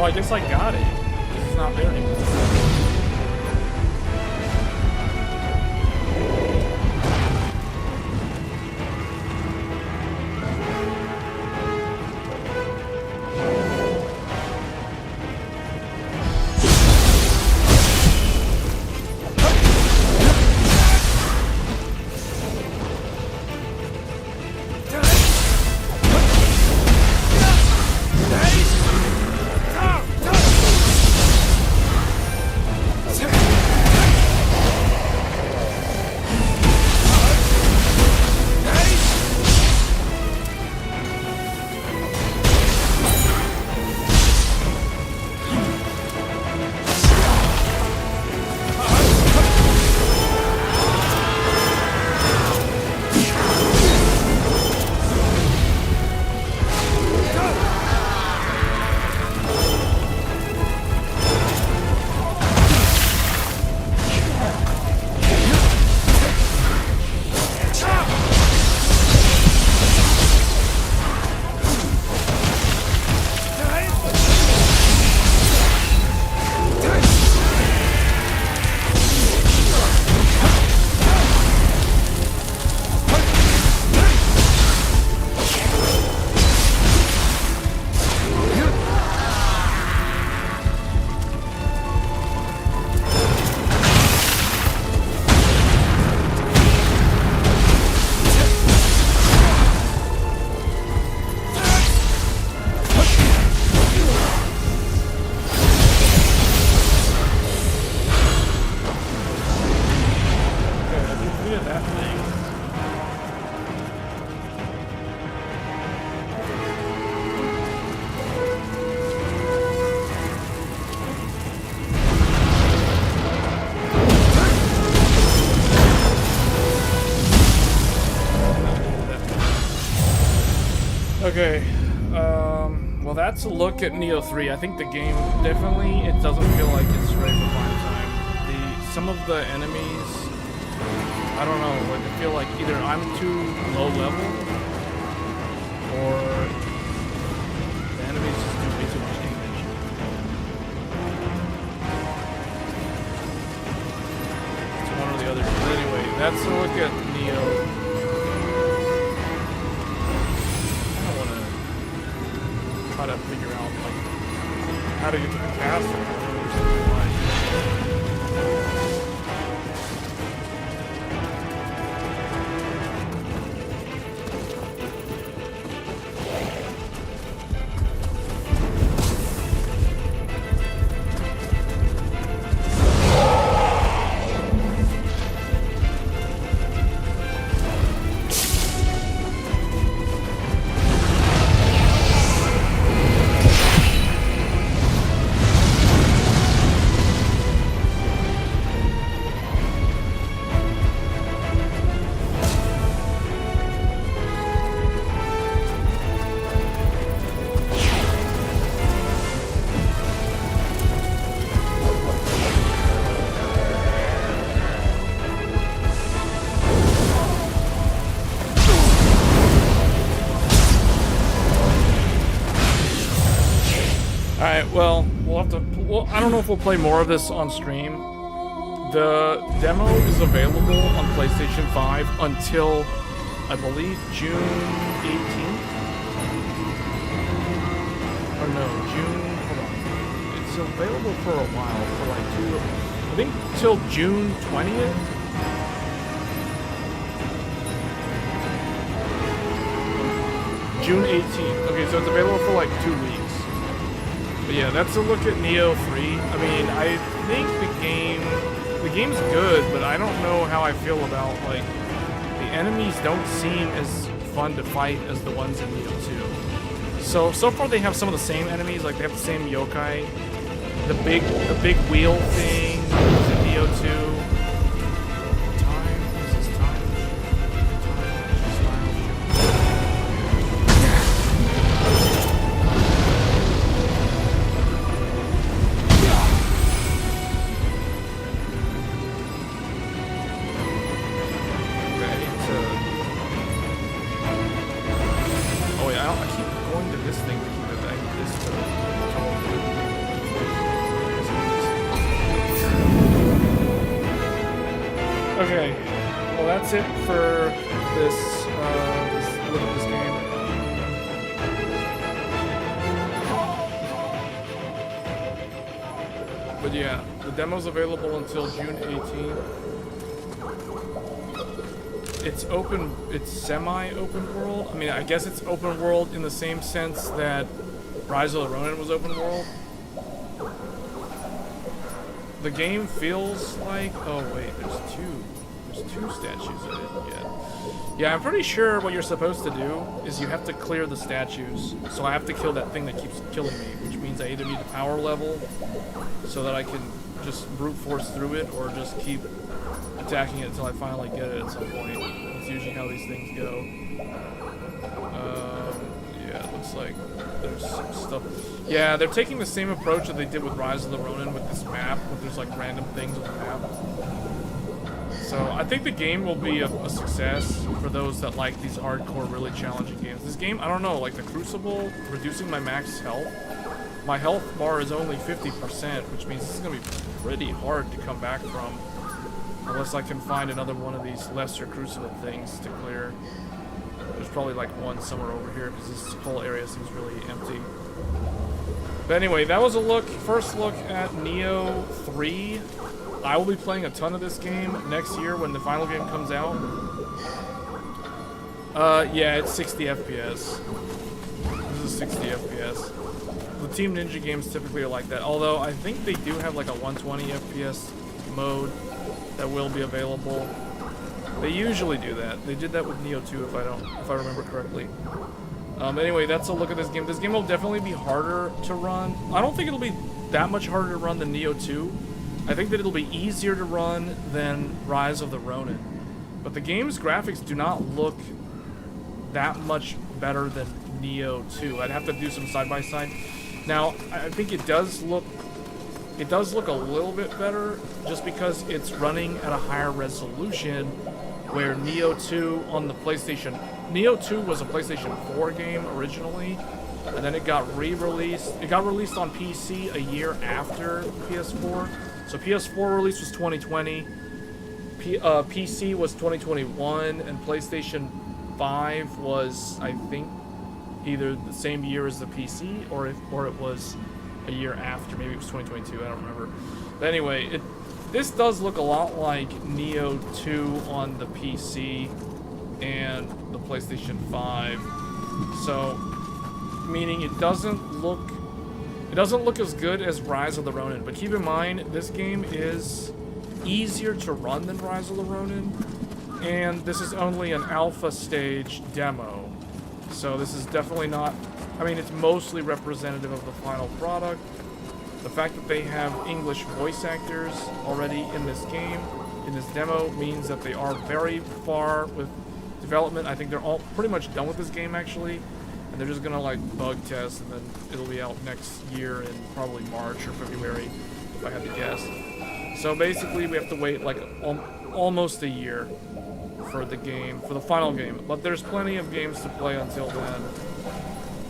Oh, I guess I got it. It's not there anymore. Okay, well that's a look at Nioh 3. I think the game definitely, it doesn't feel like it's ready for prime time. Some of the enemies, I don't know, like I feel like either I'm too low level or the enemies just do way too much damage. It's one or the other. But anyway, that's a look at Nioh. Try to figure out like how to get to the castle or something like. Well, we'll have to. Well, I don't know if we'll play more of this on stream. The demo is available on PlayStation 5 until, I believe, June 18th. Or no, June. Hold on. It's available for a while, for like I think till June 20th. June 18th. Okay, so it's available for like 2 weeks. But yeah, that's a look at Nioh 3. I mean, I think the game's good, but I don't know how I feel about, like, the enemies don't seem as fun to fight as the ones in Nioh 2. So far they have some of the same enemies, like they have the same yokai. The big wheel thing is in Nioh 2. Okay, well that's it for this look at this game. But yeah, the demo's available until June 18th. It's semi-open world. I mean, I guess it's open world in the same sense that Rise of the Ronin was open world. The game feels like, oh wait, there's two statues I didn't get. Yeah, I'm pretty sure what you're supposed to do is you have to clear the statues. So I have to kill that thing that keeps killing me, which means I either need the power level so that I can just brute force through it, or just keep attacking it until I finally get it at some point. That's usually how these things go. Yeah, it looks like there's some stuff. Yeah, they're taking the same approach that they did with Rise of the Ronin with this map, where there's like random things on the map. So I think the game will be a success for those that like these hardcore, really challenging games. This game, I don't know, like the Crucible, reducing my max health. My health bar is only 50%, which means this is going to be pretty hard to come back from. Unless I can find another one of these lesser Crucible things to clear. There's probably like one somewhere over here, because this whole area seems really empty. But anyway, that was a first look at Nioh 3. I will be playing a ton of this game next year when the final game comes out. Yeah, it's 60 FPS. This is 60 FPS. The Team Ninja games typically are like that, although I think they do have like a 120 FPS mode that will be available. They usually do that. They did that with Nioh 2 if I remember correctly. Anyway, that's a look at this game. This game will definitely be harder to run. I don't think it'll be that much harder to run than Nioh 2. I think that it'll be easier to run than Rise of the Ronin. But the game's graphics do not look that much better than Nioh 2. I'd have to do some side-by-side. Now, I think it does look a little bit better just because it's running at a higher resolution, where Nioh 2 on the PlayStation... Nioh 2 was a PlayStation 4 game originally, and then it got re-released. It got released on PC a year after PS4. So PS4 release was 2020, PC was 2021, and PlayStation 5 was, I think, either the same year as the PC, or it was a year after. Maybe it was 2022, I don't remember. But anyway, this does look a lot like Nioh 2 on the PC and the PlayStation 5. So, meaning it doesn't look as good as Rise of the Ronin, but keep in mind, this game is easier to run than Rise of the Ronin, and this is only an alpha stage demo. So this is definitely not, I mean, it's mostly representative of the final product. The fact that they have English voice actors already in this game, in this demo, means that they are very far with development. I think they're all pretty much done with this game, actually. And they're just gonna like bug test, and then it'll be out next year in probably March or February, if I had to guess. So basically, we have to wait like almost a year for the game, for the final game. But there's plenty of games to play until then,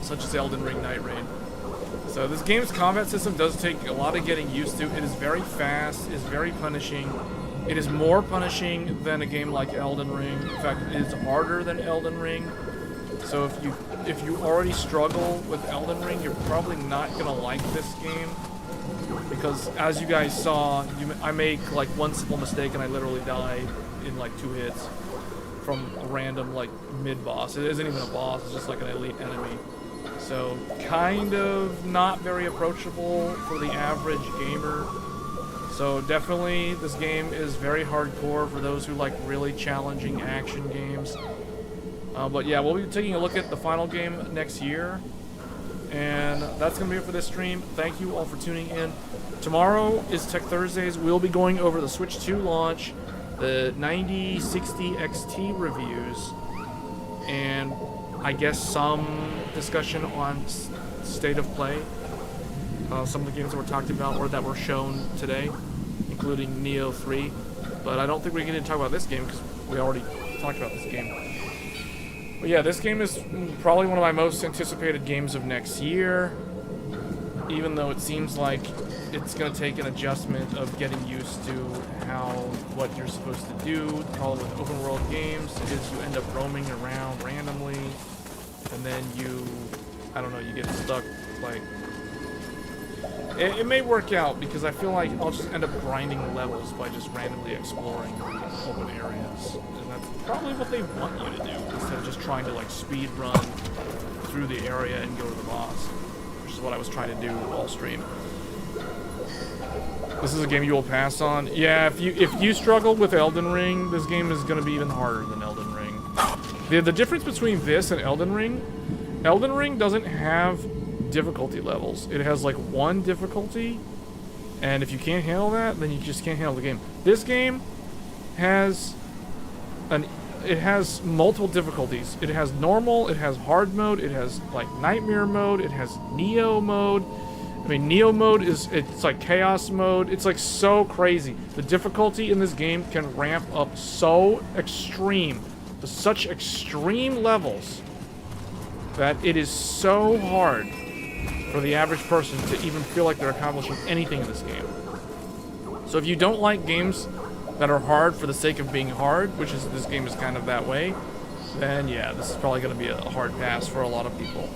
such as Elden Ring, Night Rain. So this game's combat system does take a lot of getting used to. It is very fast, it is very punishing. It is more punishing than a game like Elden Ring. In fact, it is harder than Elden Ring. So if you already struggle with Elden Ring, you're probably not gonna like this game, because as you guys saw, I make like one simple mistake and I literally die in like 2 hits from a random like mid-boss. It isn't even a boss, it's just like an elite enemy. So kind of not very approachable for the average gamer. So definitely this game is very hardcore for those who like really challenging action games. But yeah, we'll be taking a look at the final game next year. And that's going to be it for this stream. Thank you all for tuning in. Tomorrow is Tech Thursdays. We'll be going over the Switch 2 launch, the 9060 XT reviews, and I guess some discussion on state of play. Some of the games that were talked about or that were shown today, including Nioh 3. But I don't think we're going to talk about this game because we already talked about this game. But yeah, this game is probably one of my most anticipated games of next year. even though it seems like it's going to take an adjustment of getting used to what you're supposed to do. The problem with open world games is you end up roaming around randomly, and then I don't know, you get stuck, like, it may work out, because I feel like I'll just end up grinding levels by just randomly exploring open areas, and that's probably what they want you to do, instead of just trying to, like, speed run through the area and go to the boss, which is what I was trying to do all stream. This is a game you will pass on. Yeah, if you struggle with Elden Ring, this game is going to be even harder than Elden Ring. The difference between this and Elden Ring doesn't have difficulty levels. It has like one difficulty, and if you can't handle that, then you just can't handle the game. This game has multiple difficulties. It has normal, it has hard mode, it has like nightmare mode, it has Nioh mode. I mean, Nioh mode it's like chaos mode. It's like so crazy. The difficulty in this game can ramp up so extreme, to such extreme levels, that it is so hard for the average person to even feel like they're accomplishing anything in this game. So if you don't like games that are hard for the sake of being hard, which is this game is kind of that way, then yeah, this is probably going to be a hard pass for a lot of people.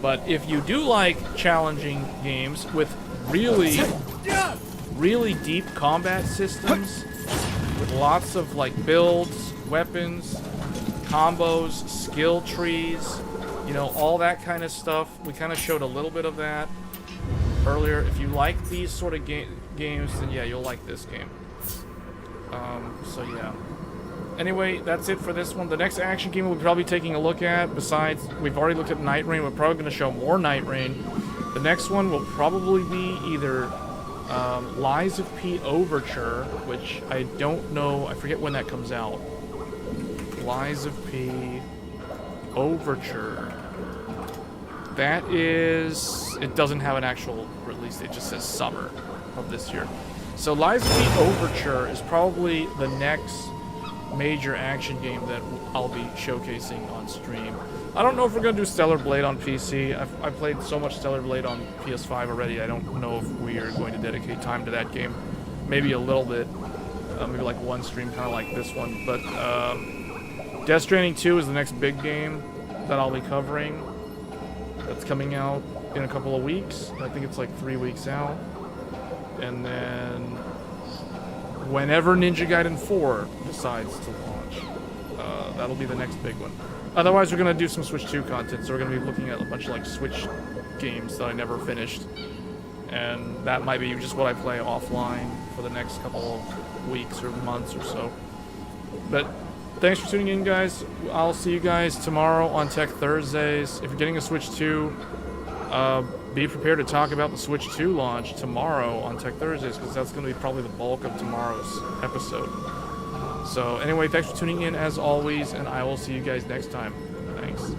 But if you do like challenging games with really deep combat systems, with lots of like builds, weapons, combos, skill trees, you know, all that kind of stuff, we kind of showed a little bit of that earlier. If you like these sort of games, then yeah, you'll like this game. So yeah. Anyway, that's it for this one. The next action game we'll be probably taking a look at, besides, we've already looked at Night Rain, we're probably going to show more Night Rain. The next one will probably be either Lies of P Overture, which I don't know, I forget when that comes out. Lies of P Overture. That is, it doesn't have an actual release date, it just says summer of this year. So Lies of P Overture is probably the next major action game that I'll be showcasing on stream. I don't know if we're going to do Stellar Blade on PC. I've played so much Stellar Blade on PS5 already, I don't know if we are going to dedicate time to that game. Maybe a little bit. Maybe like one stream, kind of like this one. But Death Stranding 2 is the next big game that I'll be covering. That's coming out in a couple of weeks. I think it's like 3 weeks out. And then whenever Ninja Gaiden 4 decides to launch, that'll be the next big one. Otherwise, we're going to do some Switch 2 content, so we're going to be looking at a bunch of like Switch games that I never finished. And that might be just what I play offline for the next couple of weeks or months or so. But thanks for tuning in, guys. I'll see you guys tomorrow on Tech Thursdays. If you're getting a Switch 2, be prepared to talk about the Switch 2 launch tomorrow on Tech Thursdays, because that's going to be probably the bulk of tomorrow's episode. So anyway, thanks for tuning in as always, and I will see you guys next time. Thanks.